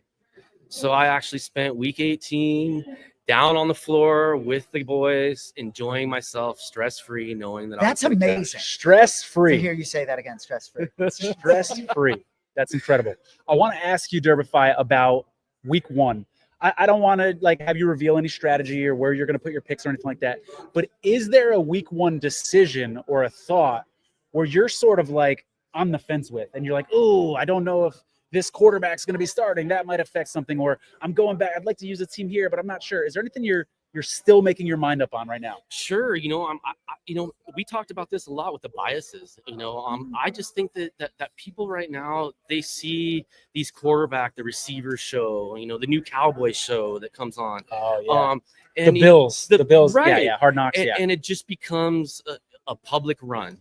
So I actually spent week 18 down on the floor with the boys, enjoying myself, stress-free, knowing that That's amazing. Stress-free. To hear you say that again, stress-free. Stress-free. That's incredible. I want to ask you, Derbify, about week 1. I don't want to have you reveal any strategy or where you're going to put your picks or anything like that. But is there a week 1 decision or a thought where you're sort of on the fence with, and you're like, oh, I don't know if this quarterback's going to be starting. That might affect something. Or I'm going back. I'd like to use a team here, but I'm not sure. Is there anything you're still making your mind up on right now? Sure. We talked about this a lot with the biases. I just think that people right now, they see these the receiver show, the new Cowboys show that comes on. Oh yeah. And the Bills. Right. Yeah. Hard Knocks. And it just becomes a public run.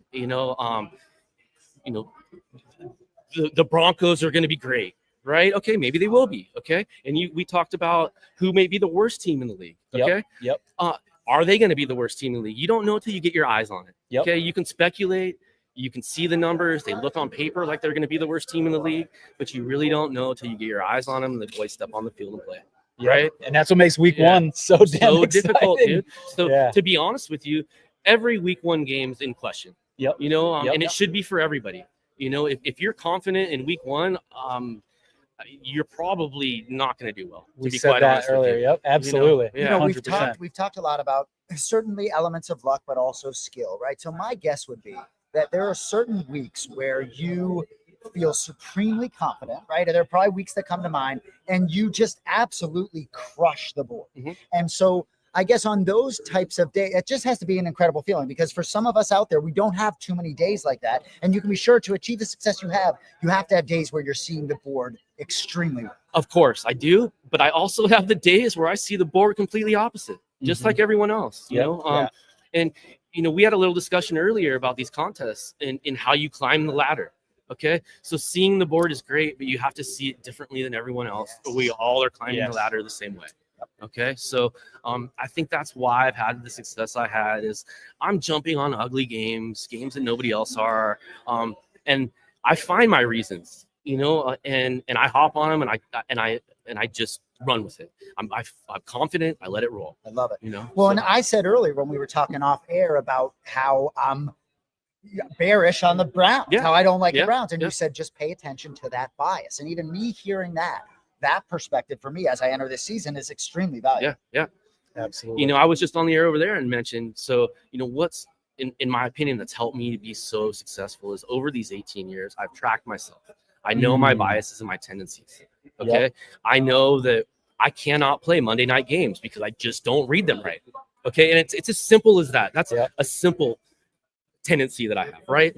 The Broncos are going to be great, right? Okay, maybe they will be. Okay, and we talked about who may be the worst team in the league. Okay, Yep. Are they going to be the worst team in the league? You don't know until you get your eyes on it. Yep. Okay, you can speculate, you can see the numbers. They look on paper like they're going to be the worst team in the league, but you really don't know until you get your eyes on them and the boys step on the field and play. Yep. Right, and that's what makes week 1 so damn difficult, dude. So Yeah. to be honest with you, every week 1 game's in question. Yep. And it should be for everybody. If you're confident in week 1, you're probably not going to do well. We to be said quite that honest with earlier. you. Yep, absolutely. Yeah. We've talked a lot about certainly elements of luck, but also skill, right? So my guess would be that there are certain weeks where you feel supremely confident, right? There are probably weeks that come to mind, and you just absolutely crush the board. Mm-hmm. And so I guess on those types of days, it just has to be an incredible feeling, because for some of us out there, we don't have too many days like that. And you can be sure to achieve the success you have to have days where you're seeing the board extremely well. Of course, I do. But I also have the days where I see the board completely opposite, just like everyone else, you know? And, we had a little discussion earlier about these contests and how you climb the ladder. Okay. So seeing the board is great, but you have to see it differently than everyone else. But we all are climbing the ladder the same way. Okay, so I think that's why I've had the success I had is I'm jumping on ugly games that nobody else are, and I find my reasons, and I hop on them and I just run with it. I'm confident. I let it roll. I love it. Well, and I said earlier when we were talking off air about how I'm bearish on the Browns, how I don't like the Browns, and you said just pay attention to that bias, and even me hearing that perspective for me as I enter this season is extremely valuable. Yeah, absolutely. I was just on the air over there and mentioned, so what's in my opinion that's helped me to be so successful is over these 18 years I've tracked myself. I know my biases and my tendencies. Okay, I know that I cannot play Monday night games because I just don't read them right. Okay, and it's as simple as that. That's a simple tendency that I have, right?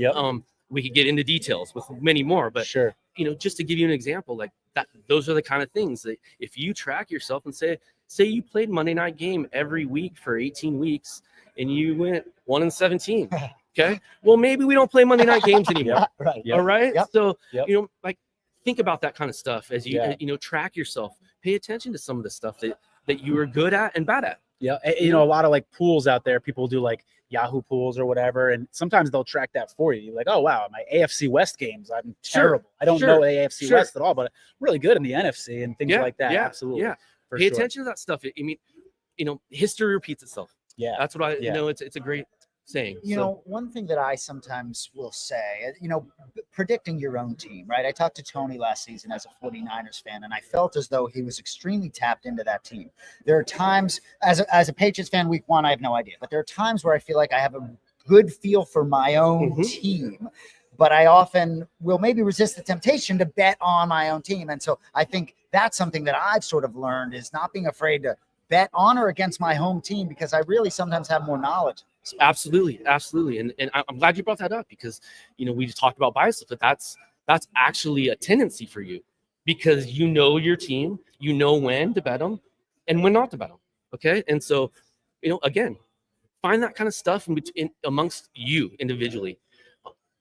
We could get into details with many more, but sure, just to give you an example, like that, those are the kind of things that if you track yourself and say you played Monday night game every week for 18 weeks and you went 1-17, okay, well maybe we don't play Monday night games anymore. All right. So like think about that kind of stuff as you track yourself. Pay attention to some of the stuff that you are good at and bad at. A lot of like pools out there, people do like Yahoo pools or whatever, and sometimes they'll track that for you. You're like, oh wow, my AFC West games, I'm terrible. I don't know AFC West at all, but really good in the NFC and things like that. Absolutely. Pay attention to that stuff. I mean, history repeats itself. That's what I know. It's a great saying. One thing that I sometimes will say, predicting your own team, right? I talked to Tony last season as a 49ers fan, and I felt as though he was extremely tapped into that team. There are times, as a Patriots fan, week one, I have no idea, but there are times where I feel like I have a good feel for my own team, but I often will maybe resist the temptation to bet on my own team. And so I think that's something that I've sort of learned is not being afraid to bet on or against my home team because I really sometimes have more knowledge. Absolutely. And I'm glad you brought that up because, we just talked about biases, but that's actually a tendency for you because your team, when to bet them and when not to bet them. Okay. And so, again, find that kind of stuff in amongst you individually.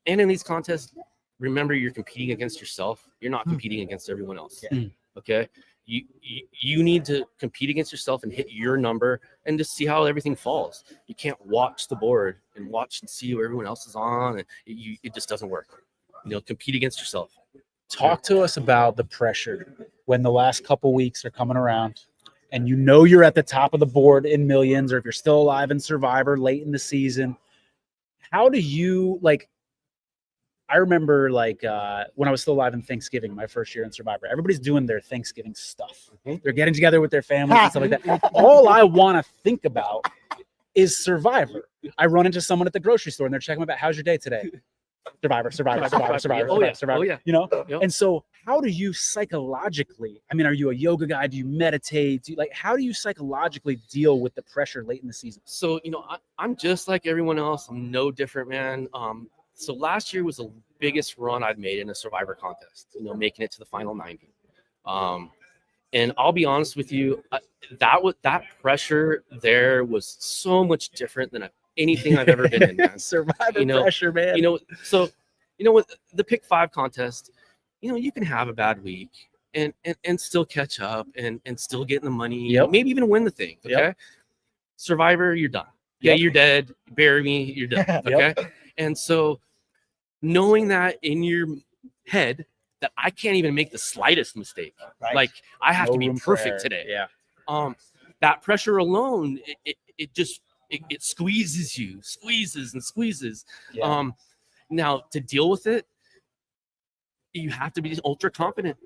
And in these contests, remember you're competing against yourself. You're not competing against everyone else. Okay. You need to compete against yourself and hit your number and just see how everything falls. You can't watch the board and watch and see where everyone else is on. And it just doesn't work. Compete against yourself. Talk to us about the pressure when the last couple weeks are coming around and you're at the top of the board in millions, or if you're still alive in Survivor late in the season. How do you I remember when I was still alive in Thanksgiving, my first year in Survivor, everybody's doing their Thanksgiving stuff. They're getting together with their families and stuff like that. All I want to think about is Survivor. I run into someone at the grocery store and they're checking about, how's your day today? Survivor. And so how do you psychologically, are you a yoga guy? Do you meditate? How do you psychologically deal with the pressure late in the season? So, I'm just like everyone else. I'm no different, man. So last year was the biggest run I've made in a Survivor contest, making it to the final 90. And I'll be honest with you, that pressure there was so much different than anything I've ever been in, man. Survivor pressure, man. So with the pick 5 contest, you can have a bad week and still catch up and still get in the money, maybe even win the thing. Okay. Survivor, you're done. You're dead. Bury me, you're done. Okay. And so knowing that in your head that I can't even make the slightest mistake, I have to be perfect today. That pressure alone, it squeezes you, squeezes. Now to deal with it, you have to be ultra confident,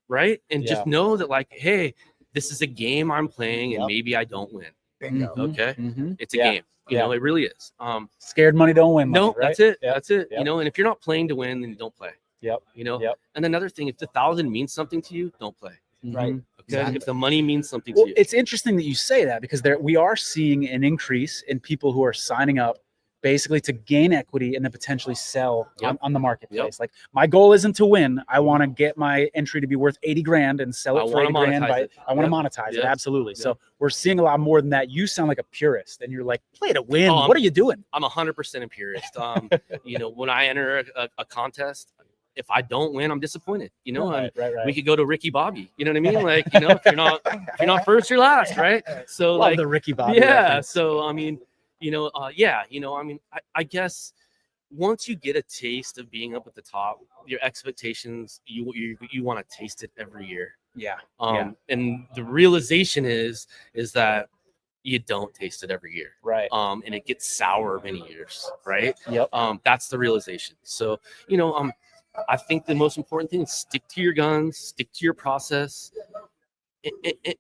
right? And just know that hey, this is a game I'm playing and maybe I don't win. Bingo. Okay. It's a game. It really is. Scared money don't win money, no, right? that's it. That's it. And if you're not playing to win, then you don't play. And another thing, if the 1,000 means something to you, don't play. Right. Okay. Exactly. If the money means something to you. It's interesting that you say that because we are seeing an increase in people who are signing up basically to gain equity and then potentially sell on the marketplace. My goal isn't to win. I want to get my entry to be worth 80 grand and sell it for 80 grand. I want to monetize it. Absolutely. So we're seeing a lot more than that. You sound like a purist and you're like, play to win. What are you doing? I'm 100% a purist. When I enter a contest, if I don't win, I'm disappointed. You know, Right. we could go to Ricky Bobby. You know what I mean? Like, you know, if you're not first, you're last, right? So Love like the Ricky Bobby yeah. reference. So I mean, you know, yeah, you know, I mean, I guess once you get a taste of being up at the top, your expectations, you want to taste it every year. Yeah. And the realization is that you don't taste it every year. Right. And it gets sour many years, right? Yep. That's the realization. So, you know, I think the most important thing is stick to your guns, stick to your process,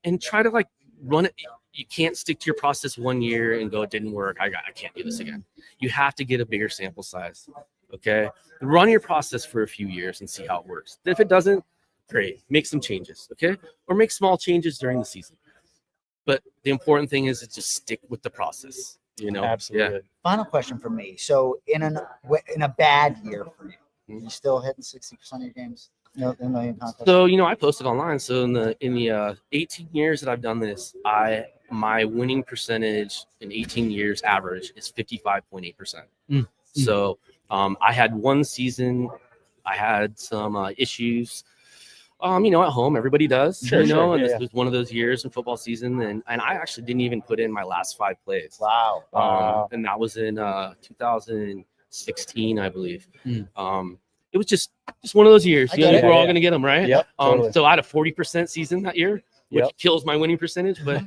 and try to like run it. You can't stick to your process 1 year and go, it didn't work. I can't do this again. You have to get a bigger sample size. Okay. Run your process for a few years and see how it works. If it doesn't, great. Make some changes. Okay. Or make small changes during the season. But the important thing is to just stick with the process. You know? Absolutely. Yeah. Final question for me. So in a bad year for you still hitting 60% of your games? No, in the contest. So, you know, I posted online. So in the 18 years that I've done this, my winning percentage in 18 years average is 55.8%. So I had one season, I had some issues. You know, at home, everybody does. Sure, you know, sure. and Yeah, this was one of those years in football season, and I actually didn't even put in my last 5 plays. Wow. And that was in 2016, I believe. It was just one of those years. You know, we're all going to get them, right? Yep. Totally. So I had a 40% season that year, which kills my winning percentage. But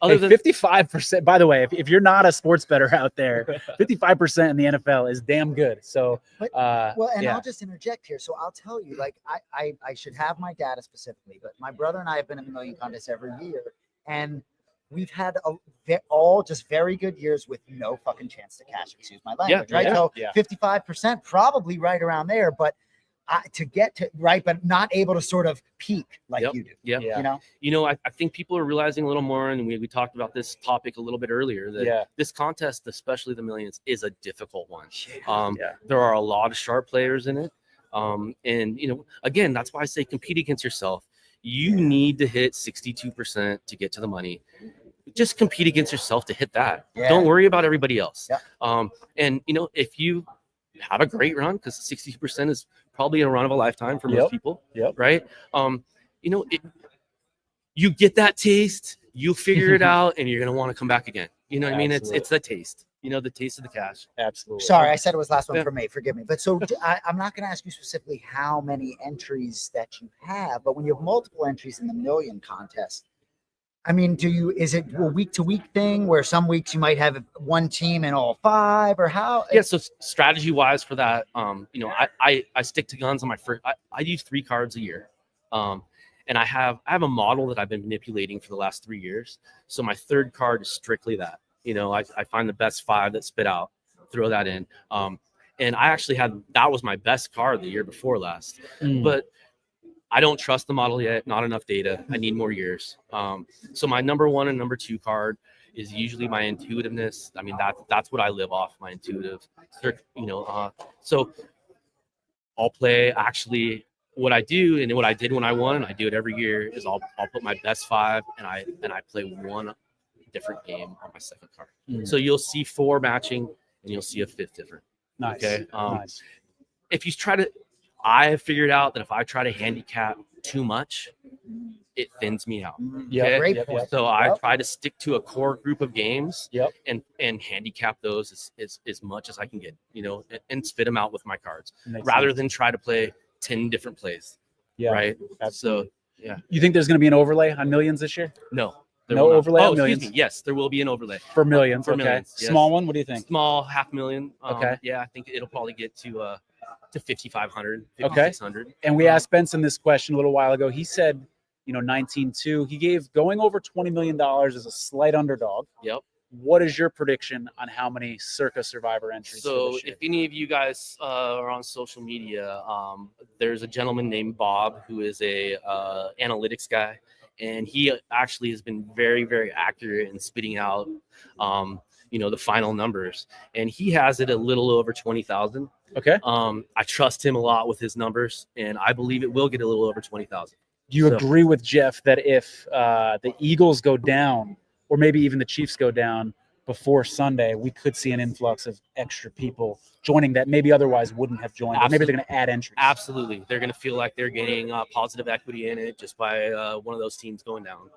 Other than 55%, by the way, if you're not a sports bettor out there, 55% in the NFL is damn good. So, I'll just interject here. So I'll tell you, like, I should have my data specifically, but my brother and I have been in the million contests every year, and we've had all just very good years with no fucking chance to cash. Excuse my language, right? So 55%, probably right around there, but to get to right, but not able to sort of peak like you do. You know, I think people are realizing a little more, and we talked about this topic a little bit earlier, that this contest, especially the millions, is a difficult one. There are a lot of sharp players in it. And, you know, again, that's why I say compete against yourself. You need to hit 62% to get to the money. Just compete against yourself to hit that. Don't worry about everybody else. And, you know, if you have a great run, because 60% is probably a run of a lifetime for most people, right? You know, you get that taste, you figure it out, and you're going to want to come back again. You know what I mean? It's the taste, you know, the taste of the cash. Absolutely. Sorry, I said it was last one for me. Forgive me. But so I'm not going to ask you specifically how many entries that you have, but when you have multiple entries in the million contest, I mean, is it a week-to-week thing where some weeks you might have one team in all 5, or how? Yeah, so strategy-wise for that, you know, I stick to guns on my first. I use 3 cards a year, and I have a model that I've been manipulating for the last 3 years. So my 3rd card is strictly that. You know, I find the best 5 that spit out, throw that in, and I actually that was my best card the year before last, but I don't trust the model yet. Not enough data. I need more years. So my number 1 and number 2 card is usually my intuitiveness. I mean, that's what I live off, my intuitive. You know, so I'll play. Actually, what I do and what I did when I won, and I do it every year, is I'll put my best 5 and I play one different game on my 2nd card. So you'll see 4 matching and you'll see a 5th different. Nice. Okay. Nice. If you try to. I have figured out that if I try to handicap too much, it thins me out. Great point. So I try to stick to a core group of games and handicap those as much as I can get, you know, and spit them out with my cards rather than try to play 10 different plays. Right. Absolutely. So, You think there's going to be an overlay on millions this year? No. No overlay on excuse millions? me. Yes, there will be an overlay. For millions. For millions, yes. Small one? What do you think? Small, $500,000. Okay. Yeah, I think it'll probably get to 5,500, Okay. 5,600. And we asked Benson this question a little while ago. He said, you know, 19-2. He gave going over $20 million as a slight underdog. Yep. What is your prediction on how many Circa Survivor entries? So if any of you guys are on social media, there's a gentleman named Bob who is a analytics guy, and he actually has been very, very accurate in spitting out, you know, the final numbers, and he has it a little over 20,000. Okay. I trust him a lot with his numbers, and I believe it will get a little over 20,000. Do you agree with Jeff that if the Eagles go down, or maybe even the Chiefs go down, before Sunday, we could see an influx of extra people joining that maybe otherwise wouldn't have joined. Or maybe they're going to add entries. Absolutely. They're going to feel like they're getting positive equity in it just by one of those teams going down,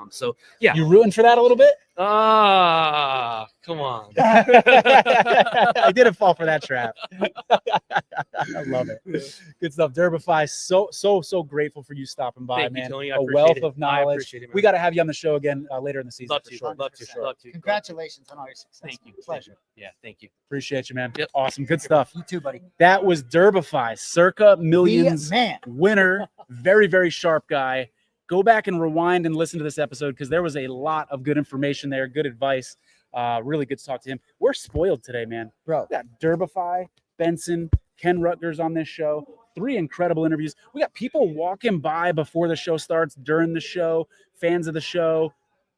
so yeah. You rooting for that a little bit? Come on. I didn't fall for that trap. I love it. Good stuff. Derbify, so grateful for you stopping by, Thank man. you, Tony. A wealth of knowledge. I appreciate it, man. We got to have you on the show again later in the season. Love for to. sure. Love to. Sure. Love to. Congratulations on all your success. Thank you. Pleasure. Yeah, thank you. Appreciate you, man. Yep. Awesome. Good stuff. You too, buddy. That was Derbify, Circa Millions The man. winner. Very, very sharp guy. Go back and rewind and listen to this episode because there was a lot of good information there, good advice. Really good to talk to him. We're spoiled today, man. Bro. We got Derbify, Benson, Ken Rutgers on this show. 3 incredible interviews. We got people walking by before the show starts, during the show, fans of the show.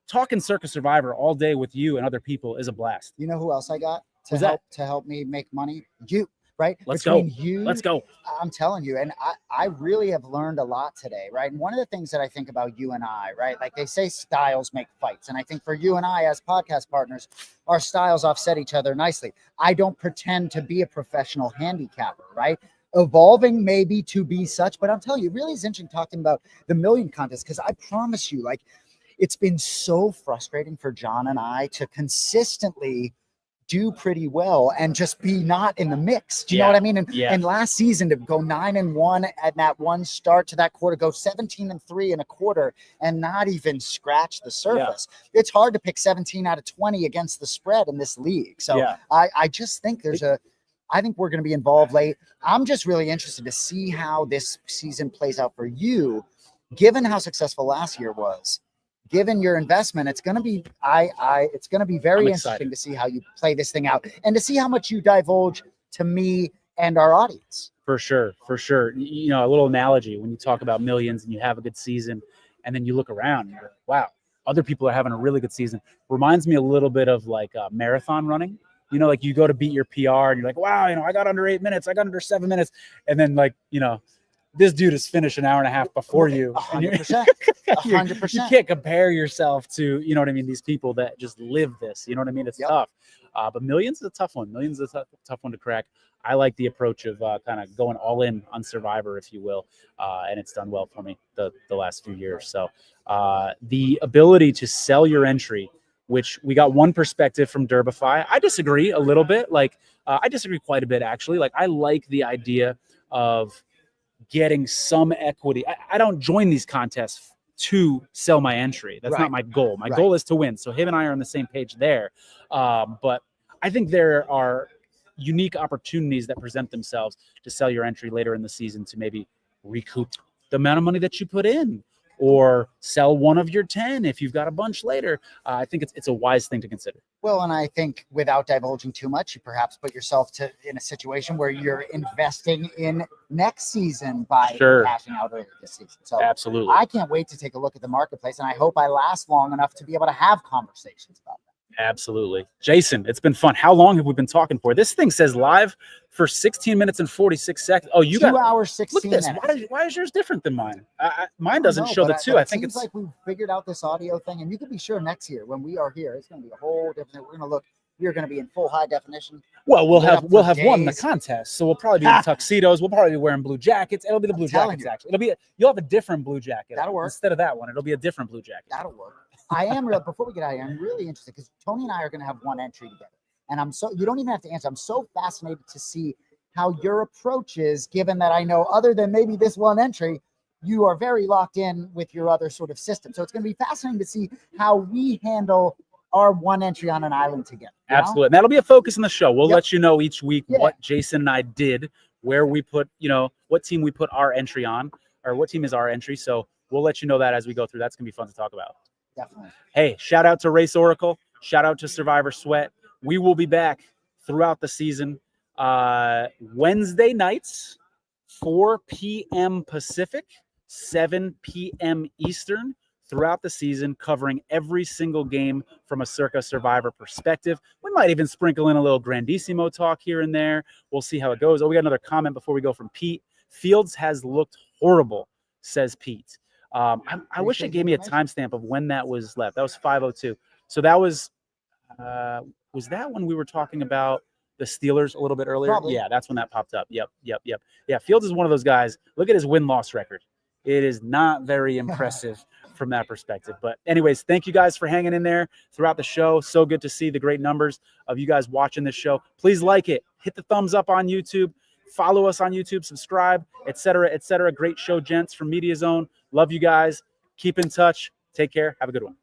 Talking Circa Survivor all day with you and other people is a blast. You know who else I got Who's to help me make money? You, right? Let's Between go. You, Let's go. I'm telling you, and I really have learned a lot today, right? And one of the things that I think about you and I, right? Like they say styles make fights. And I think for you and I as podcast partners, our styles offset each other nicely. I don't pretend to be a professional handicapper, right? Evolving maybe to be such, but I'm telling you, it really is interesting talking about the million contest because I promise you, like, it's been so frustrating for John and I to consistently do pretty well and just be not in the mix. Do you know what I mean? And last season to go 9-1 at that one start to that quarter, go 17-3 in a quarter and not even scratch the surface. Yeah. It's hard to pick 17 out of 20 against the spread in this league. So I just think I think we're going to be involved late. I'm just really interested to see how this season plays out for you, given how successful last year was. Given your investment, it's going to be it's going to be very interesting to see how you play this thing out and to see how much you divulge to me and our audience. For sure. You know, a little analogy when you talk about millions and you have a good season and then you look around and you're like, wow, other people are having a really good season. Reminds me a little bit of like marathon running. You know, like you go to beat your PR and you're like, wow, you know, I got under 8 minutes. I got under 7 minutes. And then like, you know, this dude is finished an hour and a half before you. 100%. 100%. You can't compare yourself to, you know what I mean, these people that just live this. You know what I mean? It's tough. But millions is a tough one. Millions is a tough one to crack. I like the approach of kind of going all in on Survivor, if you will. And it's done well for me the last few years. So the ability to sell your entry, which we got one perspective from Derbify. I disagree a little bit. Like I disagree quite a bit, actually. Like I like the idea of getting some equity. I don't join these contests to sell my entry. That's not my goal. My goal is to win. So him and I are on the same page there. But I think there are unique opportunities that present themselves to sell your entry later in the season to maybe recoup the amount of money that you put in or sell one of your 10 if you've got a bunch later. I think it's a wise thing to consider. Well, and I think without divulging too much, you perhaps put yourself in a situation where you're investing in next season by cashing out early this season. So absolutely, I can't wait to take a look at the marketplace, and I hope I last long enough to be able to have conversations about that. Absolutely. Jason, it's been fun. How long have we been talking for? This thing says live for 16 minutes and 46 seconds. Oh, you 2 got 2 hours, 16 look at this. minutes. Why is yours different than mine? Mine doesn't show the 2. I think it's like we've figured out this audio thing, and you can be sure next year when we are here, it's going to be a whole different. We're going to be in full high definition. Well, we'll have won the contest, so we'll probably be in tuxedos. We'll probably be wearing blue jackets. It'll be the blue jackets. Actually, you'll have a different blue jacket. That'll work. Instead of that one, it'll be a different blue jacket. That'll work. I am real. Before we get out of here, I'm really interested because Tony and I are going to have one entry together, and you don't even have to answer. I'm so fascinated to see how your approach is, given that I know other than maybe this one entry, you are very locked in with your other sort of system. So it's going to be fascinating to see how we handle our one entry on an island together. Absolutely. And that'll be a focus in the show. We'll let you know each week what Jason and I did, where we put, what team we put our entry on, or what team is our entry. So we'll let you know that as we go through. That's going to be fun to talk about. Definitely. Hey, shout out to Race Oracle. Shout out to Survivor Sweat. We will be back throughout the season. Wednesday nights, 4 p.m. Pacific, 7 p.m. Eastern, throughout the season, covering every single game from a Circa Survivor perspective. We might even sprinkle in a little Grandissimo talk here and there. We'll see how it goes. Oh, we got another comment before we go from Pete. Fields has looked horrible, says Pete. I wish it gave me a timestamp of when that was left. That was 5:02. So that was Was that when we were talking about the Steelers a little bit earlier? Probably. Yeah, that's when that popped up. Yep. Yeah, Fields is one of those guys. Look at his win-loss record. It is not very impressive from that perspective. But anyways, thank you guys for hanging in there throughout the show. So good to see the great numbers of you guys watching this show. Please like it. Hit the thumbs up on YouTube. Follow us on YouTube. Subscribe, etc., etc. Great show, gents, from Media Zone. Love you guys. Keep in touch. Take care. Have a good one.